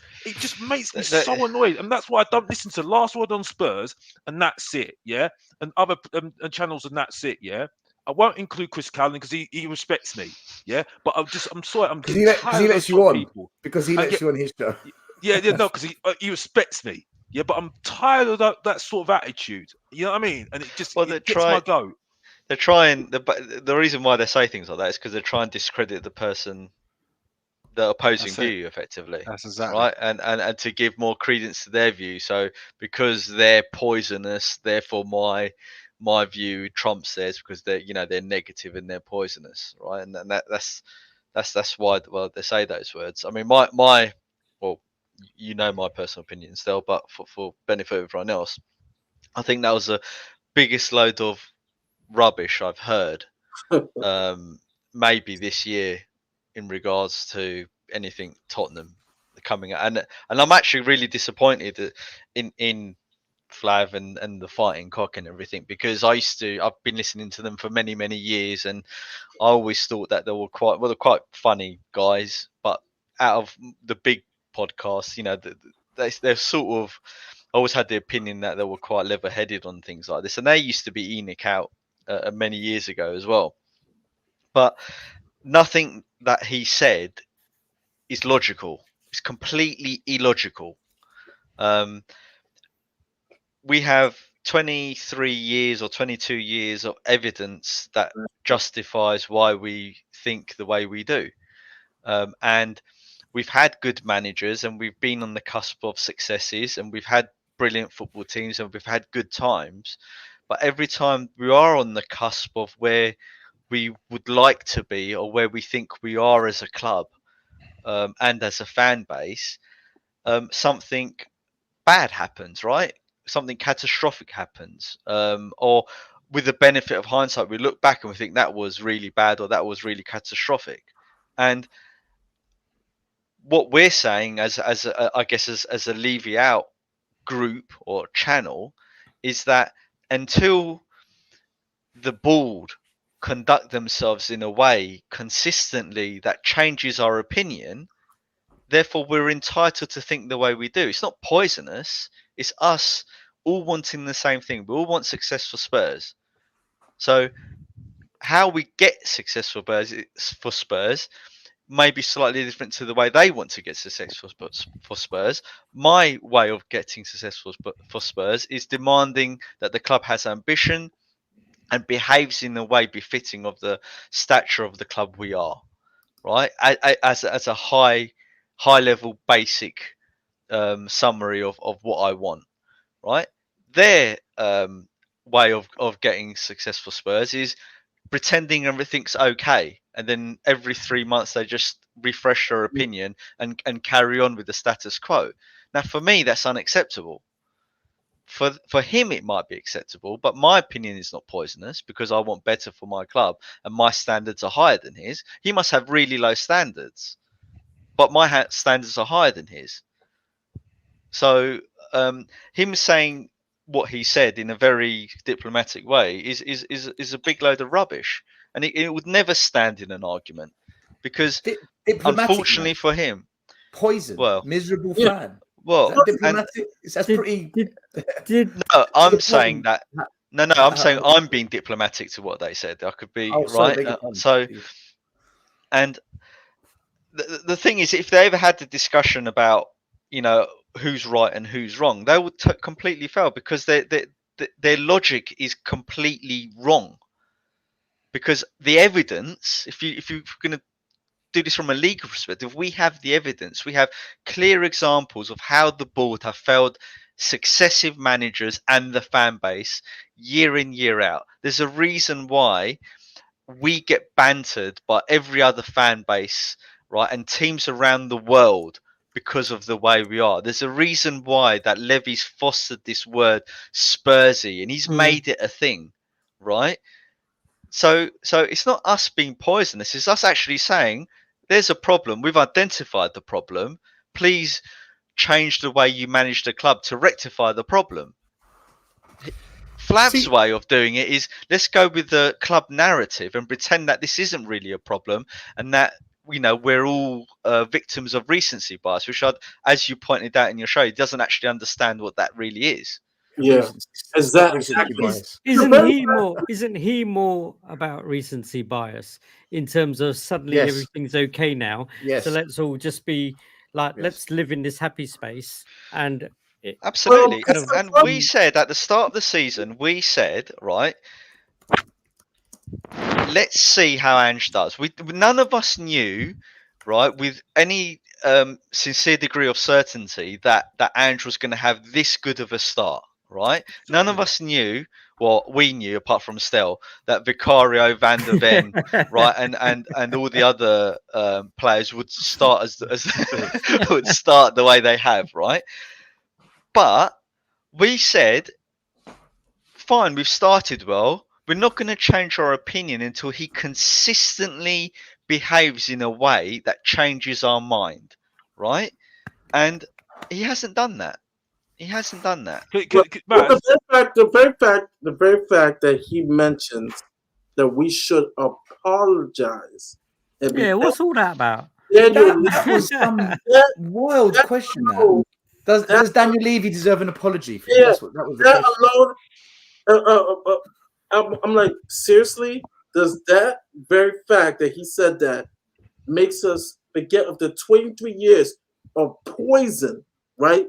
makes me so annoyed, and that's why I don't listen to Last Word on Spurs, and that's it. Yeah, and other and channels, and that's it. Yeah. I won't include Chris Callan because he respects me. Yeah, but I'm sorry. I'm getting tired of those you sort of on people. because he I lets get you on his show. yeah, no, because he respects me. Yeah, but I'm tired of that sort of attitude. You know what I mean? And it just Well, it gets my goat. They're trying. The reason why they say things like that is because they're trying to discredit the person, the opposing That's it. view, effectively. That's exactly Right, and to give more credence to their view. So because they're poisonous, therefore my view trumps theirs because they're negative and they're poisonous, right? And that's why they say those words. I mean, my well, my personal opinion still, but for benefit of everyone else, I think that was the biggest load of rubbish I've heard, maybe this year, in regards to anything Tottenham coming out, and I'm actually really disappointed that in Flav and the Fighting Cock and everything, because I've been listening to them for many years, and I always thought that they were quite funny guys, but out of the big podcasts, they're sort of, I always had the opinion that they were quite level-headed on things like this, and they used to be Enoch out many years ago as well. But nothing that he said is logical. It's completely illogical. We have 23 years or 22 years of evidence that justifies why we think the way we do. And we've had good managers, and we've been on the cusp of successes, and we've had brilliant football teams, and we've had good times. But every time we are on the cusp of where we would like to be, or where we think we are as a club, and as a fan base, something bad happens, right? Something catastrophic happens, or with the benefit of hindsight, we look back and we think that was really bad or that was really catastrophic. And what we're saying, as a Levy Out group or channel, is that until the board conduct themselves in a way consistently that changes our opinion, therefore we're entitled to think the way we do. It's not poisonous. It's us all wanting the same thing. We all want success for Spurs. So how we get success for Spurs may be slightly different to the way they want to get success for Spurs. My way of getting successful for Spurs is demanding that the club has ambition and behaves in a way befitting of the stature of the club we are, right? As a high level basic summary of what I want, right? Their way of getting successful Spurs is pretending everything's okay, and then every 3 months they just refresh their opinion and carry on with the status quo. Now, for me, that's unacceptable. For him, it might be acceptable, but my opinion is not poisonous because I want better for my club and my standards are higher than his. He must have really low standards, but my standards are higher than his. So him saying what he said in a very diplomatic way is a big load of rubbish, and it would never stand in an argument because, unfortunately for him, poison, miserable Yeah. fan. Well, Is that diplomatic? That's Did- pretty. no, I'm the saying point. that. No, I'm saying I'm being diplomatic to what they said. I could be Oh, sorry, right. beg your pardon. So, and the thing is, if they ever had the discussion about who's right and who's wrong, they would completely fail because their logic is completely wrong. because the evidence, if you're going to do this from a legal perspective, we have the evidence. We have clear examples of how the board have failed successive managers and the fan base year in, year out. There's a reason why we get bantered by every other fan base, right, and teams around the world because of the way we are. There's a reason why that Levy's fostered this word Spursy, and he's made it a thing, right? So it's not us being poisonous. It's us actually saying there's a problem. We've identified the problem. Please change the way you manage the club to rectify the problem. Flav's way of doing it is let's go with the club narrative and pretend that this isn't really a problem and that we're all victims of recency bias, which, as you pointed out in your show, he doesn't actually understand what that really is. Yeah, exactly. Isn't he more about recency bias in terms of suddenly everything's okay now? Yes. So let's all just be like, let's live in this happy space. And absolutely. And we said at the start of the season, we said, right, let's see how Ange does. None of us knew, right, with any sincere degree of certainty that Ange was going to have this good of a start. Right, none of us knew. Well, we knew, apart from Stel, that Vicario, Van der Ven, right, and all the other players would start as would start the way they have, right? But we said, fine, we've started well. We're not going to change our opinion until he consistently behaves in a way that changes our mind, right? And he hasn't done that. He hasn't done that. The very fact that he mentions that we should apologize. What's all that about? That was some wild question. Does Daniel Levy deserve an apology? For that was the question. I'm like, seriously? Does that very fact that he said that makes us forget of the 23 years of poison, right?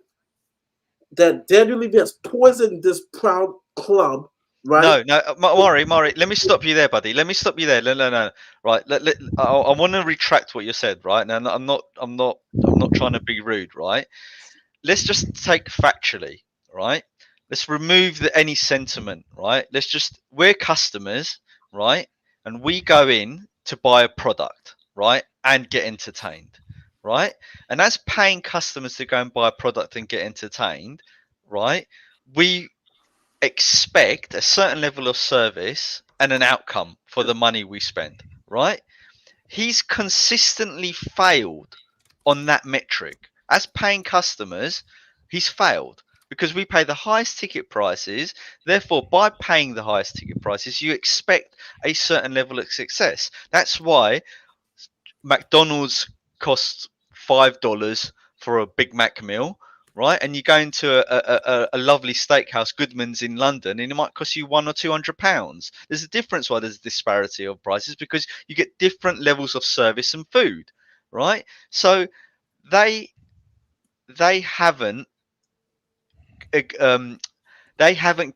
That Daniel Levy has poisoned this proud club, right? No, Maury, let me stop you there, buddy. Let me stop you there. No. Right, I want to retract what you said, right? Now, I'm not trying to be rude, right? Let's just take factually, right? Let's remove any sentiment, right? We're customers, right? And we go in to buy a product, right? And get entertained. Right, and as paying customers to go and buy a product and get entertained, right, we expect a certain level of service and an outcome for the money we spend, right? He's consistently failed on that metric. As paying customers, he's failed because we pay the highest ticket prices. Therefore, by paying the highest ticket prices, you expect a certain level of success. That's why McDonald's costs $5 for a Big Mac meal, right? And you go into a lovely steakhouse, Goodman's in London, and it might cost you £100 or £200. There's a difference why there's a disparity of prices because you get different levels of service and food, right? So they haven't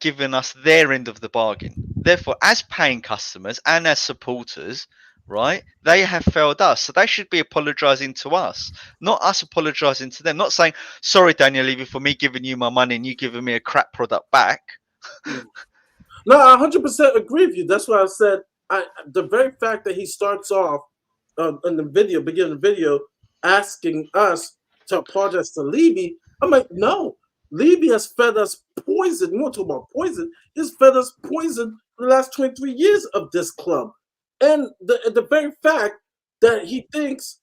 given us their end of the bargain. Therefore, as paying customers and as supporters, right, they have failed us. So they should be apologizing to us, not us apologizing to them. Not saying, sorry, Daniel Levy, for me giving you my money and you giving me a crap product back. No, I 100% agree with you. That's why I said the very fact that he starts off in the beginning of the video, asking us to apologize to Levy. I'm like, no. Levy has fed us poison. You want to talk about poison? He's fed us poison for the last 23 years of this club. And the very fact that he thinks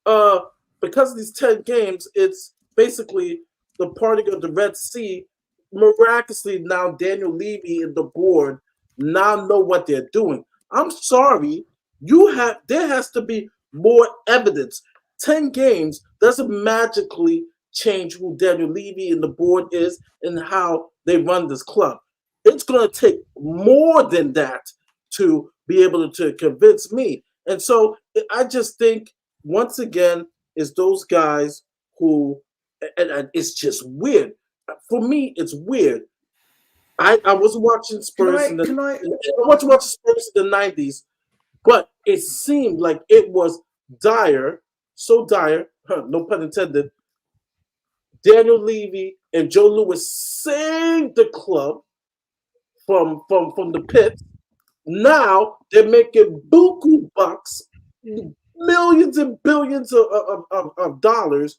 because of these 10 games, it's basically the parting of the Red Sea. Miraculously, now Daniel Levy and the board now know what they're doing. I'm sorry. There has to be more evidence. 10 games doesn't magically change who Daniel Levy and the board is and how they run this club. It's going to take more than that to be able to convince me. And so I just think, once again, it's those guys who, and it's just weird. For me, it's weird. I was watching Spurs in the I was watching Spurs in the 90s, but it seemed like it was dire, so dire, no pun intended. Daniel Levy and Joe Louis saved the club from the pit. Now they're making buku bucks, millions and billions of dollars,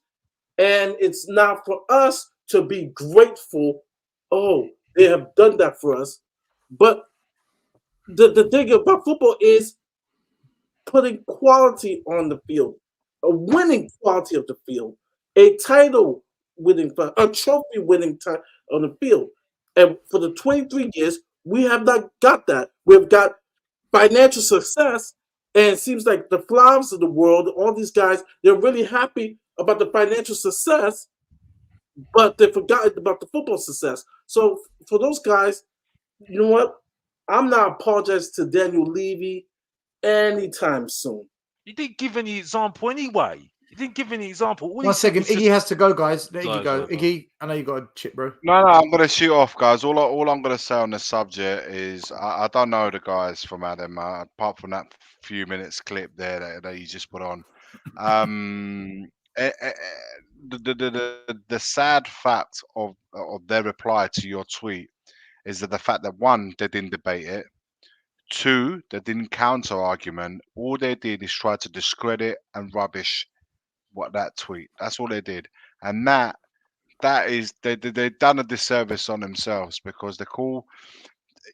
and it's now for us to be grateful. Oh, they have done that for us. But the thing about football is putting quality on the field, a winning quality of the field, a title winning, a trophy winning on the field. And for the 23 years, we have not got that. We've got financial success, and it seems like the Flavs of the world, all these guys, they're really happy about the financial success, but they forgot about the football success. So for those guys, you know what? I'm not apologizing to Daniel Levy anytime soon. You didn't give any example anyway. You didn't give any example. All One second, Iggy has to go, guys. There you go. Iggy, I know you got a chip, bro. No, I'm gonna shoot off, guys. All I'm gonna say on the subject is I don't know the guys from Adam, apart from that few minutes clip there that you just put on. The sad fact of their reply to your tweet is that the fact that one, they didn't debate it. Two, they didn't counter argument. All they did is try to discredit and rubbish what that tweet. That's all they did, and that is they've done a disservice on themselves because they're cool.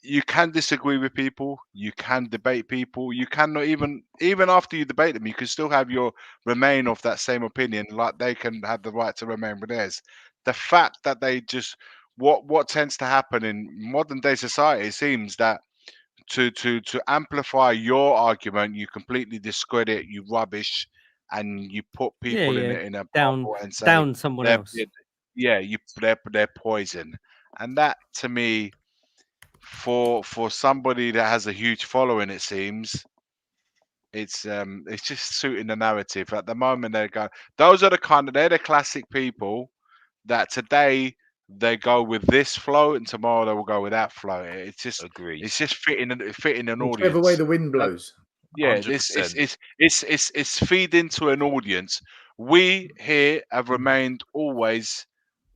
You can disagree with people, you can debate people, you cannot even after you debate them, you can still have your remain of that same opinion, like they can have the right to remain with theirs. The fact that they just what tends to happen in modern day society, it seems that to amplify your argument, you completely discredit, you rubbish, and you put Yeah, people yeah. in a Down, bubble and say down someone they're else. yeah, they're poison, and that to me, for somebody that has a huge following, it seems it's just suiting the narrative at the moment. They're going, those are they're the classic people that today they go with this flow and tomorrow they will go with that flow. It's just fitting an Whichever way audience. the wind blows. Yeah, 100%. it's feeding to an audience. We here have remained always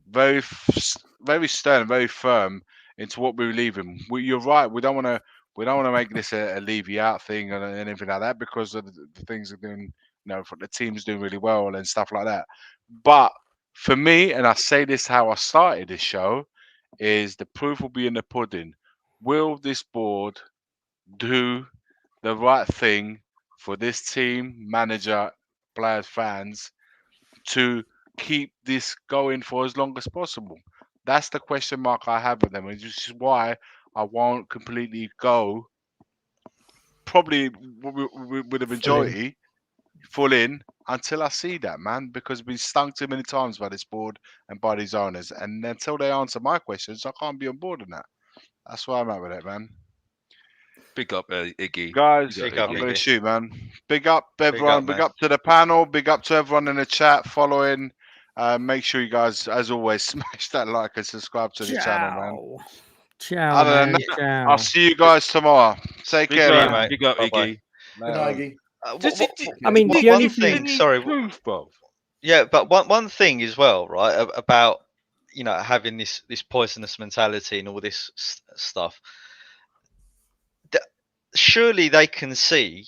very stern, very firm into what we believe in. You're right. We don't want to make this a Levy out thing and anything like that because of the things are doing. For the team's doing really well and stuff like that. But for me, and I say this how I started this show, is the proof will be in the pudding. Will this board do the right thing for this team, manager, players, fans to keep this going for as long as possible? That's the question mark I have with them, which is why I won't completely go. Probably with a majority full in until I see that, man, because we've been stung too many times by this board and by these owners, and until they answer my questions, I can't be on board on that. That's why I'm at with it, man. Big up, Iggy. Guys, Big up, I'm gonna Iggy. shoot, man. Big up everyone. Big man. up to the panel. Big up to everyone in the chat following. Make sure you guys, as always, smash that like and subscribe to the channel, man. Ciao, Other than man. that, Ciao. I'll see you guys tomorrow. Take Big care, up, man. big up, Bye-bye. Iggy. Good night, Iggy. I mean, the only thing. Sorry. Proof, bro. Yeah, but one thing as well, right? About having this poisonous mentality and all this stuff. Surely they can see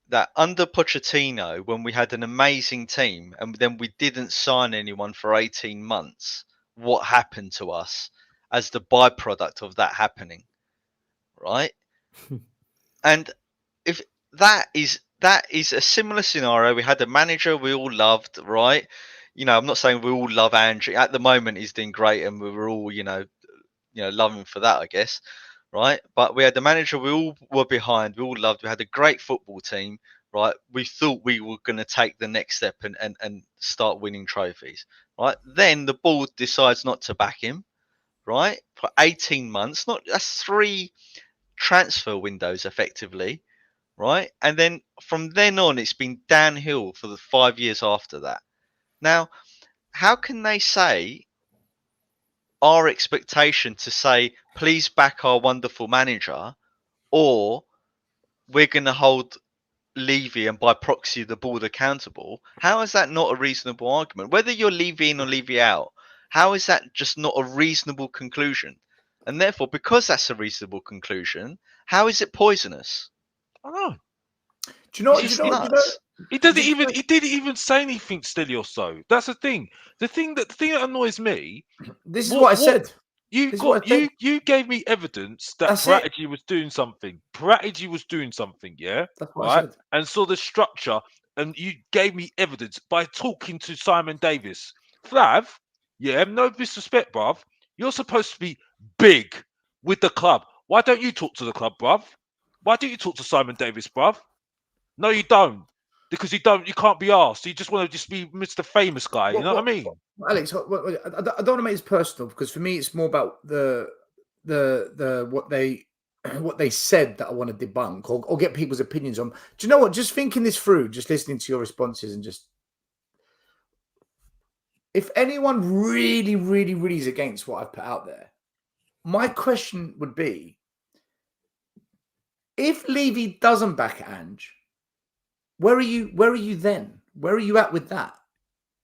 that under Pochettino, when we had an amazing team and then we didn't sign anyone for 18 months, what happened to us as the byproduct of that happening, right? And if that is a similar scenario, we had a manager we all loved, right? I'm not saying we all love Andrew. At the moment, he's doing great, and we were all, love him for that, I guess, right? But we had the manager we all were behind, we all loved. We had a great football team, right? We thought we were going to take the next step and start winning trophies, right? Then the board decides not to back him, right? For 18 months, that's 3 transfer windows effectively, right? And then from then on, it's been downhill for the 5 years after that. Now, how can they say our expectation to say, please back our wonderful manager, or we're going to hold Levy and by proxy the board accountable? How is that not a reasonable argument? Whether you're Levy in or Levy out, how is that just not a reasonable conclusion? And therefore, because that's a reasonable conclusion, how is it poisonous? I know. Do you know? It's nuts. He didn't even say anything, Stilly or so. That's the thing. The thing that annoys me. This is what I said. You gave me evidence that Prodigy was doing something. Prodigy was doing something, yeah? That's what I said. And saw the structure, and you gave me evidence by talking to Simon Davis. Flav, yeah, no disrespect, bruv. You're supposed to be big with the club. Why don't you talk to the club, bruv? Why don't you talk to Simon Davis, bruv? No, you don't. Because you can't be asked. You just want to just be Mr. Famous guy. You know what I mean? Alex, I don't want to make this personal, because for me it's more about the what they said that I want to debunk or get people's opinions on. Do you know what? Just thinking this through, just listening to your responses, and just if anyone really, really, really is against what I've put out there, my question would be: if Levy doesn't back Ange, where are you then? Where are you at with that?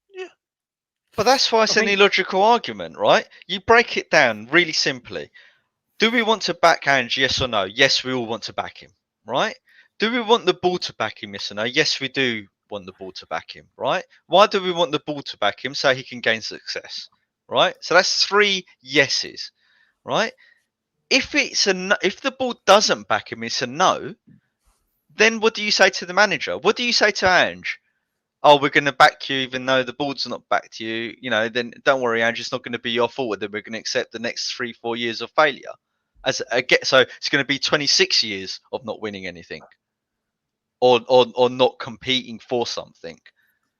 Yeah. But that's why it's an illogical argument, right? You break it down really simply. Do we want to back Ange, yes or no? Yes, we all want to back him, right? Do we want the ball to back him, yes or no? Yes, we do want the ball to back him, right? Why do we want the ball to back him? So he can gain success, right? So that's 3 yeses, right? If the ball doesn't back him, it's a no. Then what do you say to the manager? What do you say to Ange? Oh, we're going to back you even though the board's not backed you. You know, then don't worry, Ange, it's not going to be your fault. Then we're going to accept the next 3-4 years of failure. So it's going to be 26 years of not winning anything, or not competing for something.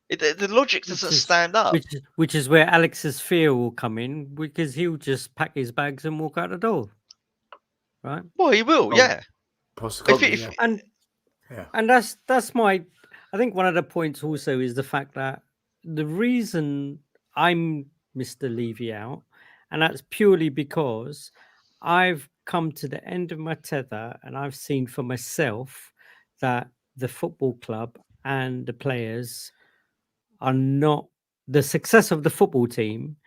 The logic doesn't stand up. Which is where Alex's fear will come in, because he'll just pack his bags and walk out the door, right? Well, he will, yeah. Possibly, And that's my. I think one of the points also is the fact that the reason I'm Mr. Levy out, and that's purely because I've come to the end of my tether, and I've seen for myself that the football club and the players are not, the success of the football team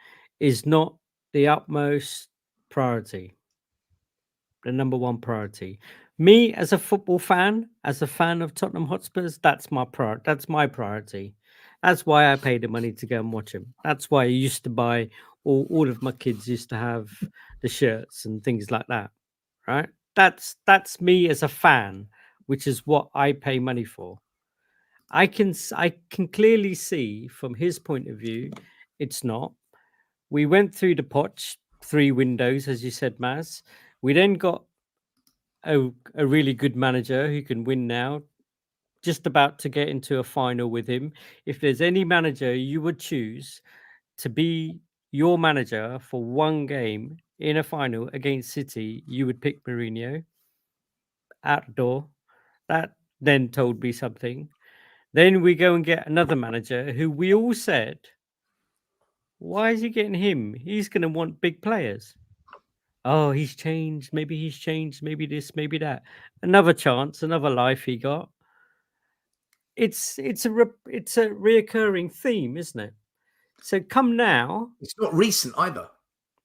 is not the utmost priority, the number one priority. Me as a football fan, as a fan of Tottenham Hotspurs, that's my priority. That's why I pay the money to go and watch him. That's why I used to buy, all of my kids used to have the shirts and things like that, right? That's me as a fan, which is what I pay money for. I can clearly see from his point of view, it's not. We went through the potch, 3 windows, as you said, Maz. We then got a really good manager who can win now, just about to get into a final with him. If there's any manager you would choose to be your manager for 1 game in a final against City, you would pick Mourinho. Out the door. That then told me something. Then we go and get another manager who we all said, why is he getting him? He's going to want big players. Oh, he's changed. Maybe he's changed. Maybe this, maybe that. Another chance, another life he got. It's a reoccurring theme, isn't it? So come now. It's not recent either.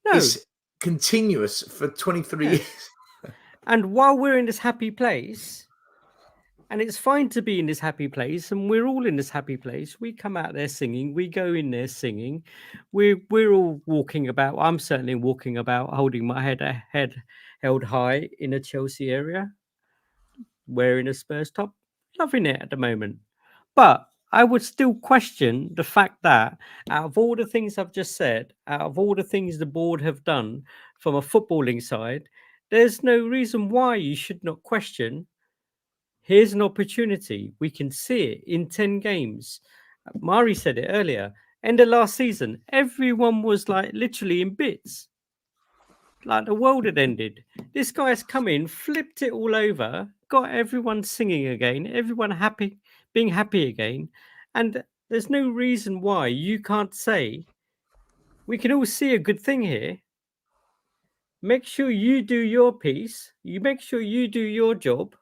No. It's continuous for 23 years. And while we're in this happy place, and it's fine to be in this happy place, and we're all in this happy place. We come out there singing. We go in there singing. We're all walking about. I'm certainly walking about, holding my head held high in a Chelsea area, wearing a Spurs top, loving it at the moment. But I would still question the fact that out of all the things I've just said, out of all the things the board have done from a footballing side, there's no reason why you should not question. Here's an opportunity. We can see it in 10 games. Mari said it earlier. End of last season, everyone was like literally in bits. Like the world had ended. This guy's come in, flipped it all over, got everyone singing again, everyone happy, being happy again. And there's no reason why you can't say, we can all see a good thing here. make sure you do your piece. You make sure you do your job,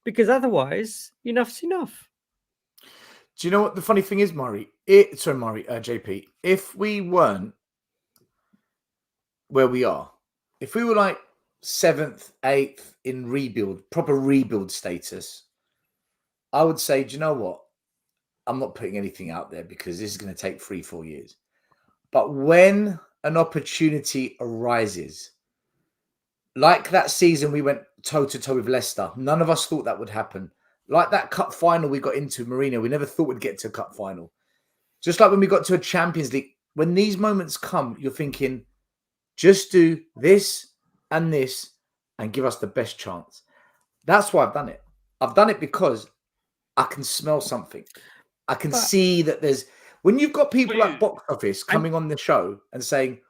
because otherwise, enough's enough. Do you know what the funny thing is, Murray? JP. If we weren't where we are, if we were like 7th, 8th in rebuild, proper rebuild status, I would say, do you know what? I'm not putting anything out there because this is going to take 3-4 years. But when an opportunity arises, like that season we went toe-to-toe with Leicester, none of us thought that would happen. Like that cup final we got into, Mourinho, we never thought we'd get to a cup final. Just like when we got to a Champions League, when these moments come, you're thinking, just do this and give us the best chance. That's why I've done it. I've done it because I can smell something. I can see that there's... When you've got people like Box Office coming on the show and saying,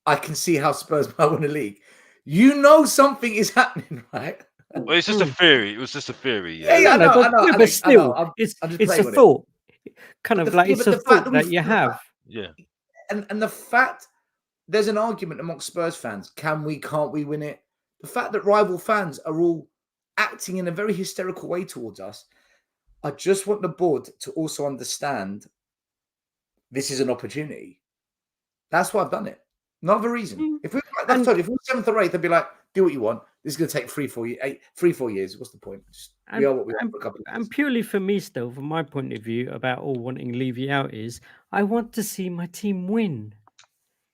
I can see how Spurs might win a league, you know something is happening, right? Well, it's just a theory. It was just a theory. Yeah, I know. But Alex, still, I know. it's I'm just a playing with thought. Kind But of the- like yeah, it's but a the fact thought that that we you thought have. Yeah. And the fact there's an argument amongst Spurs fans, can't we win it? The fact that rival fans are all acting in a very hysterical way towards us, I just want the board to also understand this is an opportunity. That's why I've done it. No other reason. If we were 7th or 8th, I'd be like, do what you want. This is going to take 3-4 years. What's the point? We are what we are for a couple of years. And purely for me, still, from my point of view, about all wanting Levy out is, I want to see my team win.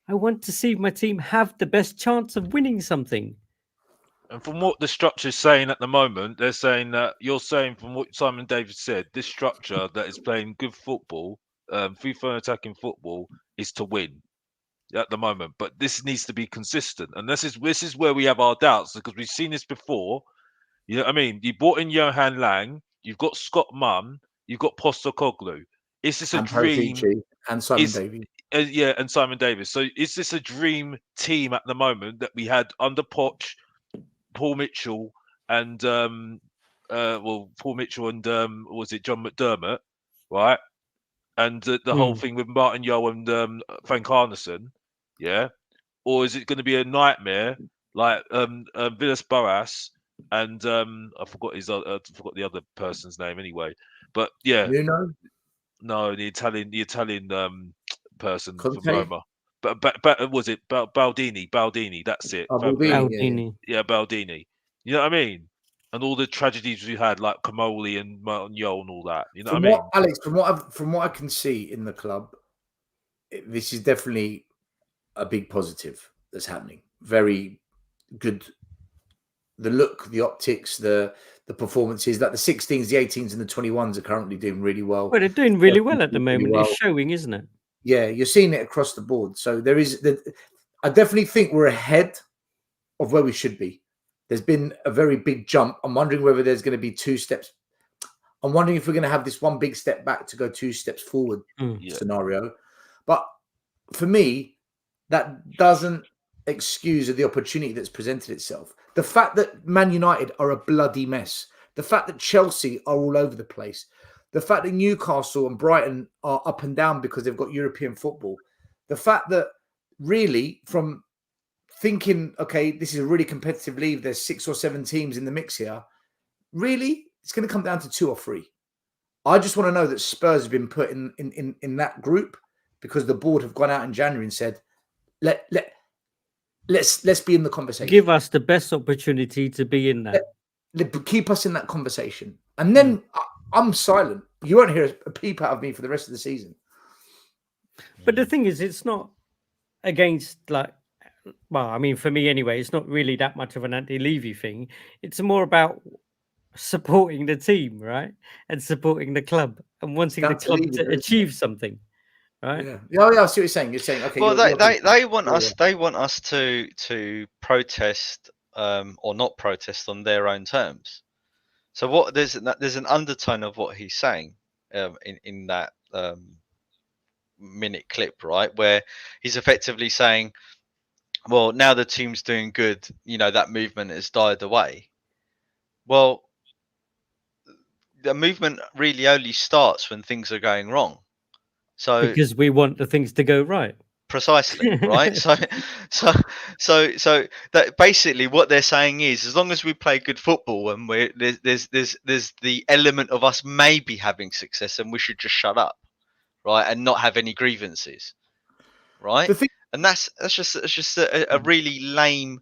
I want to see my team have the best chance of winning something. And from what the structure is saying at the moment, they're saying that you're saying from what Simon Davis said, this structure that is playing good football, free-flowing attacking football, is to win at the moment. But this needs to be consistent, and this is where we have our doubts, because we've seen this before. You know what I mean? You brought in Johan Lang, you've got Scott Munn, you've got Postecoglou. Is this a dream? And Simon Davies. Yeah, and Simon Davis. So is this a dream team at the moment that we had under Poch, Paul Mitchell, and Paul Mitchell and was it John McDermott, right? And the whole thing with Martin Yeo and Frank Arneson, yeah? Or is it going to be a nightmare like Villas Boas and I forgot the other person's name anyway, but yeah, Nuno? No, the Italian person Conte? from Roma. But was it Baldini? Baldini, that's it. Baldini. Yeah, Baldini. You know what I mean? And all the tragedies we had, like Kamoli and Martin Yeo and all that. You know what I mean? Alex, from what I can see in the club, this is definitely a big positive that's happening. Very good. The look, the optics, the performances, like the 16s, the 18s, and the 21s are currently doing really well. Well, they're doing really well at the Really moment. well. It's showing, isn't it? Yeah, you're seeing it across the board. So there is. I definitely think we're ahead of where we should be. There's been a very big jump. I'm wondering whether there's going to be 2 steps. I'm wondering if we're going to have this one big step back to go 2 steps forward scenario. But for me, that doesn't excuse the opportunity that's presented itself. The fact that Man United are a bloody mess. The fact that Chelsea are all over the place. The fact that Newcastle and Brighton are up and down because they've got European football. The fact that really from thinking, okay, this is a really competitive league, there's 6 or 7 teams in the mix here. Really, it's going to come down to 2 or 3. I just want to know that Spurs have been put in that group because the board have gone out in January and said, let's be in the conversation. Give us the best opportunity to be in that. Keep us in that conversation. And then I'm silent. You won't hear a peep out of me for the rest of the season. But the thing is, it's not against well, I mean, for me anyway, it's not really that much of an anti-Levy thing. It's more about supporting the team, right? And supporting the club and wanting the club to achieve something, right? Yeah. I see what you're saying. You're saying, okay. Well, they want us. They want us to protest or not protest on their own terms. So there's an undertone of what he's saying in that minute clip, right, where he's effectively saying, well, now the team's doing good, that movement has died away. Well, the movement really only starts when things are going wrong. So because we want the things to go right. Precisely, right? So that basically what they're saying is, as long as we play good football and there's the element of us maybe having success, and we should just shut up, right, and not have any grievances, right? And that's just a really lame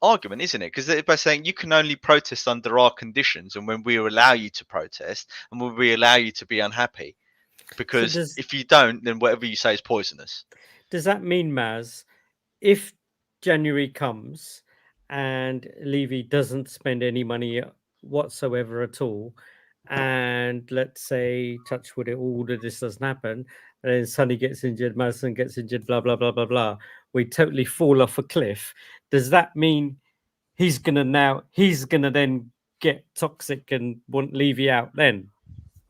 argument, isn't it? Because they're by saying you can only protest under our conditions, and when we allow you to protest, and when we allow you to be unhappy. Because if you don't, then whatever you say is poisonous. Does that mean, Maz, if January comes and Levy doesn't spend any money whatsoever at all, and let's say, touch wood, all of this doesn't happen, and then Sonny gets injured, Madison gets injured, blah, blah, blah, blah, blah, we totally fall off a cliff, does that mean he's going to then get toxic and want Levy out then?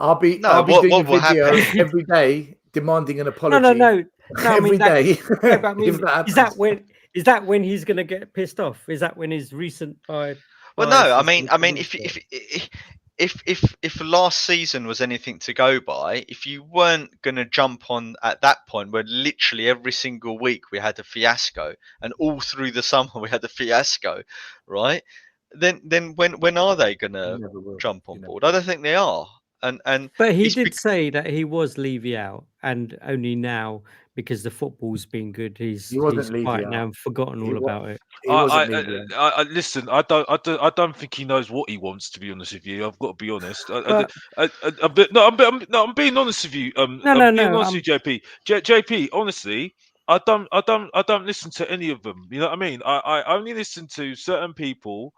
I'll be doing a video every day demanding an apology. No. Every day. I mean, is that when he's going to get pissed off? Is that when his recent Well, no. I mean, if last season was anything to go by, if you weren't going to jump on at that point, where literally every single week we had a fiasco, and all through the summer we had a fiasco, right? Then when are they going to jump on board? I don't think they are. But he did say that he was Levy out, and only now, because the football's been good, he's quiet now and forgotten all about it. Listen, I don't think he knows what he wants. To be honest with you, I've got to be honest. I'm being honest with you. I'm being honest with you, JP. JP, honestly, I don't listen to any of them. You know what I mean? I only listen to certain people.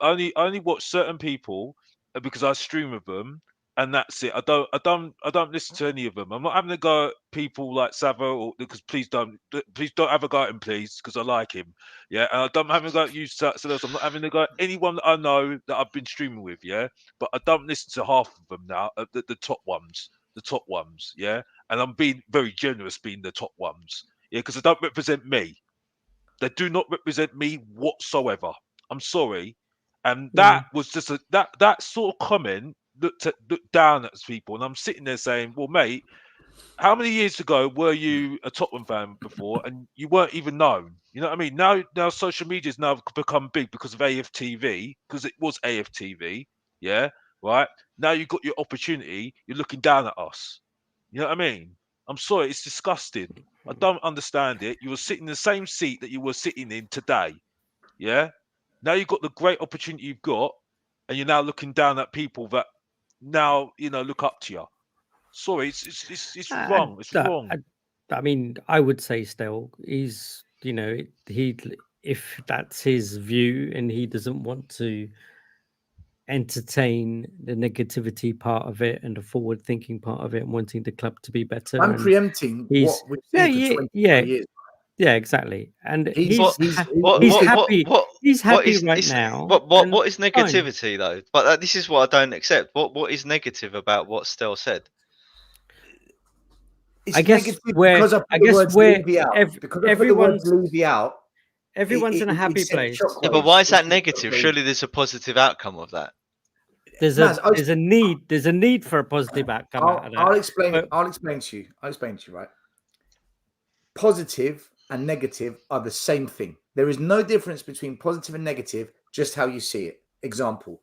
Only watch certain people because I stream with them. And that's it. I don't listen to any of them. I'm not having a go at people like Savo, or because please don't have a go at him, please, because I like him. Yeah, and I don't have a go at you, Silos. I'm not having a go at anyone that I know that I've been streaming with. Yeah, but I don't listen to half of them now. The top ones, Yeah, and I'm being very generous, being the top ones. Yeah, because they don't represent me. They do not represent me whatsoever. I'm sorry, and that was just that sort of comment. Looked down at people, and I'm sitting there saying, well, mate, how many years ago were you a Tottenham fan before and you weren't even known? You know what I mean? Now social media's now become big because of AFTV, because it was AFTV. Yeah, right. Now you've got your opportunity, you're looking down at us. You know what I mean? I'm sorry, it's disgusting. I don't understand it. You were sitting in the same seat that you were sitting in today. Yeah. Now you've got the great opportunity you've got, and you're now looking down at people that now look up to you. Sorry, it's wrong. It's wrong. I mean, I would say still he's if that's his view and he doesn't want to entertain the negativity part of it and the forward thinking part of it and wanting the club to be better. I'm preempting what we've seen for 20 years. Yeah, exactly. And he's happy. He's happy right now. What is negativity though? But this is what I don't accept. What is negative about what Stel said? It's everyone's in a happy place. Yeah, but why is that negative? Surely there's a positive outcome of that. There's a need for a positive outcome out of that. I'll explain to you. Right. Positive and negative are the same thing. There is no difference between positive and negative, just how you see it. Example,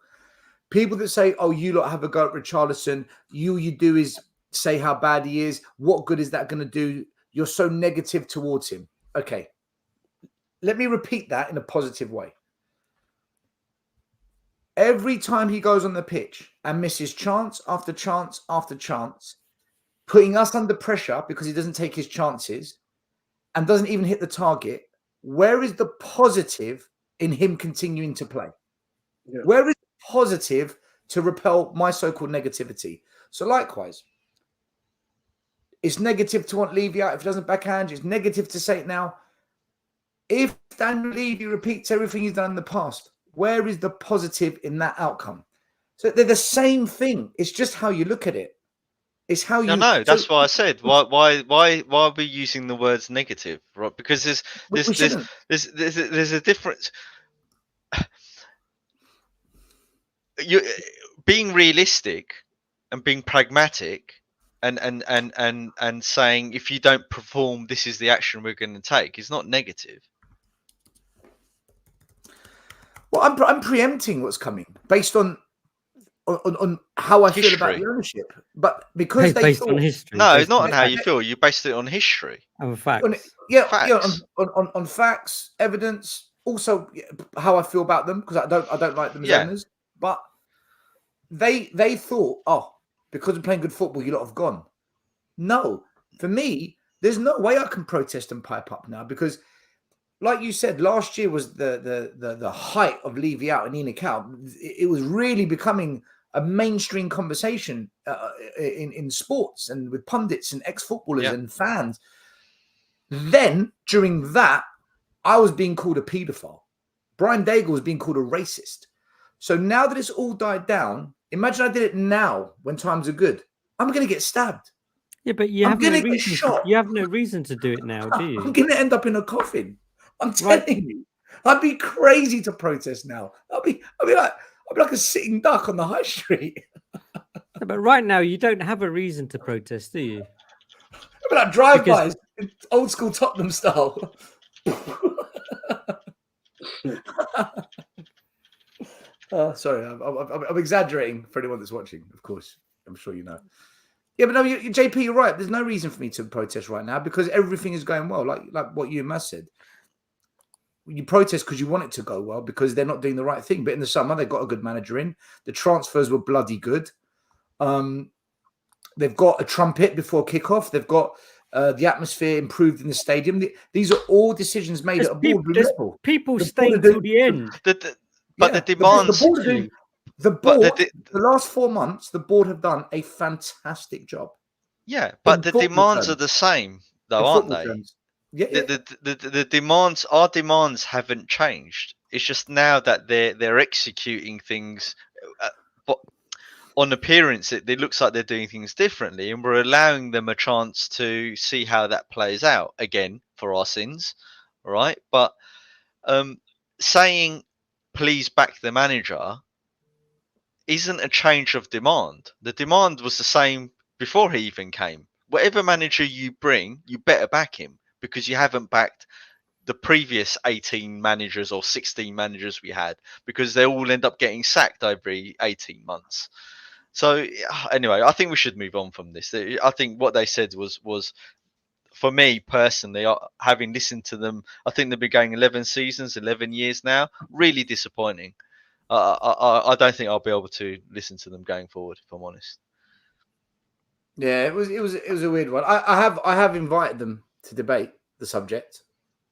people that say, oh, you lot have a go at Richarlison, you do is say how bad he is. What good is that going to do? You're so negative towards him. Okay. Let me repeat that in a positive way. Every time he goes on the pitch and misses chance after chance after chance, putting us under pressure because he doesn't take his chances, and doesn't even hit the target, where is the positive in him continuing to play? Yeah. Where is the positive to repel my so-called negativity? So likewise, it's negative to want Levy out if he doesn't backhand. It's negative to say it now. If Daniel Levy repeats everything he's done in the past, where is the positive in that outcome? So they're the same thing. It's just how you look at it. It's how you. No, that's why I said. Why are we using the words negative, right? Because there's a difference. You being realistic and being pragmatic and saying if you don't perform, this is the action we're going to take. It's not negative. Well, I'm preempting what's coming based on how I feel about History. the ownership, but because they based thought on history. No, based not on how you feel. You based it on history. on facts. Facts. On facts, evidence, also how I feel about them, because I don't like them as owners. But they thought, oh, because we're playing good football, you lot have gone. No, for me, there's no way I can protest and pipe up now, because, like you said, last year was the height of Levy out and ENIC out. It was really becoming a mainstream conversation in sports and with pundits and ex-footballers and fans. Then, during that, I was being called a paedophile. Brian Daigle was being called a racist. So now that it's all died down, imagine I did it now when times are good. I'm going to get stabbed. Yeah, but you I'm have no going to get reason. shot. You have no reason to do it now, do you? I'm going to end up in a coffin. I'm telling you. I'd be crazy to protest now. I'll be like a sitting duck on the high street. Yeah, but right now, you don't have a reason to protest, do you? I'll be like drive-bys, old school Tottenham style. Sorry, I'm exaggerating for anyone that's watching, of course. I'm sure you know. Yeah, but no, JP, you're right. There's no reason for me to protest right now because everything is going well, like what you and Matt said. You protest because you want it to go well because they're not doing the right thing. But in the summer, they got a good manager in. The transfers were bloody good. They've got a trumpet before kickoff. They've got the atmosphere improved in the stadium. These are all decisions made at a boardroom level. People staying till the end. But the demands. The last 4 months, the board have done a fantastic job. Yeah, but the demands are the same, though, aren't they? Yeah. The demands, our demands haven't changed. It's just now that they're executing things, but on appearance, it looks like they're doing things differently, and we're allowing them a chance to see how that plays out again for our sins, right? But saying please back the manager isn't a change of demand. The demand was the same before he even came. Whatever manager you bring, you better back him because you haven't backed the previous 18 managers or 16 managers we had because they all end up getting sacked every 18 months. So anyway, I think we should move on from this. I think what they said was for me personally, having listened to them, I think they've been going 11 seasons, 11 years now. Really disappointing. I don't think I'll be able to listen to them going forward, if I'm honest. Yeah, it was a weird one. I have invited them to debate the subject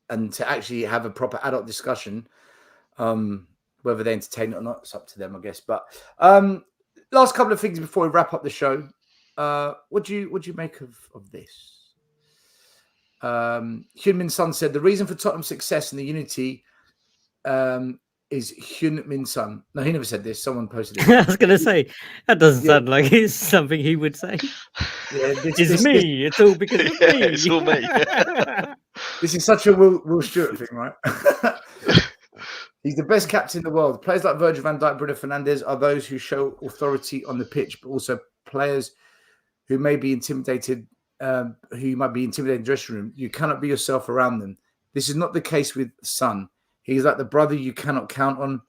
and to actually have a proper adult discussion. Whether they entertain it or not, it's up to them, I guess. But last couple of things before we wrap up the show. What do you make of this? Hyun Min Sun said the reason for Tottenham's success and the unity is Hyun Min Sun. No, he never said this. Someone posted it. I was going to say that doesn't sound like it's something he would say. Yeah, it's me. It's all because of me. It's all me. This is such a Will Stewart thing, right? He's the best captain in the world. Players like Virgil van Dijk, Bruno Fernandes are those who show authority on the pitch, but also players who may be intimidated, who might be intimidated in the dressing room. You cannot be yourself around them. This is not the case with Son. He's like the brother you cannot count on.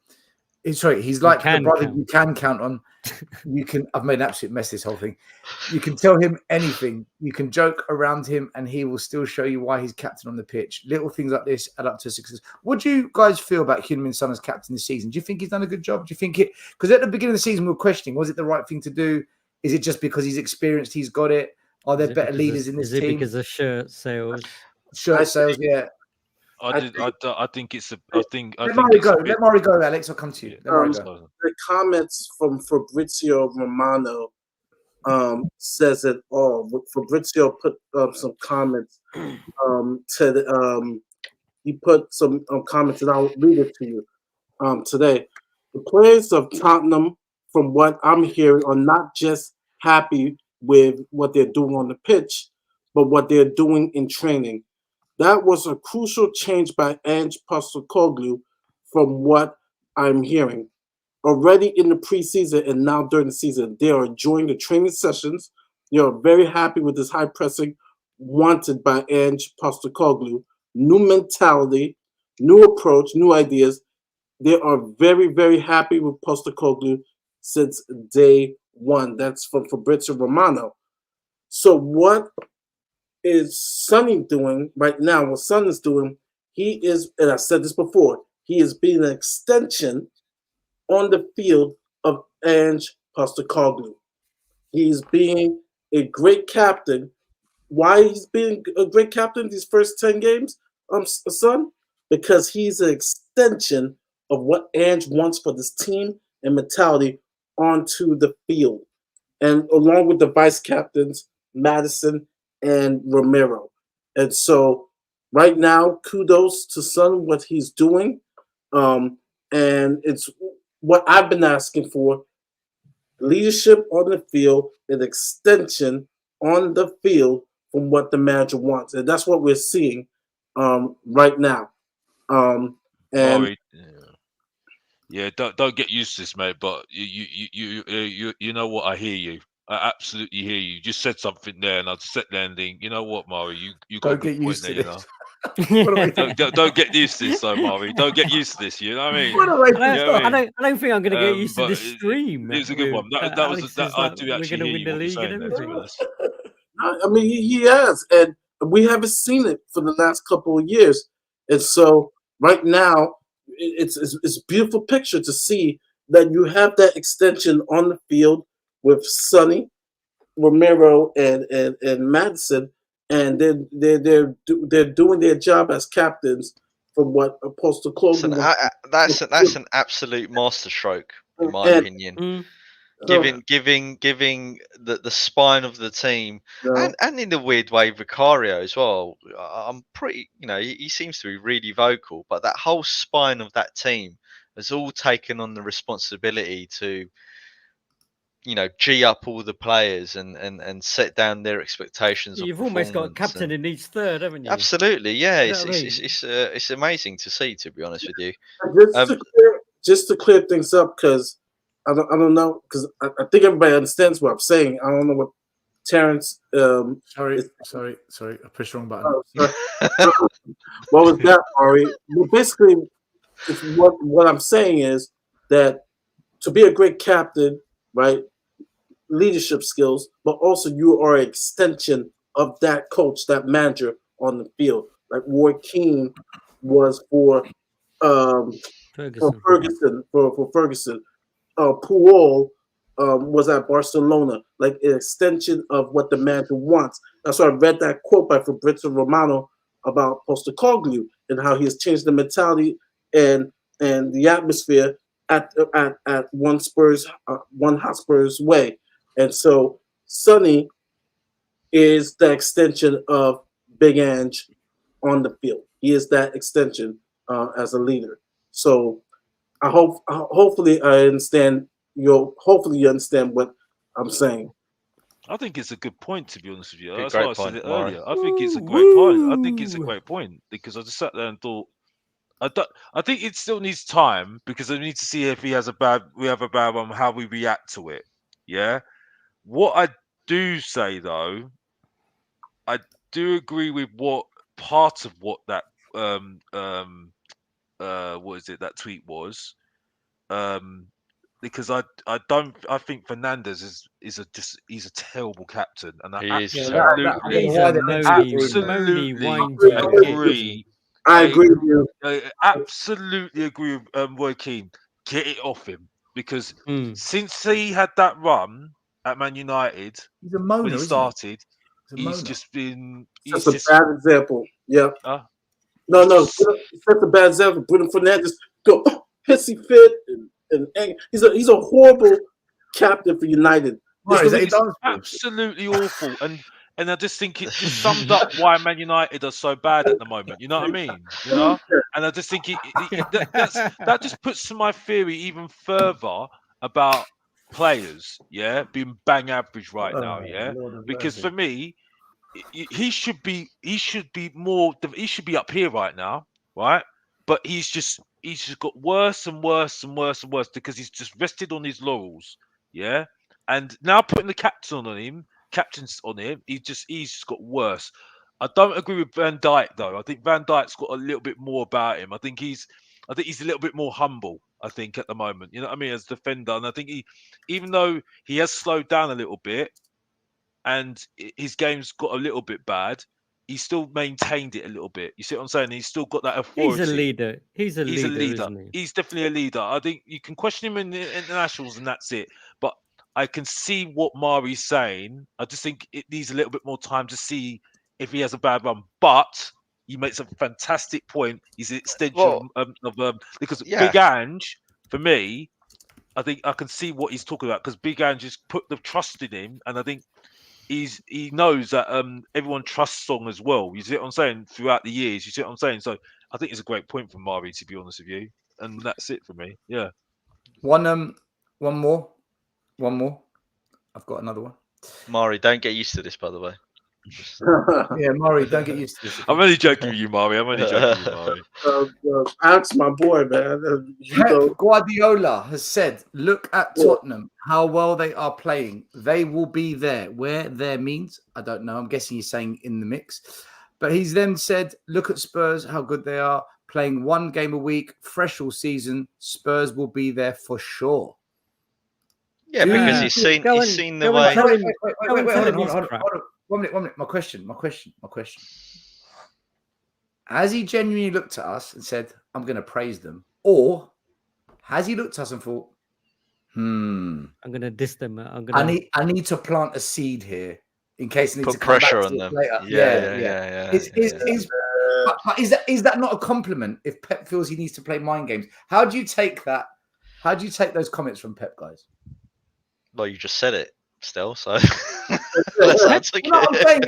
He's like the brother you can count on. I've made an absolute mess of this whole thing. You can tell him anything. You can joke around him and he will still show you why he's captain on the pitch. Little things like this add up to success. What do you guys feel about Hyun Min Sun as captain this season? Do you think he's done a good job? Do you think because at the beginning of the season we were questioning, was it the right thing to do? Is it just because he's experienced, he's got it? Are there better leaders in this team? Is it because of shirt sales? Shirt sales, yeah. I think it's Let Murray go, Alex. I'll come to you. The comments from Fabrizio Romano says it all. Fabrizio put some comments he put some comments, and I'll read it to you today. The players of Tottenham, from what I'm hearing, are not just happy with what they're doing on the pitch, but what they're doing in training. That was a crucial change by Ange Postecoglou from what I'm hearing. Already in the preseason and now during the season, they are enjoying the training sessions You're very happy with this high pressing wanted by Ange Postecoglou. New mentality, new approach, new ideas. They are very, very happy with Postecoglou since day one. That's from Fabrizio Romano. So what is Sonny doing right now? What Son is doing, he is, and I said this before, he is being an extension on the field of Ange Postecoglou. He's being a great captain. Why he's being a great captain these first 10 games, son? Because he's an extension of what Ange wants for this team and mentality onto the field. And along with the vice captains, Madison and Romero. And so right now, kudos to Son, what he's doing. And it's what I've been asking for, leadership on the field, an extension on the field from what the manager wants. And that's what we're seeing right now. And Maury, yeah, don't get used to this, mate. But you know what? I hear you. I absolutely hear you. You just said something there, and I just sat there and think, you know what, Maury, you got a good point there. You know, don't get used to this, though, Maury. Don't get used to this. You know what I mean? I don't think I'm going to get used to But this stream. it was a good one. That was I do actually hear you what you're saying there, to be honest. I mean, he has, and we haven't seen it for the last couple of years. And so right now, it's a beautiful picture to see that you have that extension on the field with Sonny, Romero, and Madison, and they're doing their job as captains from what Postecoglou wants. That's an absolute masterstroke, in my opinion. Giving the spine of the team, and in a weird way Vicario as well. I'm pretty, he seems to be really vocal, but that whole spine of that team has all taken on the responsibility to G up all the players and set down their expectations. You've almost got a captain in each third, haven't you? Absolutely, yeah. It's amazing to see, to be honest with you. Just to clear things up, because I don't know, because I think everybody understands what I'm saying. I don't know what Terrence. Sorry, I pushed the wrong button. What was that, Ari? Well, basically, what I'm saying is that to be a great captain, right? Leadership skills, but also you are an extension of that coach, that manager on the field. Like Roy Keane was for Ferguson. Puyol was at Barcelona, like an extension of what the manager wants. That's why I read that quote by Fabrizio Romano about Postecoglou and how he has changed the mentality and the atmosphere at one hot Spurs way. And so Sonny is the extension of Big Ange on the field. He is that extension as a leader. So hopefully I understand hopefully you understand what I'm saying. I think it's a good point, to be honest with you. That's why I said it earlier. I think it's a great point. I think it's a great point because I just sat there and thought, I think it still needs time because I need to see if we have a bad one, how we react to it. Yeah. What I do say though, I do agree with what part of what that what is it, that tweet was, because I think Fernandez is a terrible captain, and I absolutely agree. I agree with you. I absolutely agree with Roy Keane. Get it off him because since he had that run at Man United when he started, he's just been. That's a bad example. Yeah. No, it's a bad example. Bruno Fernandes go pissy fit and he's a horrible captain for United. It's absolutely awful, and I just think it just summed up why Man United are so bad at the moment. You know what I mean? And I just think that just puts to my theory even further about players, being bang average right now, because for me, he should be up here right now, right? But he's just got worse and worse and worse and worse because he's just rested on his laurels, and now putting the captain on him captains on him, he's just got worse. I don't agree with Van Dijk though. I think Van Dijk's got a little bit more about him. I think he's a little bit more humble. I think at the moment, you know what I mean, as a defender, and I think even though he has slowed down a little bit, and his game's got a little bit bad, he still maintained it a little bit. You see what I'm saying? He's still got that authority. He's a leader. He's a leader, leader. isn't he? He's definitely a leader. I think you can question him in the internationals, and that's it. But I can see what Mari's saying. I just think it needs a little bit more time to see if he has a bad run. But he makes a fantastic point. He's an extension of because Big Ange, for me, I think I can see what he's talking about because Big Ange just put the trust in him, and I think he knows that everyone trusts Song as well. You see what I'm saying? Throughout the years, you see what I'm saying? So I think it's a great point from Mari, to be honest with you. And that's it for me. Yeah. One more. I've got another one. Mari, don't get used to this, by the way. Yeah, Mari, don't get used to this. I'm only joking with you, Mari. I'm only joking with you, Mari. Ask my boy, man. Pep Guardiola has said, look at Tottenham, how well they are playing. They will be there. Where there means, I don't know. I'm guessing he's saying in the mix. But he's then said, look at Spurs, how good they are. Playing one game a week, fresh all season. Spurs will be there for sure. Yeah, because he's seen the way. Wait, hold on. 1 minute. My question. Has he genuinely looked at us and said, I'm going to praise them? Or has he looked at us and thought, I'm going to diss them. I need to plant a seed here in case I need Put to come pressure back on to it them. later. Yeah. Is that not a compliment if Pep feels he needs to play mind games? How do you take that? How do you take those comments from Pep, guys? Well, you just said it still, so let's answer it. No, I'm saying,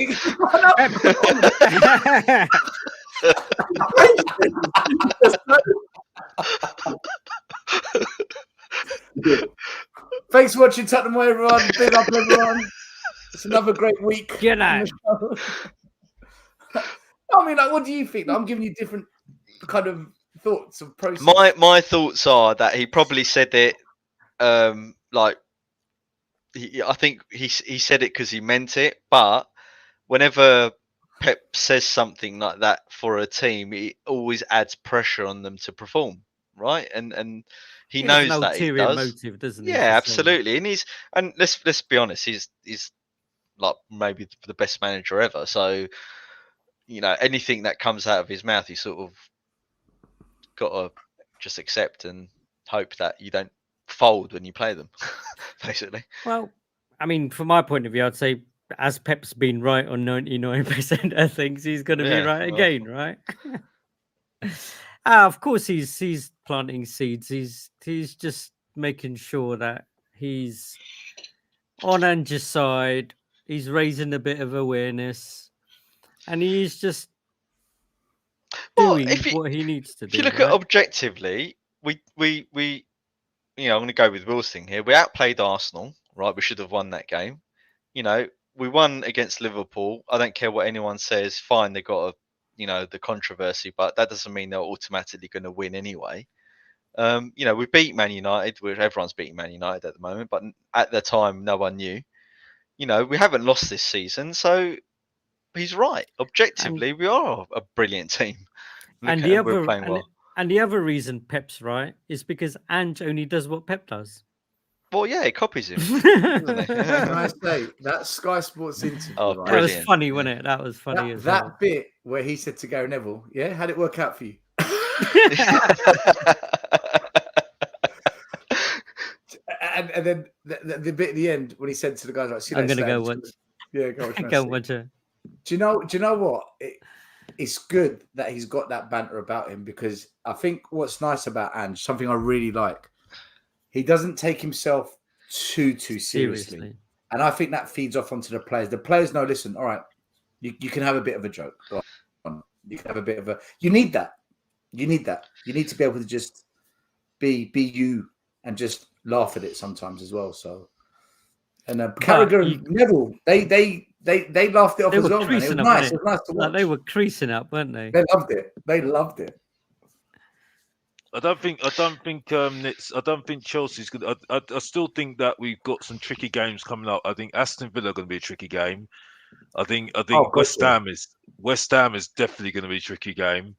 thanks for watching Tottenham, everyone. Big up, everyone. It's another great week. Good night. I mean, like, what do you think? I'm giving you different kind of thoughts of process. My thoughts are that he probably said it, I think he said it because he meant it. But whenever Pep says something like that for a team, it always adds pressure on them to perform, right? And he knows that he does. Motive, doesn't he? Yeah, absolutely. And let's be honest, he's like maybe the best manager ever. So, you know, anything that comes out of his mouth, he sort of got to just accept and hope that you don't fold when you play them, basically. Well, I mean, from my point of view, I'd say as Pep's been right on 99% of things, he's going to be right again, right? Of course, he's planting seeds. He's just making sure that he's on Ange's side. He's raising a bit of awareness, and he's just doing what he needs to do. If you look at objectively, we you know, I'm going to go with Will's thing here. We outplayed Arsenal, right? We should have won that game. You know, we won against Liverpool. I don't care what anyone says. Fine, they got the controversy, but that doesn't mean they're automatically going to win anyway. You know, we beat Man United. Everyone's beating Man United at the moment, but at the time, no one knew. You know, we haven't lost this season, so he's right. Objectively, we are a brilliant team. And the other reason Pep's right is because Ange only does what Pep does. Well, yeah, he copies him. Can I say that Sky Sports interview? Oh, that was funny, wasn't it? That was funny as well. That bit where he said to Gary Neville, "Yeah, how'd it work out for you?" and then the bit at the end when he said to the guys, "Like, see you I'm later, gonna go Stan." watch. Yeah, go Go watch it. Do you know what? It's good that he's got that banter about him because I think what's nice about Ange, something I really like, he doesn't take himself too seriously. And I think that feeds off onto the players. The players know, listen, all right, you can have a bit of a joke. You can have a bit of a... You need that. You need to be able to just be you and just laugh at it sometimes as well. So, and Carragher and Neville, they laughed it off as well. Man. It was nice. It was nice to watch. They were creasing up, weren't they? They loved it. I don't think Chelsea's gonna. I still think that we've got some tricky games coming up. I think Aston Villa are going to be a tricky game. I think Oh, West gotcha. Ham is definitely going to be a tricky game.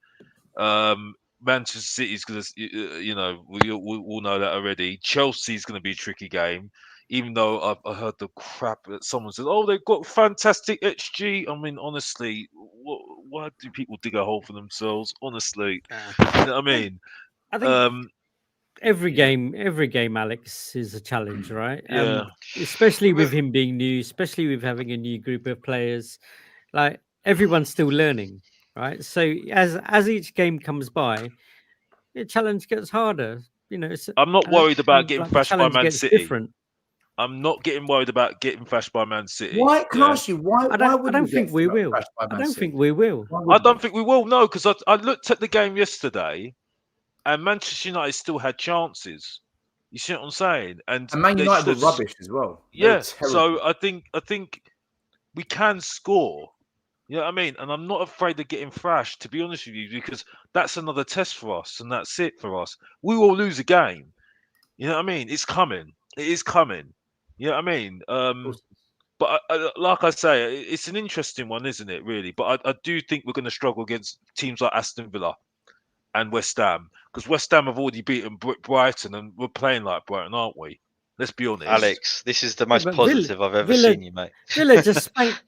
Manchester City's going to, we all know that already. Chelsea's going to be a tricky game, even though I heard the crap that someone said, oh, they've got fantastic XG. I mean, honestly, why do people dig a hole for themselves? Honestly, you know what I mean? I think every game, Alex, is a challenge, right? Yeah. Especially with him being new, especially with having a new group of players. Like everyone's still learning, right? So as each game comes by, the challenge gets harder. You know, I'm not worried about getting like the thrashed by challenge Man gets City. different. I'm not getting worried about getting thrashed by Man City. Why? Can I Yeah? ask you why? I Why don't would think we will. I don't think we will. I don't think we will. No, because I looked at the game yesterday, and Manchester United still had chances. You see what I'm saying? And Man they United were still, rubbish as well. They were yeah. terrible. So I think we can score. You know what I mean? And I'm not afraid of getting thrashed, to be honest with you, because that's another test for us, and that's it for us. We will lose a game. You know what I mean? It's coming. It is coming. You know what I mean? But like I say, it's an interesting one, isn't it? Really. But I do think we're going to struggle against teams like Aston Villa and West Ham, because West Ham have already beaten Brighton, and we're playing like Brighton, aren't we? Let's be honest. Alex, this is the most but positive I've ever Villa- seen you, mate. Villa just spanked.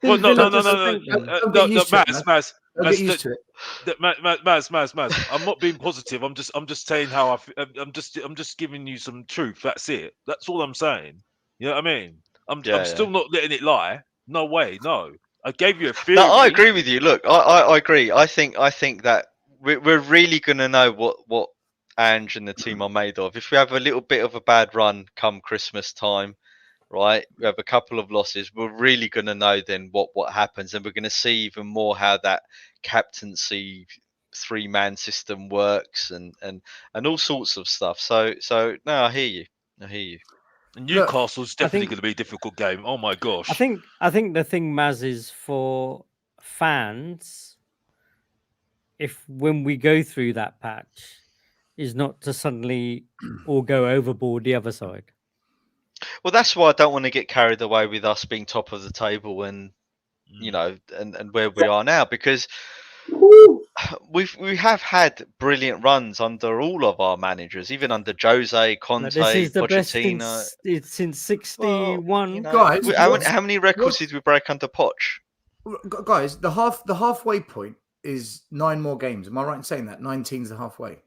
Well, no, Villa just spanked them. Don't get used to it, man. Maz, Don't get used to it. Maz. I'm not being positive. I'm just saying how I'm just giving you some truth. That's it. That's all I'm saying. You know what I mean? I'm still not letting it lie. No way. No. I gave you a theory. No, I agree with you. Look, I agree. I think that we're really going to know what Ange and the team are made of. If we have a little bit of a bad run come Christmas time, right? We have a couple of losses. We're really going to know then what happens, and we're going to see even more how that captaincy 3-man system works and all sorts of stuff. So no, I hear you. Newcastle's definitely going to be a difficult game. Oh my gosh. I think the thing, Maz, is for fans, if when we go through that patch, is not to suddenly all go overboard the other side. Well, that's why I don't want to get carried away with us being top of the table and you know and where we are now, because we have had brilliant runs under all of our managers, even under Jose, Conte, This is the Pochettino. best since 61. Well, you know, Guys, how many records did we break under Poch? Guys, the halfway point is 9 more games. Am I right in saying that? 19's the halfway.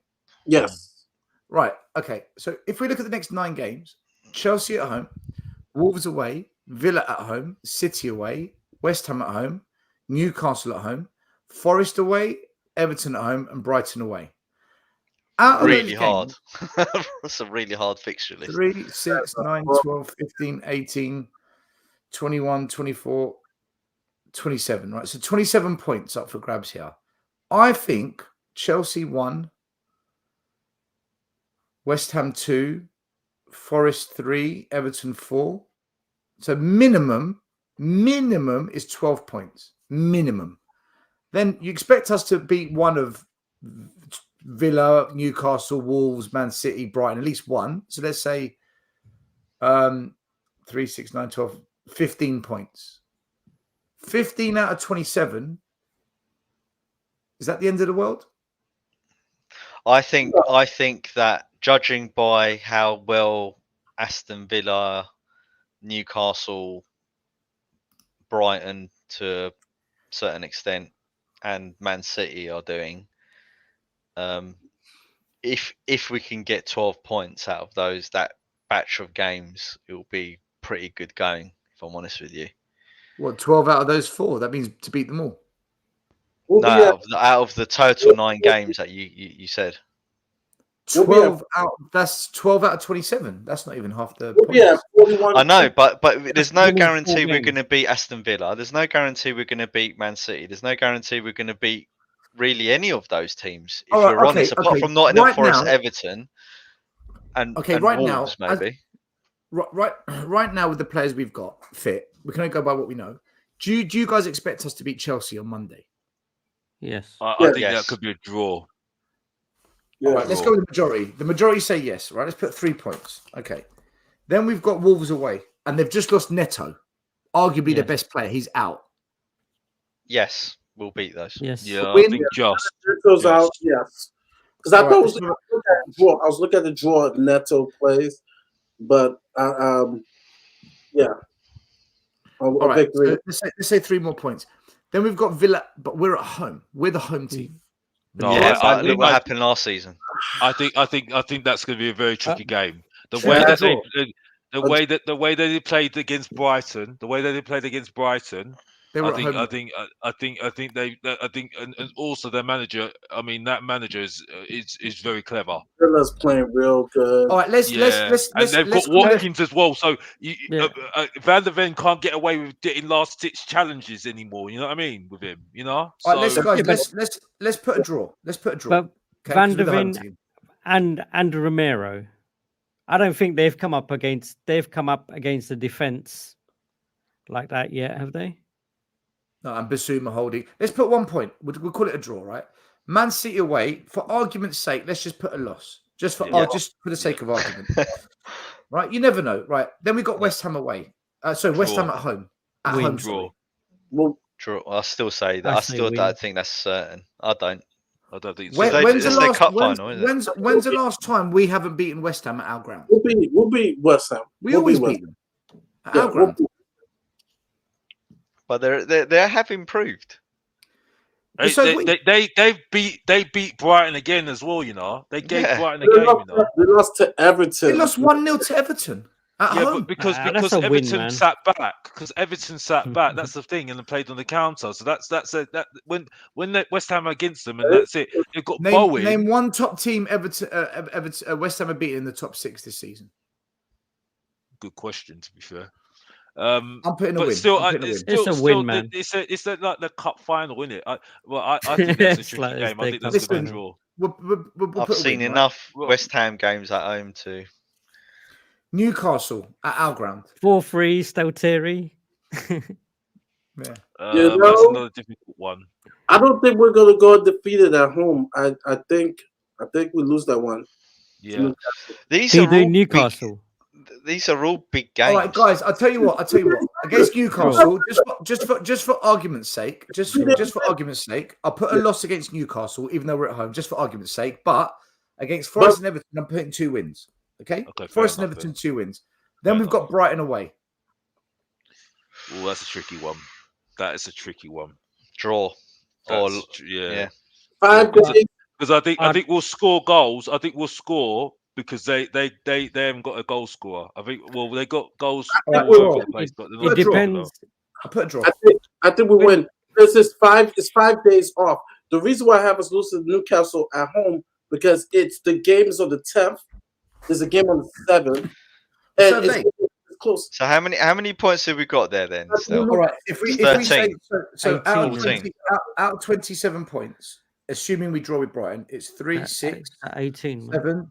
Yes. Right. Okay. So if we look at the next 9 games, Chelsea at home, Wolves away, Villa at home, City away, West Ham at home, Newcastle at home, Forest away, Everton at home, and Brighton away. Out of Really those hard. games, That's a really hard fixture list. 3, 6, 9, 12, 15, 18, 21, 24, 27, right? So 27 points up for grabs here. I think Chelsea 1, West Ham 2, Forest 3, Everton 4. So minimum is 12 points. Minimum. Then you expect us to beat one of Villa, Newcastle, Wolves, Man City, Brighton, at least one. So let's say 3, 6, 9, 12, 15 points. 15 out of 27. Is that the end of the world? I think that judging by how well Aston Villa, Newcastle, Brighton to a certain extent, and Man City are doing, if we can get 12 points out of that batch of games, it will be pretty good going, if I'm honest with you. What, 12 out of those 4? That means to beat them all. No, out of the total 9 games that you said. 12 out. That's 12 out of 27. That's not even half the points. 41. I know, but there's no winning guarantee 4 we're games. going to beat Aston Villa. There's no guarantee we're going to beat Man City. There's no guarantee we're going to beat really any of those teams. If we're honest, apart from Nottingham Forest, Everton, and Wolves, maybe. Right now, with the players we've got fit, we can only go by what we know. Do you guys expect us to beat Chelsea on Monday? Yes. I think that could be a draw. All right, let's go with the majority. The majority say yes, right? Let's put 3 points. Okay. Then we've got Wolves away, and they've just lost Neto, arguably their best player. He's out. Yes, we'll beat those. Yes. Yeah, I Win. think just. Neto's out, yes. Because I All thought right, it was, I was looking at the draw if Neto plays, but yeah. All right, victory. so let's say 3 more points. Then we've got Villa, but we're at home. We're the home team. No, Yeah, I but think look what happened last season. I think that's going to be a very tricky game. The Should way I that draw? the way that they played against Brighton, They were at home. I think, and also their manager. I mean, that manager is very clever. Villa's playing real good. All right, let's and they've got Watkins as well. So Van der Ven can't get away with getting last ditch challenges anymore. You know what I mean with him. You know. All right, So let's put a draw. Let's put a draw. But Okay, Van 'cause der we're the home Ven team. and Romero, I don't think they've come up against the defense like that yet, have they? No, and Basuma holding. Let's put 1 point. We'll call it a draw, right? Man City away. For argument's sake, let's just put a loss. Just for the sake of argument. Right? You never know. Right. Then we got West Ham away. West Ham at home. At Win. home. draw. Well, True. I still say that. I I say still win. don't think that's certain. I don't. I don't think. When's It's the their last? cup final, isn't it? When's the last time we haven't beaten West Ham at our ground? we'll beat West Ham. We We'll always West beat them at Ham. our ground. But they have improved. They beat Brighton again as well. You know, they gave Brighton a They game. You know. lost to Everton. We lost 1-0 to Everton at Yeah, home. but because that's a win, Everton man. sat back, that's the thing, and they played on the counter. So that when West Ham are against them, and that's it. They've got Bowen. Name one top team Everton, West Ham have beaten in the top 6 this season. Good question, to be fair. I'm putting a but win. still, I'm putting a win. It's a win, man. It's like the cup final, isn't it? I think that's a It's tricky like game. I think the that's cup going to final. draw. We'll I've put a seen win, right? enough Well- West Ham games at home to. Newcastle at our ground. 4-3, Steltieri. Yeah. That's another difficult one. I don't think we're gonna go undefeated at home. I think we lose that one. Yeah. These Who are do all Newcastle? These are all big games. All right, guys. I'll tell you what. Against Newcastle, just for argument's sake, just for argument's sake, I'll put a loss against Newcastle, even though we're at home, just for argument's sake. But against Forest and Everton, I'm putting 2 wins. Okay, Okay, Forest fair and enough, Everton, then. 2 wins. Then Fair we've got Brighton away. Oh, that's a tricky one. That is a tricky one. Draw. Yeah. 5 days. Because I think we'll score goals. I think we'll score because they haven't got a goal scorer. I think they got goals all over the place, but they're not It scoring, depends. I put a draw. I think we win. This is 5. It's 5 days off. The reason why I have us lose to Newcastle at home because it's the games on the 10th. There's a game on the 7th, and it's close. So how many points have we got there then? Still? All right. If we say so, out 18. of 27 points, assuming we draw with Brighton, it's 3, 6, 18. 7,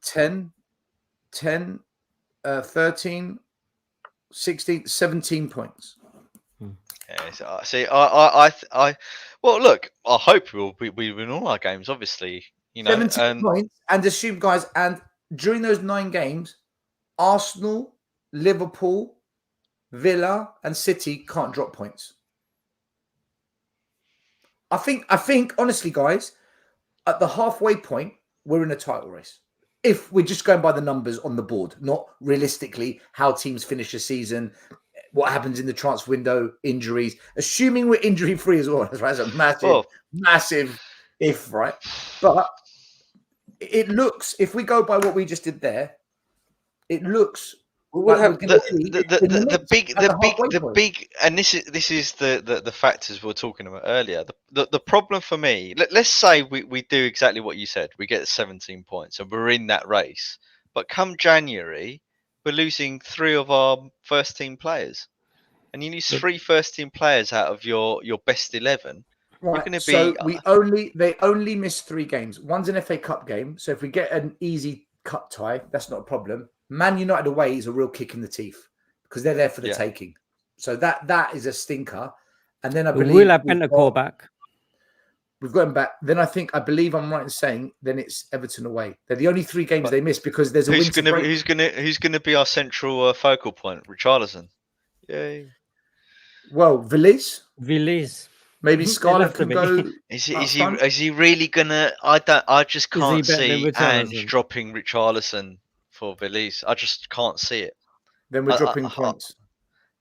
10, 13, 16, 17 points. Yeah, so, see, I well, look, I hope we win all our games. Obviously, 17 points, and assume, guys, and during those 9 games, Arsenal, Liverpool, Villa, and City can't drop points. I think, honestly, guys, at the halfway point, we're in a title race. If we're just going by the numbers on the board, not realistically how teams finish a season, what happens in the transfer window, injuries, assuming we're injury free as well. That's a massive if, right? But it looks, if we go by what we just did there, it looks the big, and this is the factors we were talking about earlier. The problem for me, let's say we do exactly what you said. We get 17 points and we're in that race. But come January, we're losing 3 of our first team players, and you lose 3 first team players out of your best 11. Right. They only missed 3 games. One's an FA Cup game. So if we get an easy cup tie, that's not a problem. Man United away is a real kick in the teeth because they're there for the taking. So that is a stinker. And then I believe we'll have Bentancur back. We've got him back. Then I believe I'm right in saying then it's Everton away. They're the only 3 games they missed because there's a winter break. Who's gonna be our central focal point? Richarlison. Yay. Well, Villiers. Maybe It'll Scarlett have to can be. go. Is he really gonna? I just Is he can't better than see Ange Richarlison? dropping Richarlison for Villiers. I just can't see it. Then we're dropping points.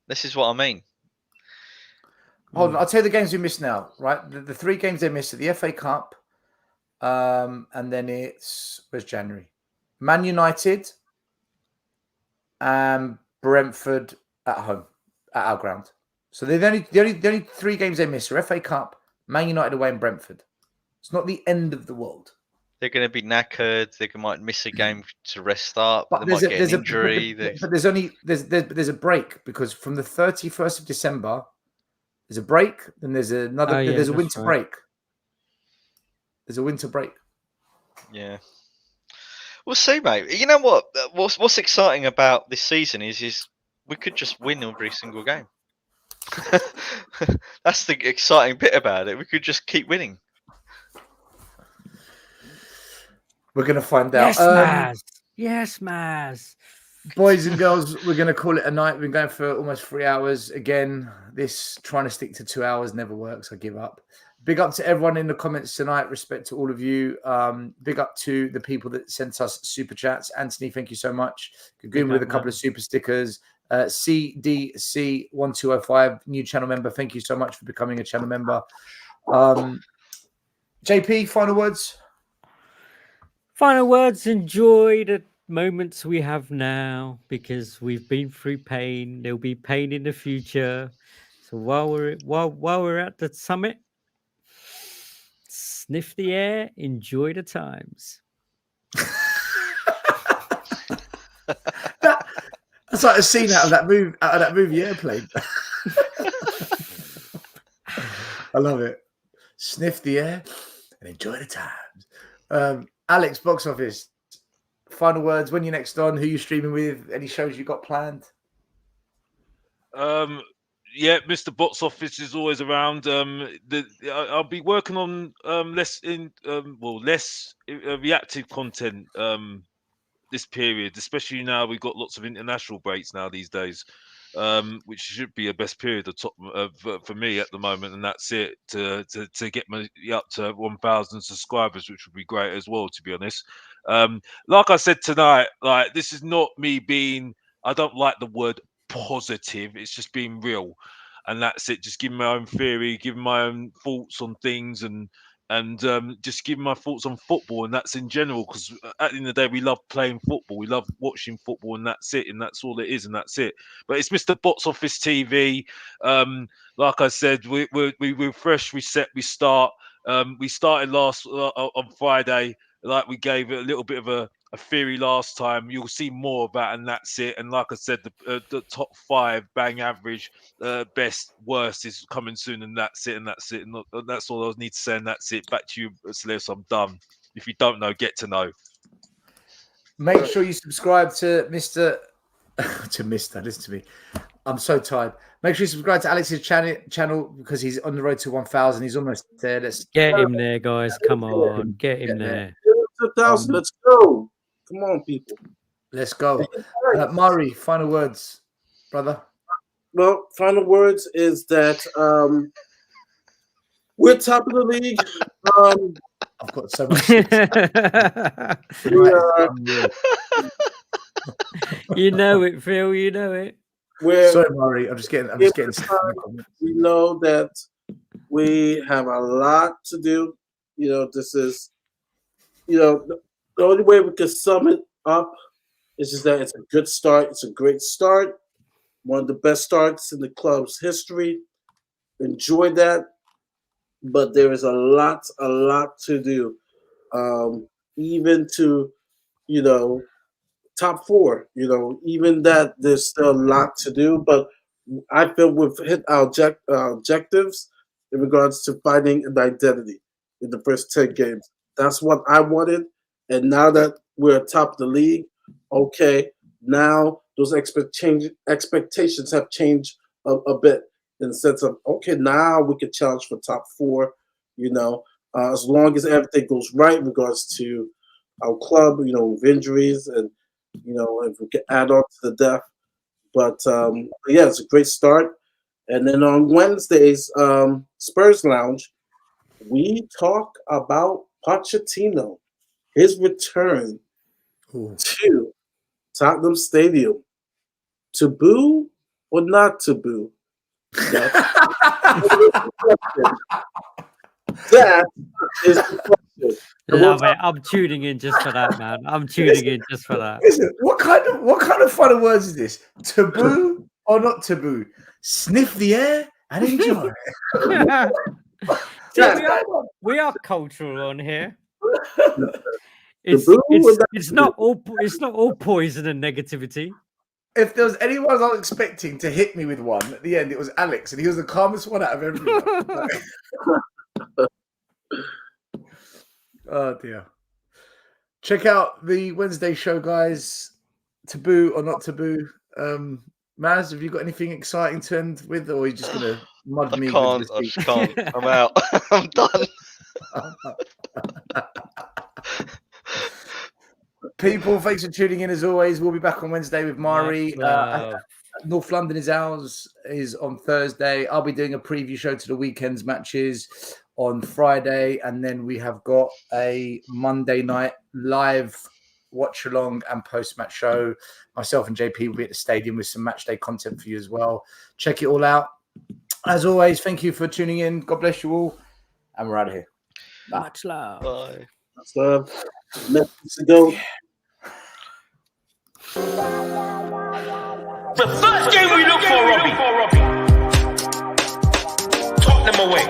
This is what I mean. Hold on, I'll tell you the games we missed now, right? The 3 games they missed are the FA Cup, and then where's January? Man United and Brentford at home, at our ground. So the only 3 games they missed are FA Cup, Man United away, and Brentford. It's not the end of the world. They're going to be knackered. They might miss a game to rest up. But They might get an injury. But there's a break because from the 31st of December. There's a break, then there's another. There's a winter break. There's a winter break. Yeah, we'll see, mate. You know what? What's exciting about this season is we could just win every single game. That's the exciting bit about it. We could just keep winning. We're gonna find out. Yes, Maz. Boys and girls, we're going to call it a night. We've been going for almost 3 hours. Again, this trying to stick to 2 hours never works. I give up. Big up to everyone in the comments tonight. Respect to all of you. Big up to the people that sent us super chats. Anthony, thank you so much. Gagoon with a couple of super stickers. CDC1205, new channel member. Thank you so much for becoming a channel member. JP, final words? Final words. Enjoy the moments we have now because we've been through pain. There'll be pain in the future. So while we're at the summit, sniff the air, enjoy the times. That's like a scene out of that movie Airplane. I love it. Sniff the air and enjoy the times. Alex, box office. Final words. When you're next on, who you streaming with? Any shows you got planned? Yeah, Mr. Box Office is always around. I'll be working on less reactive content this period, especially now we've got lots of international breaks now these days, which should be a best period for me at the moment, and that's it to get me up to 1,000 subscribers, which would be great as well, to be honest. Like I said tonight, like this is not me being. I don't like the word positive. It's just being real, and that's it. Just giving my own theory, giving my own thoughts on things, and just giving my thoughts on football, and that's in general. Because at the end of the day, we love playing football, we love watching football, and that's it, and that's all it is, and that's it. But it's Mr. Box Office TV. Like I said, we're fresh, we set, we start. We started last on Friday. Like we gave it a little bit of a theory last time. You'll see more of that, and that's it. And like I said, the top 5 bang average, best, worst is coming soon, and that's it. And that's it. And that's all I need to say. And that's it. Back to you, Celeste. I'm done. If you don't know, get to know. Make sure you subscribe to Mr. Listen to me. I'm so tired. Make sure you subscribe to Alex's channel because he's on the road to 1,000. He's almost there. Let's get him there, guys. Come on, get him there. 1,000. Let's go. Come on, people. Let's go. Mari, final words, brother. Well, final words is that we're top of the league. I've got so much. You know it, Phil. You know it. Sorry, Mari. I'm just getting. We know that we have a lot to do. You know, this is. You know, the only way we can sum it up is just that it's a good start. It's a great start. One of the best starts in the club's history. Enjoy that. But there is a lot to do. Even to, you know, top 4, you know, even that there's still a lot to do. But I feel we've hit our objectives in regards to finding an identity in the first 10 games. That's what I wanted. And now that we're atop the league, okay, now those expectations have changed a bit in the sense of, okay, now we can challenge for top 4, you know. as long as everything goes right in regards to our club, with injuries and, if we can add on to the depth. But yeah, it's a great start. And then on Wednesdays, Spurs Lounge, we talk about Pochettino, his return to Tottenham Stadium. Taboo or not taboo? That is the question. Love it. I'm tuning in just for that, man. I'm tuning in just for that. Listen, what kind of fun of words is this? Taboo or not taboo? Sniff the air and enjoy. See, we are cultural on here. It's not all poison and negativity. If there was anyone I was expecting to hit me with one at the end, it was Alex, and he was the calmest one out of everyone. Oh dear. Check out the Wednesday show, guys. Taboo or not taboo. Maz, have you got anything exciting to end with, or are you just gonna mud me? I just can't. I'm out. I'm done. People, thanks for tuning in as always. We'll be back on Wednesday with Mari. North London is ours, is on Thursday. I'll be doing a preview show to the weekend's matches on Friday, and then we have got a Monday night live watch along and post match show. Myself and JP will be at the stadium with some match day content for you as well. Check it all out. As always, thank you for tuning in. God bless you all, and we're out of here. Bye. Much love. Bye. Much love. Let's go. The first game we look for, Robbie. Tottenham away.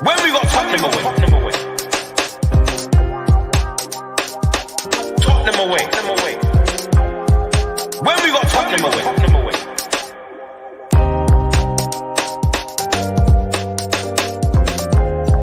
When we got Tottenham away. Tottenham away. When we got Tottenham away.